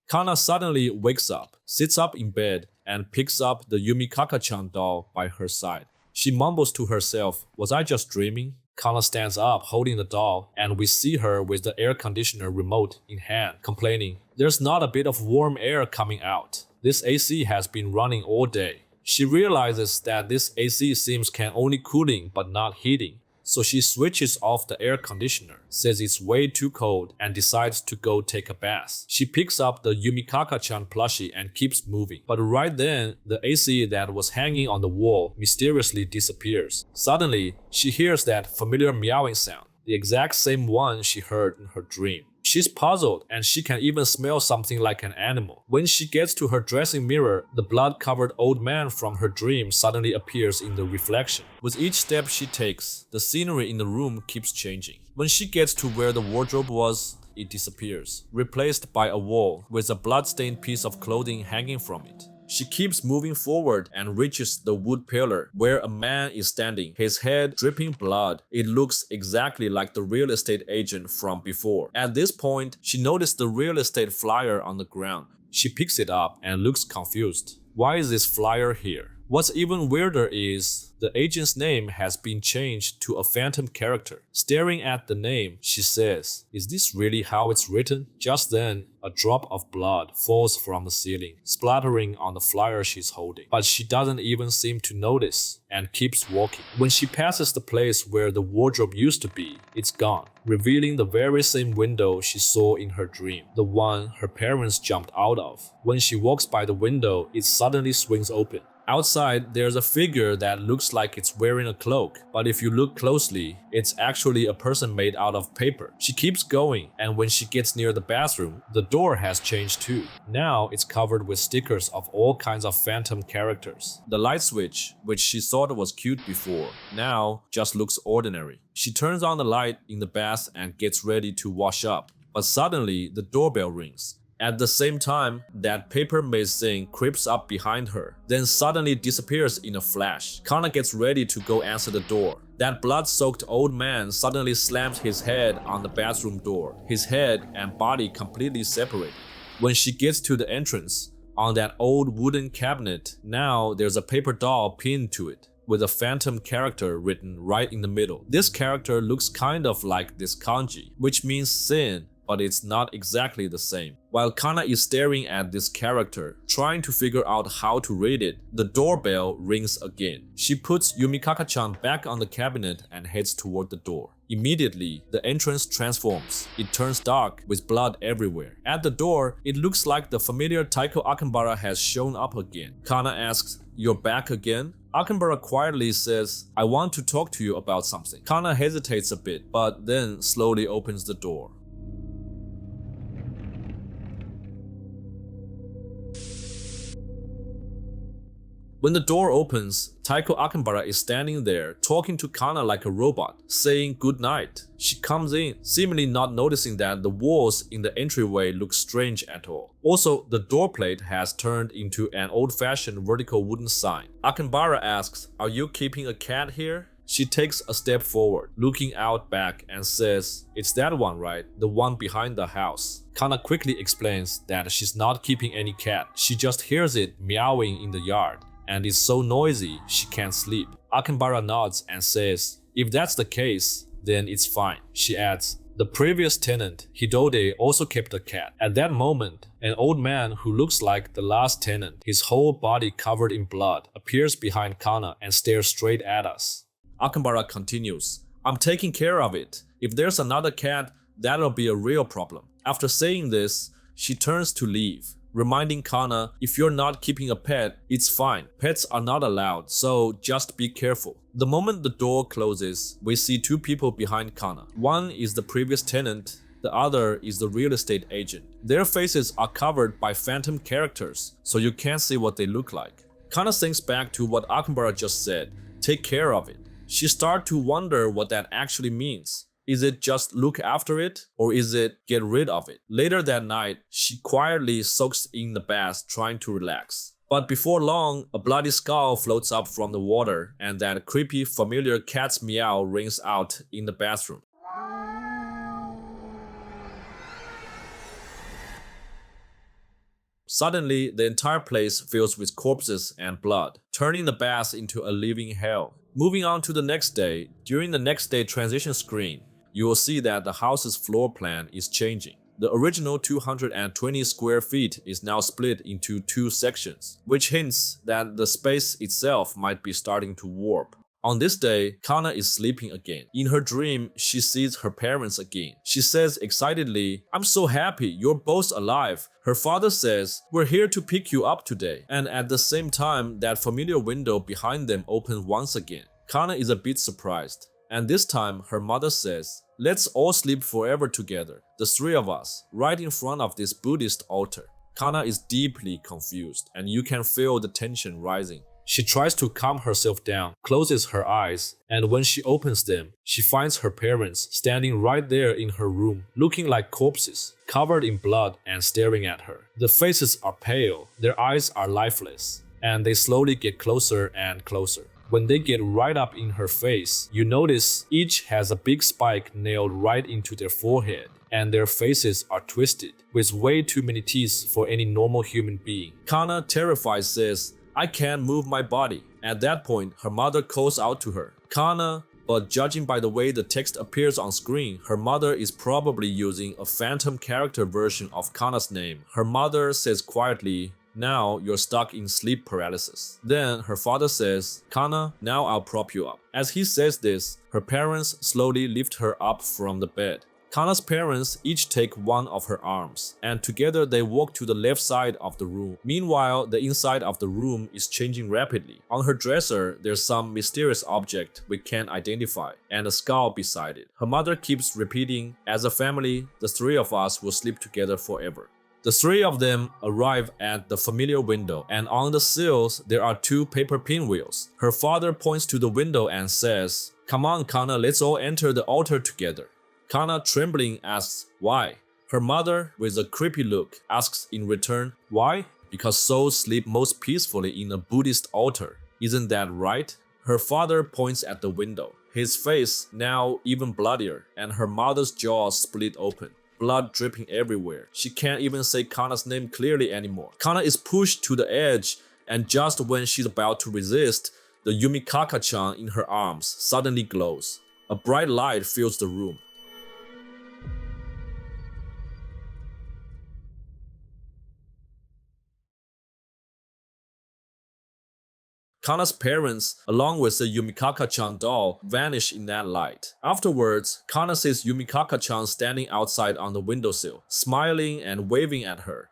Kana suddenly wakes up, sits up in bed, and picks up the Yumikaka-chan doll by her side. She mumbles to herself, "Was I just dreaming?" Kana stands up holding the doll, and we see her with the air conditioner remote in hand, complaining, "There's not a bit of warm air coming out. This AC has been running all day." She realizes that this AC seems can only cooling but not heating. So she switches off the air conditioner, says it's way too cold, and decides to go take a bath. She picks up the Yumikaka-chan plushie and keeps moving. But right then, the AC that was hanging on the wall mysteriously disappears. Suddenly, she hears that familiar meowing sound, the exact same one she heard in her dream. She's puzzled, and she can even smell something like an animal. When she gets to her dressing mirror, the blood-covered old man from her dream suddenly appears in the reflection. With each step she takes, the scenery in the room keeps changing. When she gets to where the wardrobe was, it disappears, replaced by a wall with a blood-stained piece of clothing hanging from it. She keeps moving forward and reaches the wood pillar where a man is standing, his head dripping blood. It looks exactly like the real estate agent from before. At this point, she noticed the real estate flyer on the ground. She picks it up and looks confused. Why is this flyer here? What's even weirder is the agent's name has been changed to a phantom character. Staring at the name, she says, "Is this really how it's written?" Just then, a drop of blood falls from the ceiling, splattering on the flyer she's holding. But she doesn't even seem to notice and keeps walking. When she passes the place where the wardrobe used to be, it's gone, revealing the very same window she saw in her dream, the one her parents jumped out of. When she walks by the window, it suddenly swings open. Outside, there's a figure that looks like it's wearing a cloak, but if you look closely, it's actually a person made out of paper. She keeps going, and when she gets near the bathroom, the door has changed too. Now it's covered with stickers of all kinds of phantom characters. The light switch, which she thought was cute before, now just looks ordinary. She turns on the light in the bath and gets ready to wash up, but suddenly the doorbell rings. At the same time, that paper-maze thing creeps up behind her, then suddenly disappears in a flash. Kana gets ready to go answer the door. That blood-soaked old man suddenly slams his head on the bathroom door, his head and body completely separated. When she gets to the entrance, on that old wooden cabinet, now there's a paper doll pinned to it, with a phantom character written right in the middle. This character looks kind of like this kanji, which means sin, but it's not exactly the same. While Kana is staring at this character, trying to figure out how to read it, the doorbell rings again. She puts Yumikaka-chan back on the cabinet and heads toward the door. Immediately, the entrance transforms. It turns dark with blood everywhere. At the door, it looks like the familiar Taiko Akenbara has shown up again. Kana asks, "You're back again?" Akenbara quietly says, "I want to talk to you about something." Kana hesitates a bit, but then slowly opens the door. When the door opens, Taiko Akenbara is standing there, talking to Kana like a robot, saying good night. She comes in, seemingly not noticing that the walls in the entryway look strange at all. Also, the door plate has turned into an old-fashioned vertical wooden sign. Akenbara asks, "Are you keeping a cat here?" She takes a step forward, looking out back and says, "It's that one, right? The one behind the house." Kana quickly explains that she's not keeping any cat. She just hears it meowing in the yard, and it's so noisy she can't sleep. Akenbara nods and says, "If that's the case, then it's fine." She adds, "The previous tenant, Hidode, also kept a cat." At that moment, an old man who looks like the last tenant, his whole body covered in blood, appears behind Kana and stares straight at us. Akenbara continues, "I'm taking care of it. If there's another cat, that'll be a real problem." After saying this, she turns to leave. reminding Kana, if you're not keeping a pet, it's fine. Pets are not allowed, so just be careful. The moment the door closes, we see two people behind Kana. One is the previous tenant, the other is the real estate agent. Their faces are covered by phantom characters, so you can't see what they look like. Kana thinks back to what Akambara just said, take care of it. She starts to wonder what that actually means. Is it just look after it, or is it get rid of it? Later that night, she quietly soaks in the bath trying to relax. But before long, a bloody skull floats up from the water and that creepy familiar cat's meow rings out in the bathroom. Suddenly, the entire place fills with corpses and blood, turning the bath into a living hell. Moving on to the next day, during the next day transition screen, you will see that the house's floor plan is changing. The original 220 square feet is now split into two sections, which hints that the space itself might be starting to warp. On this day, Kana is sleeping again. In her dream, she sees her parents again. She says excitedly, "I'm so happy, you're both alive." Her father says, "We're here to pick you up today." And at the same time, that familiar window behind them opens once again. Kana is a bit surprised. And this time, her mother says, "Let's all sleep forever together, the three of us, right in front of this Buddhist altar." Kana is deeply confused, and you can feel the tension rising. She tries to calm herself down, closes her eyes, and when she opens them, she finds her parents standing right there in her room, looking like corpses, covered in blood and staring at her. The faces are pale, their eyes are lifeless, and they slowly get closer and closer. When they get right up in her face, you notice each has a big spike nailed right into their forehead, and their faces are twisted, with way too many teeth for any normal human being. Kana, terrified, says, "I can't move my body." At that point, her mother calls out to her, "Kana," but judging by the way the text appears on screen, her mother is probably using a phantom character version of Kana's name. Her mother says quietly, "Now you're stuck in sleep paralysis." Then her father says, "Kana, now I'll prop you up." As he says this, her parents slowly lift her up from the bed. Kana's parents each take one of her arms, and together they walk to the left side of the room. Meanwhile, the inside of the room is changing rapidly. On her dresser, there's some mysterious object we can't identify, and a skull beside it. Her mother keeps repeating, "As a family, the three of us will sleep together forever." The three of them arrive at the familiar window, and on the sills, there are two paper pinwheels. Her father points to the window and says, "Come on, Kana, let's all enter the altar together." Kana, trembling, asks, "Why?" Her mother, with a creepy look, asks in return, "Why?" "Because souls sleep most peacefully in a Buddhist altar. Isn't that right?" Her father points at the window, his face now even bloodier, and her mother's jaw split open, blood dripping everywhere. She can't even say Kana's name clearly anymore. Kana is pushed to the edge, and just when she's about to resist, the Yumikaka-chan in her arms suddenly glows. A bright light fills the room. Kana's parents, along with the Yumikaka-chan doll, vanish in that light. Afterwards, Kana sees Yumikaka-chan standing outside on the windowsill, smiling and waving at her.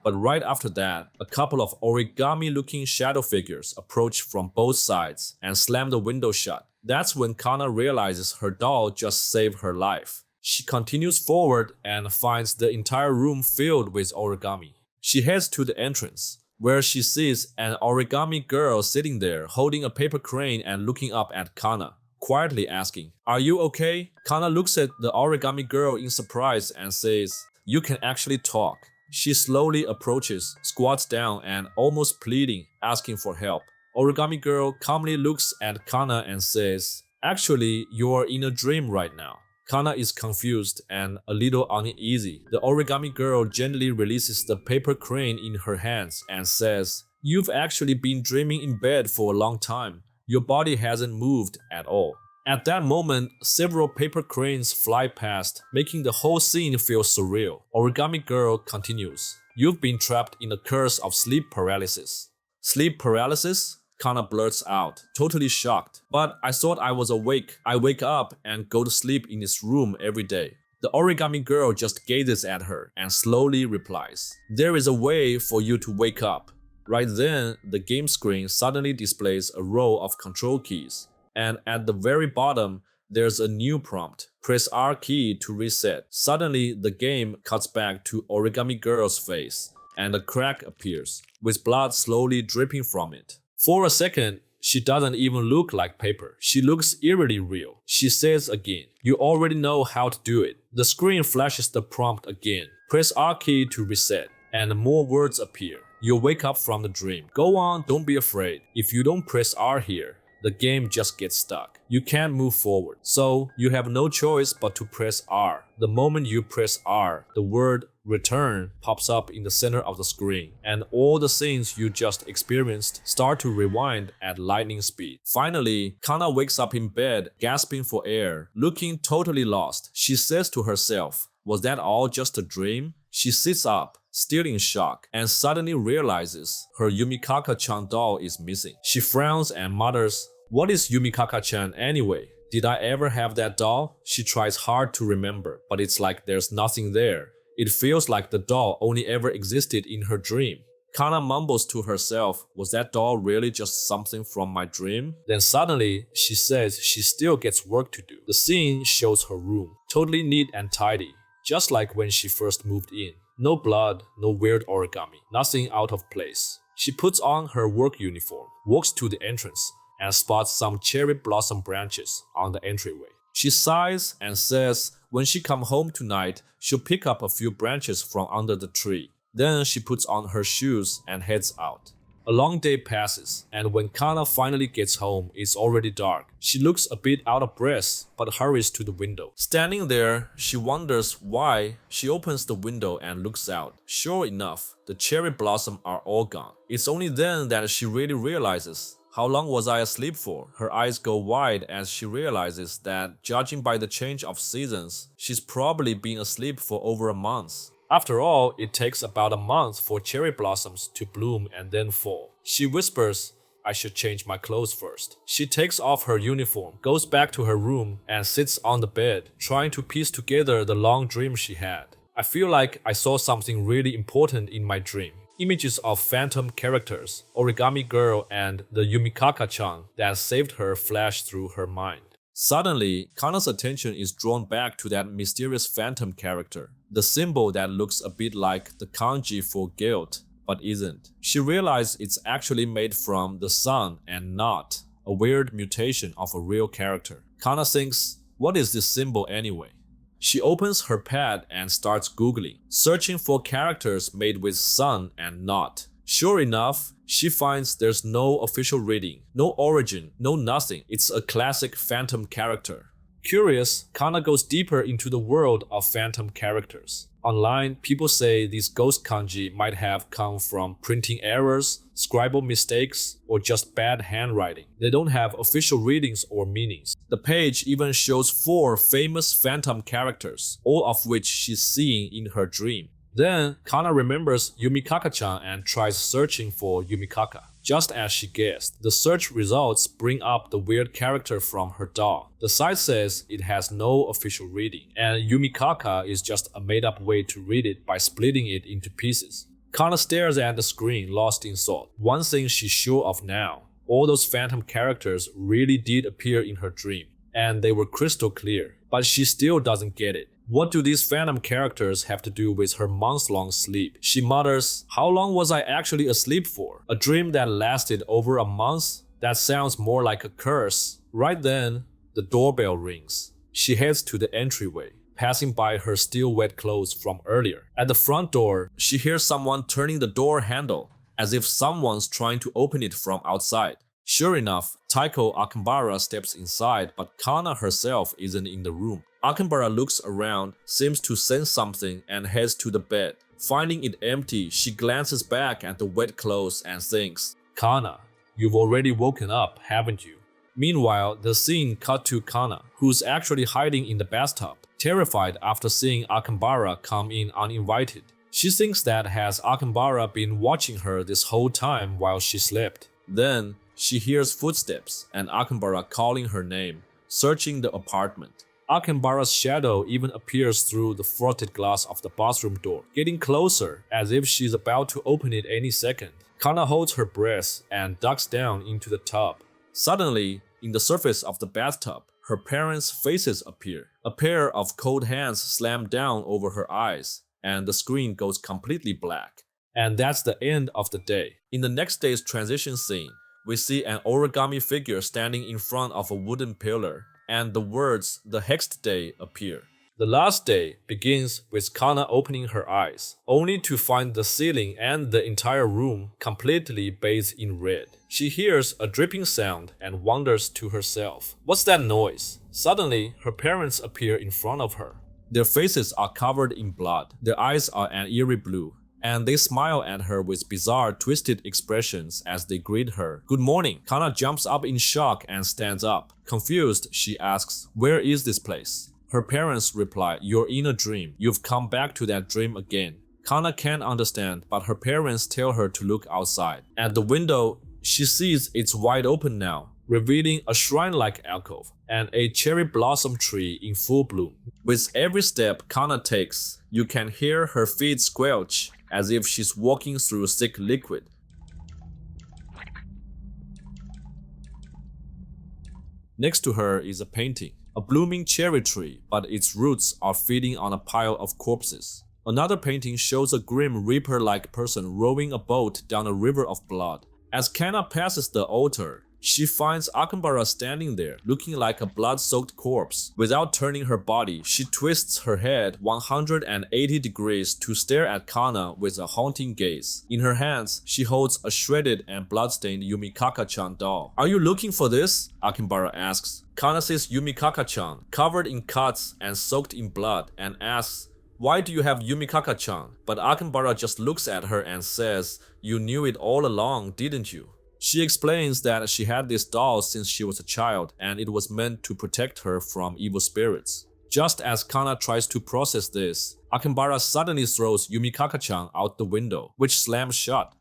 But right after that, a couple of origami-looking shadow figures approach from both sides and slam the window shut. That's when Kana realizes her doll just saved her life. She continues forward and finds the entire room filled with origami. She heads to the entrance, where she sees an origami girl sitting there holding a paper crane and looking up at Kana, quietly asking, "Are you okay?" Kana looks at the origami girl in surprise and says, "You can actually talk." She slowly approaches, squats down, and almost pleading, asking for help. Origami girl calmly looks at Kana and says, "Actually, you are in a dream right now." Kana is confused and a little uneasy. The origami girl gently releases the paper crane in her hands and says, "You've actually been dreaming in bed for a long time. Your body hasn't moved at all." At that moment, several paper cranes fly past, making the whole scene feel surreal. Origami girl continues, "You've been trapped in the curse of sleep paralysis." Sleep paralysis? Kana blurts out, totally shocked. But I thought I was awake. I wake up and go to sleep in this room every day. The origami girl just gazes at her and slowly replies, "There is a way for you to wake up." Right then, the game screen suddenly displays a row of control keys. And at the very bottom, there's a new prompt. Press R key to reset. Suddenly, the game cuts back to origami girl's face, and a crack appears, with blood slowly dripping from it. For a second, she doesn't even look like paper. She looks eerily real. She says again, "You already know how to do it." The screen flashes the prompt again. Press R key to reset, and more words appear. You'll wake up from the dream. Go on, don't be afraid. If you don't press R here, the game just gets stuck. You can't move forward. So you have no choice but to press R. The moment you press R, the word return pops up in the center of the screen, and all the scenes you just experienced start to rewind at lightning speed. Finally, Kana wakes up in bed, gasping for air, looking totally lost. She says to herself, "Was that all just a dream?" She sits up, still in shock, and suddenly realizes her Yumikaka-chan doll is missing. She frowns and mutters, "What is Yumikaka-chan anyway? Did I ever have that doll?" She tries hard to remember, but it's like there's nothing there. It feels like the doll only ever existed in her dream. Kana mumbles to herself, "Was that doll really just something from my dream?" Then suddenly, she says she still gets work to do. The scene shows her room, totally neat and tidy, just like when she first moved in. No blood, no weird origami, nothing out of place. She puts on her work uniform, walks to the entrance, and spots some cherry blossom branches on the entryway. She sighs and says when she comes home tonight, she'll pick up a few branches from under the tree. Then she puts on her shoes and heads out. A long day passes, and when Kana finally gets home, it's already dark. She looks a bit out of breath, but hurries to the window. Standing there, she wonders why. She opens the window and looks out. Sure enough, the cherry blossoms are all gone. It's only then that she really realizes, how long was I asleep for? Her eyes go wide as she realizes that, judging by the change of seasons, she's probably been asleep for over a month. After all, it takes about a month for cherry blossoms to bloom and then fall. She whispers, "I should change my clothes first." She takes off her uniform, goes back to her room, and sits on the bed, trying to piece together the long dream she had. "I feel like I saw something really important in my dream. Images of phantom characters, origami girl, and the Yumikaka-chan that saved her flash through her mind." Suddenly, Kana's attention is drawn back to that mysterious phantom character, the symbol that looks a bit like the kanji for guilt, but isn't. She realizes it's actually made from the sun and not a weird mutation of a real character. Kana thinks, what is this symbol anyway? She opens her pad and starts googling, searching for characters made with sun and not. Sure enough, she finds there's no official reading, no origin, no nothing. It's a classic phantom character. Curious, Kana goes deeper into the world of phantom characters. Online, people say these ghost kanji might have come from printing errors, scribal mistakes, or just bad handwriting. They don't have official readings or meanings. The page even shows 4 famous phantom characters, all of which she's seeing in her dream. Then, Kana remembers Yumikaka-chan and tries searching for Yumikaka. Just as she guessed, the search results bring up the weird character from her doll. The site says it has no official reading, and Yumikaka is just a made-up way to read it by splitting it into pieces. Kana stares at the screen, lost in thought. One thing she's sure of now, all those phantom characters really did appear in her dream, and they were crystal clear, but she still doesn't get it. What do these phantom characters have to do with her month-long sleep? She mutters, how long was I actually asleep for? A dream that lasted over a month? That sounds more like a curse. Right then, the doorbell rings. She heads to the entryway, passing by her still wet clothes from earlier. At the front door, she hears someone turning the door handle, as if someone's trying to open it from outside. Sure enough, Taiko Akinbara steps inside, but Kana herself isn't in the room. Akinbara looks around, seems to sense something, and heads to the bed. Finding it empty, she glances back at the wet clothes and thinks, Kana, you've already woken up, haven't you? Meanwhile, the scene cut to Kana, who's actually hiding in the bathtub, terrified after seeing Akinbara come in uninvited. She thinks that has Akambara been watching her this whole time while she slept. Then, she hears footsteps and Akambara calling her name, searching the apartment. Akambara's shadow even appears through the frosted glass of the bathroom door, getting closer as if she's about to open it any second. Kana holds her breath and ducks down into the tub. Suddenly, in the surface of the bathtub, her parents' faces appear. A pair of cold hands slam down over her eyes, and the screen goes completely black. And that's the end of the day. In the next day's transition scene, we see an origami figure standing in front of a wooden pillar, and the words "the hexed day" appear. The last day begins with Kana opening her eyes, only to find the ceiling and the entire room completely bathed in red. She hears a dripping sound and wonders to herself, "What's that noise?" Suddenly, her parents appear in front of her. Their faces are covered in blood, their eyes are an eerie blue, and they smile at her with bizarre, twisted expressions as they greet her. "Good morning." Kana jumps up in shock and stands up. Confused, she asks, "Where is this place?" Her parents reply, "You're in a dream. You've come back to that dream again." Kana can't understand, but her parents tell her to look outside. At the window, she sees it's wide open now, revealing a shrine-like alcove and a cherry blossom tree in full bloom. With every step Kana takes, you can hear her feet squelch as if she's walking through thick liquid. Next to her is a painting, a blooming cherry tree, but its roots are feeding on a pile of corpses. Another painting shows a grim reaper-like person rowing a boat down a river of blood. As Kana passes the altar, she finds Akambara standing there, looking like a blood-soaked corpse. Without turning her body, she twists her head 180 degrees to stare at Kana with a haunting gaze. In her hands, she holds a shredded and bloodstained Yumikaka-chan doll. "Are you looking for this?" Akambara asks. Kana sees Yumikaka-chan, covered in cuts and soaked in blood, and asks, "Why do you have Yumikaka-chan?" But Akambara just looks at her and says, "You knew it all along, didn't you?" She explains that she had this doll since she was a child and it was meant to protect her from evil spirits. Just as Kana tries to process this, Akambara suddenly throws Yumikaka-chan out the window, which slams shut.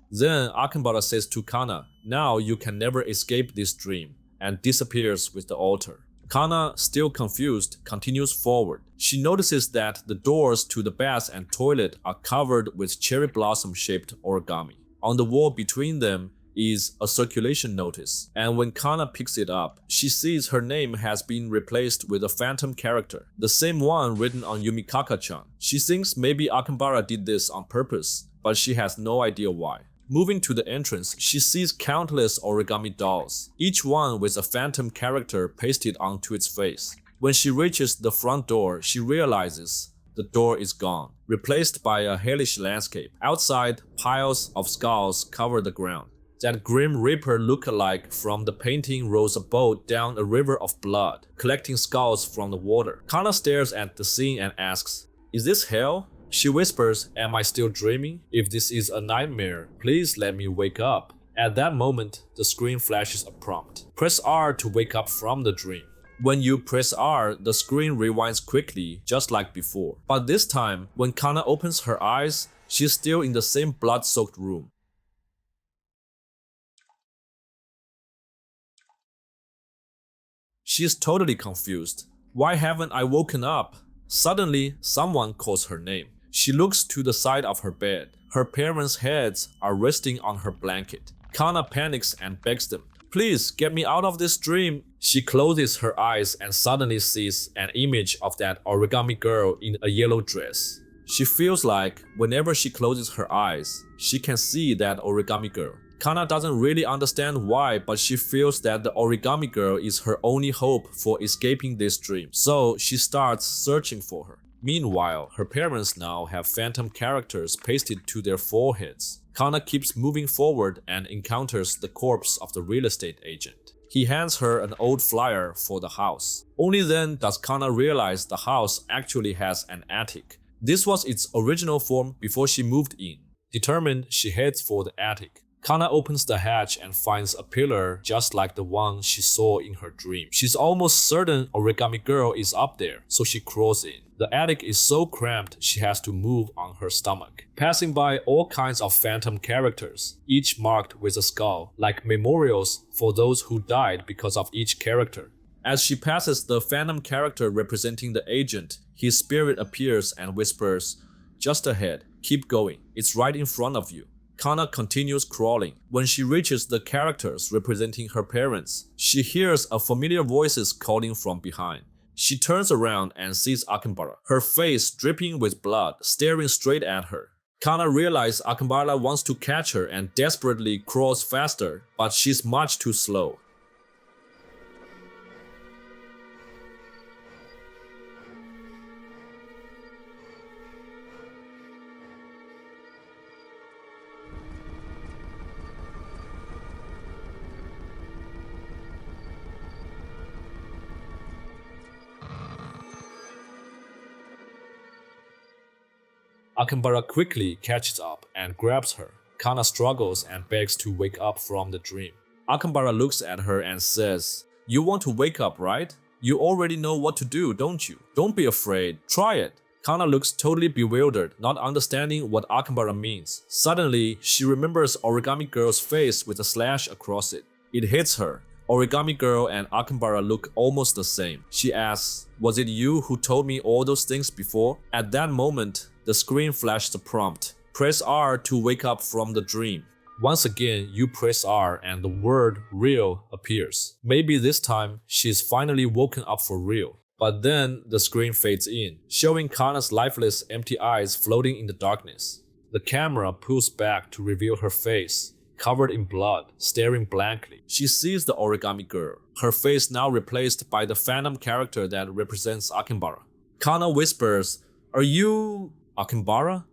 Then Akambara says to Kana, "Now you can never escape this dream," and disappears with the altar. Kana, still confused, continues forward. She notices that the doors to the bath and toilet are covered with cherry blossom-shaped origami. On the wall between them is a circulation notice, and when Kana picks it up, she sees her name has been replaced with a phantom character, the same one written on Yumikaka-chan. She thinks maybe Akambara did this on purpose, but she has no idea why. Moving to the entrance, she sees countless origami dolls, each one with a phantom character pasted onto its face. When she reaches the front door, she realizes the door is gone, replaced by a hellish landscape. Outside, piles of skulls cover the ground. That Grim Reaper look-alike from the painting rows a boat down a river of blood, collecting skulls from the water. Kana stares at the scene and asks, "Is this hell?" She whispers, "Am I still dreaming? If this is a nightmare, please let me wake up." At that moment, the screen flashes a prompt. Press R to wake up from the dream. When you press R, the screen rewinds quickly, just like before. But this time, when Kana opens her eyes, she's still in the same blood-soaked room. She's totally confused. Why haven't I woken up? Suddenly, someone calls her name. She looks to the side of her bed. Her parents' heads are resting on her blanket. Kana panics and begs them, "Please get me out of this dream." She closes her eyes and suddenly sees an image of that origami girl in a yellow dress. She feels like whenever she closes her eyes, she can see that origami girl. Kana doesn't really understand why, but she feels that the origami girl is her only hope for escaping this dream. So she starts searching for her. Meanwhile, her parents now have phantom characters pasted to their foreheads. Kana keeps moving forward and encounters the corpse of the real estate agent. He hands her an old flyer for the house. Only then does Kana realize the house actually has an attic. This was its original form before she moved in. Determined, she heads for the attic. Kana opens the hatch and finds a pillar just like the one she saw in her dream. She's almost certain Origami Girl is up there, so she crawls in. The attic is so cramped she has to move on her stomach, passing by all kinds of phantom characters, each marked with a skull, like memorials for those who died because of each character. As she passes the phantom character representing the agent, his spirit appears and whispers, "Just ahead, keep going, it's right in front of you." Kana continues crawling. When she reaches the characters representing her parents, she hears a familiar voices calling from behind. She turns around and sees Akihabara, her face dripping with blood, staring straight at her. Kana realizes Akihabara wants to catch her and desperately crawls faster, but she's much too slow. Akihabara quickly catches up and grabs her. Kana struggles and begs to wake up from the dream. Akihabara looks at her and says, "You want to wake up, right? You already know what to do, don't you? Don't be afraid, try it." Kana looks totally bewildered, not understanding what Akihabara means. Suddenly, she remembers Origami Girl's face with a slash across it. It hits her. Origami Girl and Akihabara look almost the same. She asks, "Was it you who told me all those things before?" At that moment, the screen flashed the prompt. Press R to wake up from the dream. Once again, you press R and the word real appears. Maybe this time, she's finally woken up for real. But then the screen fades in, showing Kana's lifeless, empty eyes floating in the darkness. The camera pulls back to reveal her face, covered in blood, staring blankly. She sees the Origami Girl, her face now replaced by the phantom character that represents Akihabara. Kana whispers, "Are you Akihabara?"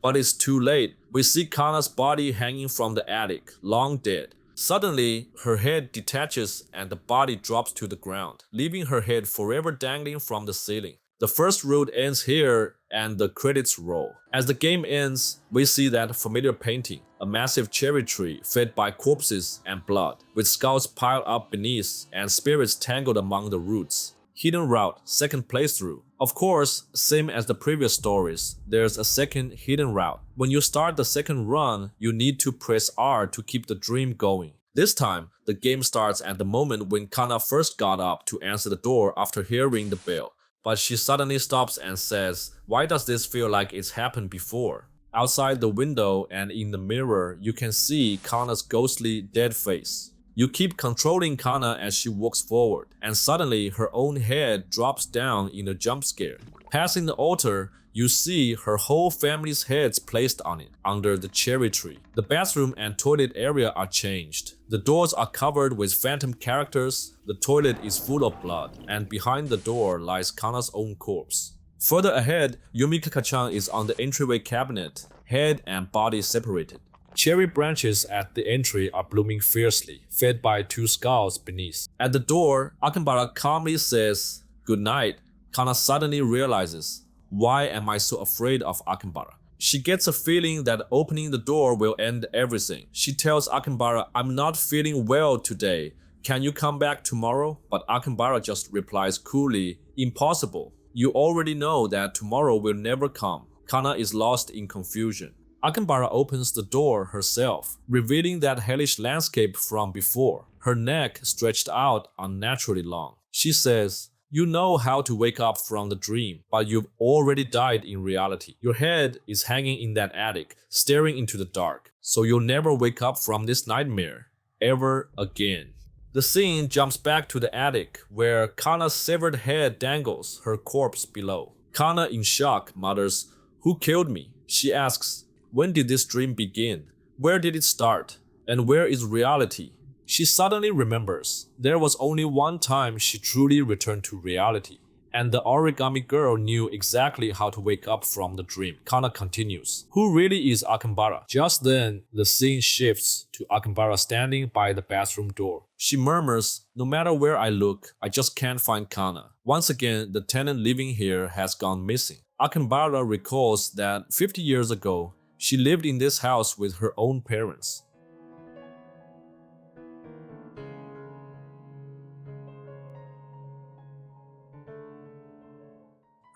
But it's too late. We see Kana's body hanging from the attic, long dead. Suddenly, her head detaches and the body drops to the ground, leaving her head forever dangling from the ceiling. The first route ends here and the credits roll. As the game ends, we see that familiar painting, a massive cherry tree fed by corpses and blood, with skulls piled up beneath and spirits tangled among the roots. Hidden route, second playthrough. Of course, same as the previous stories, there's a second hidden route. When you start the second run, you need to press R to keep the dream going. This time, the game starts at the moment when Kana first got up to answer the door after hearing the bell. But she suddenly stops and says, "Why does this feel like it's happened before?" Outside the window and in the mirror, you can see Kana's ghostly dead face. You keep controlling Kana as she walks forward, and suddenly her own head drops down in a jump scare. Passing the altar, you see her whole family's heads placed on it, under the cherry tree. The bathroom and toilet area are changed. The doors are covered with phantom characters, the toilet is full of blood, and behind the door lies Kana's own corpse. Further ahead, Yumi Kaka-chan is on the entryway cabinet, head and body separated. Cherry branches at the entry are blooming fiercely, fed by two skulls beneath. At the door, Akihabara calmly says, "Good night." Kana suddenly realizes, why am I so afraid of Akihabara? She gets a feeling that opening the door will end everything. She tells Akihabara, "I'm not feeling well today. Can you come back tomorrow?" But Akihabara just replies coolly, "Impossible. You already know that tomorrow will never come." Kana is lost in confusion. Akihabara opens the door herself, revealing that hellish landscape from before, her neck stretched out unnaturally long. She says, "You know how to wake up from the dream, but you've already died in reality. Your head is hanging in that attic, staring into the dark, so you'll never wake up from this nightmare, ever again." The scene jumps back to the attic, where Kana's severed head dangles, her corpse below. Kana, in shock, mutters, "Who killed me?" She asks, "When did this dream begin? Where did it start? And where is reality?" She suddenly remembers there was only one time she truly returned to reality, and the Origami Girl knew exactly how to wake up from the dream. Kana continues, "Who really is Akihabara?" Just then, the scene shifts to Akihabara standing by the bathroom door. She murmurs, "No matter where I look, I just can't find Kana. Once again, the tenant living here has gone missing." Akihabara recalls that 50 years ago, she lived in this house with her own parents.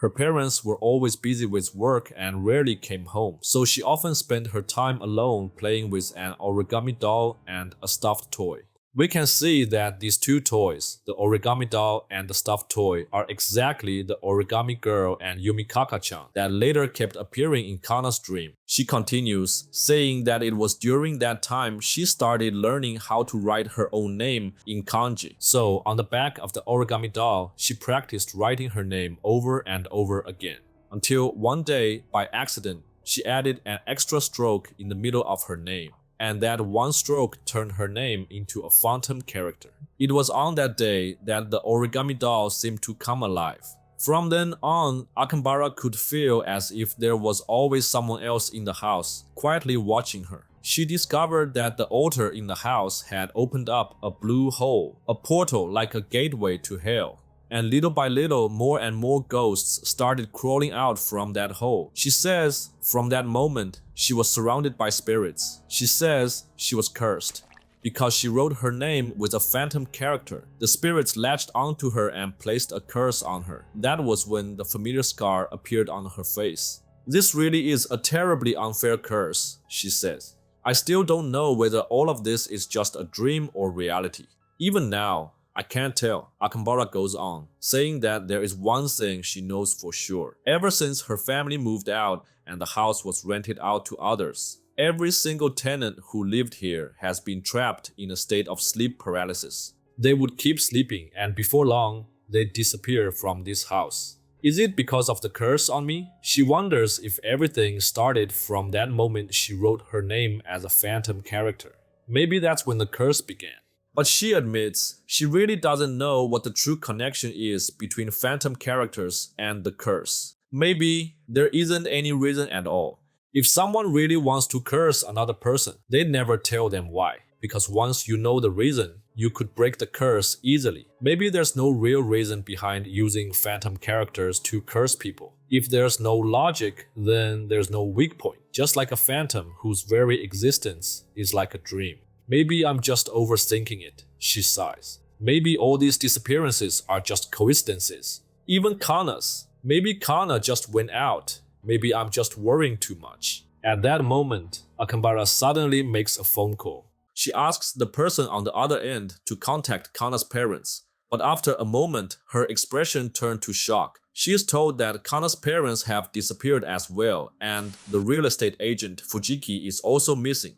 Her parents were always busy with work and rarely came home, so she often spent her time alone playing with an origami doll and a stuffed toy. We can see that these two toys, the origami doll and the stuffed toy, are exactly the origami girl and Yumikaka-chan that later kept appearing in Kana's dream. She continues, saying that it was during that time she started learning how to write her own name in kanji. So, on the back of the origami doll, she practiced writing her name over and over again. Until one day, by accident, she added an extra stroke in the middle of her name. And that one stroke turned her name into a phantom character. It was on that day that the origami doll seemed to come alive. From then on, Akambara could feel as if there was always someone else in the house, quietly watching her. She discovered that the altar in the house had opened up a blue hole, a portal like a gateway to hell. And little by little, more and more ghosts started crawling out from that hole. She says, from that moment, she was surrounded by spirits. She says she was cursed. Because she wrote her name with a phantom character, the spirits latched onto her and placed a curse on her. That was when the familiar scar appeared on her face. This really is a terribly unfair curse, she says. I still don't know whether all of this is just a dream or reality. Even now, I can't tell, Akambara goes on, saying that there is one thing she knows for sure. Ever since her family moved out and the house was rented out to others, every single tenant who lived here has been trapped in a state of sleep paralysis. They would keep sleeping and before long, they'd disappear from this house. Is it because of the curse on me? She wonders if everything started from that moment she wrote her name as a phantom character. Maybe that's when the curse began. But she admits she really doesn't know what the true connection is between phantom characters and the curse. Maybe there isn't any reason at all. If someone really wants to curse another person, they never tell them why. Because once you know the reason, you could break the curse easily. Maybe there's no real reason behind using phantom characters to curse people. If there's no logic, then there's no weak point. Just like a phantom whose very existence is like a dream. Maybe I'm just overthinking it, she sighs. Maybe all these disappearances are just coincidences. Even Kana's. Maybe Kana just went out. Maybe I'm just worrying too much. At that moment, Akambara suddenly makes a phone call. She asks the person on the other end to contact Kana's parents. But after a moment, her expression turned to shock. She is told that Kana's parents have disappeared as well, and the real estate agent Fujiki is also missing.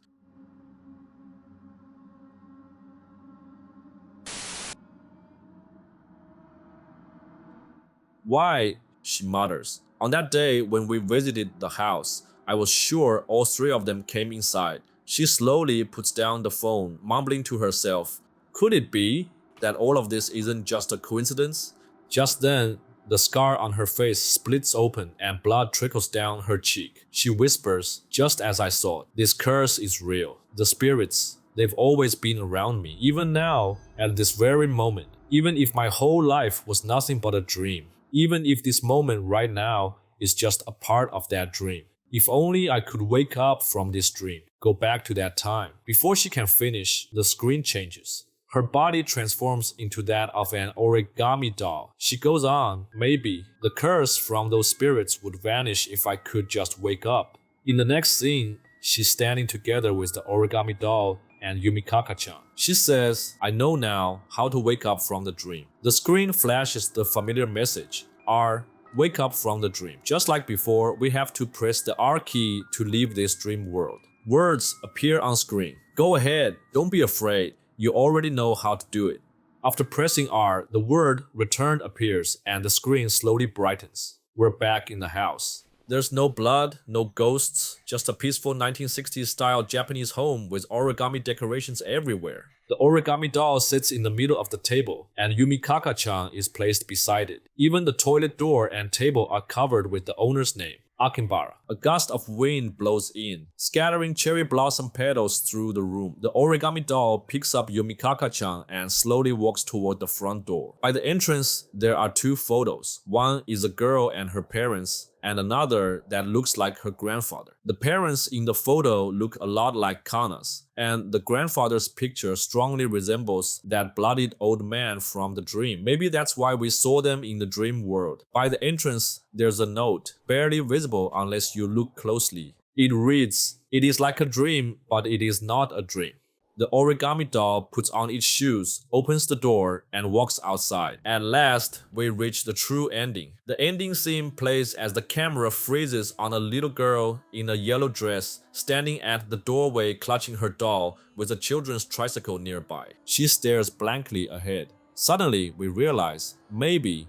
Why? She mutters. On that day when we visited the house, I was sure all three of them came inside. She slowly puts down the phone, mumbling to herself. Could it be that all of this isn't just a coincidence? Just then, the scar on her face splits open and blood trickles down her cheek. She whispers, just as I thought, this curse is real. The spirits, they've always been around me, even now, at this very moment. Even if my whole life was nothing but a dream. Even if this moment right now is just a part of that dream. If only I could wake up from this dream, go back to that time. Before she can finish, the screen changes. Her body transforms into that of an origami doll. She goes on, maybe the curse from those spirits would vanish if I could just wake up. In the next scene, she's standing together with the origami doll and Yumikaka-chan. She says, I know now how to wake up from the dream. The screen flashes the familiar message, R, wake up from the dream. Just like before, we have to press the R key to leave this dream world. Words appear on screen. Go ahead, don't be afraid. You already know how to do it. After pressing R, the word return appears and the screen slowly brightens. We're back in the house. There's no blood, no ghosts, just a peaceful 1960s style Japanese home with origami decorations everywhere. The origami doll sits in the middle of the table, and Yumikaka-chan is placed beside it. Even the toilet door and table are covered with the owner's name, Akimbara. A gust of wind blows in, scattering cherry blossom petals through the room. The origami doll picks up Yumikaka-chan and slowly walks toward the front door. By the entrance, there are two photos. One is a girl and her parents, and another that looks like her grandfather. The parents in the photo look a lot like Kana's, and the grandfather's picture strongly resembles that bloodied old man from the dream. Maybe that's why we saw them in the dream world. By the entrance, there's a note, barely visible unless you look closely. It reads, "It is like a dream, but it is not a dream." The origami doll puts on its shoes, opens the door, and walks outside. At last, we reach the true ending. The ending scene plays as the camera freezes on a little girl in a yellow dress standing at the doorway clutching her doll with a children's tricycle nearby. She stares blankly ahead. Suddenly, we realize, maybe,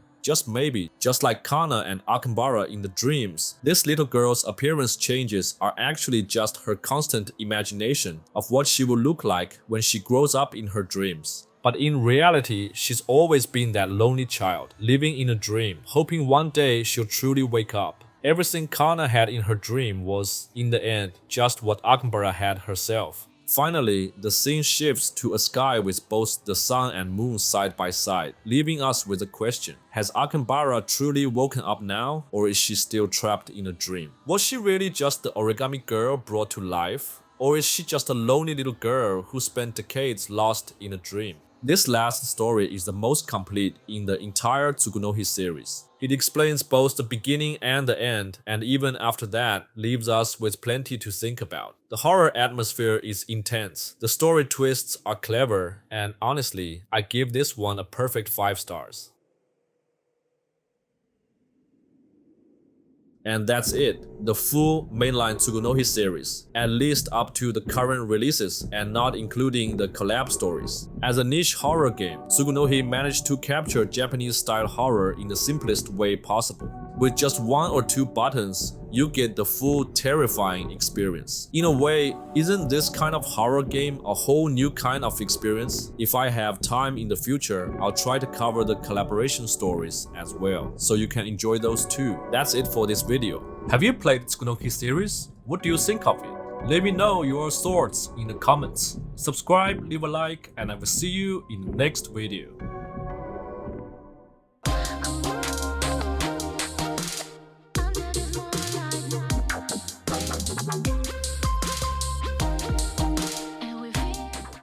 just like Kana and Akambara in the dreams, this little girl's appearance changes are actually just her constant imagination of what she will look like when she grows up in her dreams. But in reality, she's always been that lonely child, living in a dream, hoping one day she'll truly wake up. Everything Kana had in her dream was, in the end, just what Akambara had herself. Finally, the scene shifts to a sky with both the sun and moon side by side, leaving us with a question. Has Akambara truly woken up now, or is she still trapped in a dream? Was she really just the origami girl brought to life? Or is she just a lonely little girl who spent decades lost in a dream? This last story is the most complete in the entire Tsugunohi series. It explains both the beginning and the end, and even after that, leaves us with plenty to think about. The horror atmosphere is intense, the story twists are clever, and honestly, I give this one a perfect 5 stars. And that's it, the full mainline Tsugunohi series, at least up to the current releases and not including the collab stories. As a niche horror game, Tsugunohi managed to capture Japanese-style horror in the simplest way possible. With just 1 or 2 buttons, you get the full terrifying experience. In a way, isn't this kind of horror game a whole new kind of experience? If I have time in the future, I'll try to cover the collaboration stories as well, so you can enjoy those too. That's it for this video. Have you played Tsugunohi series? What do you think of it? Let me know your thoughts in the comments. Subscribe, leave a like, and I will see you in the next video.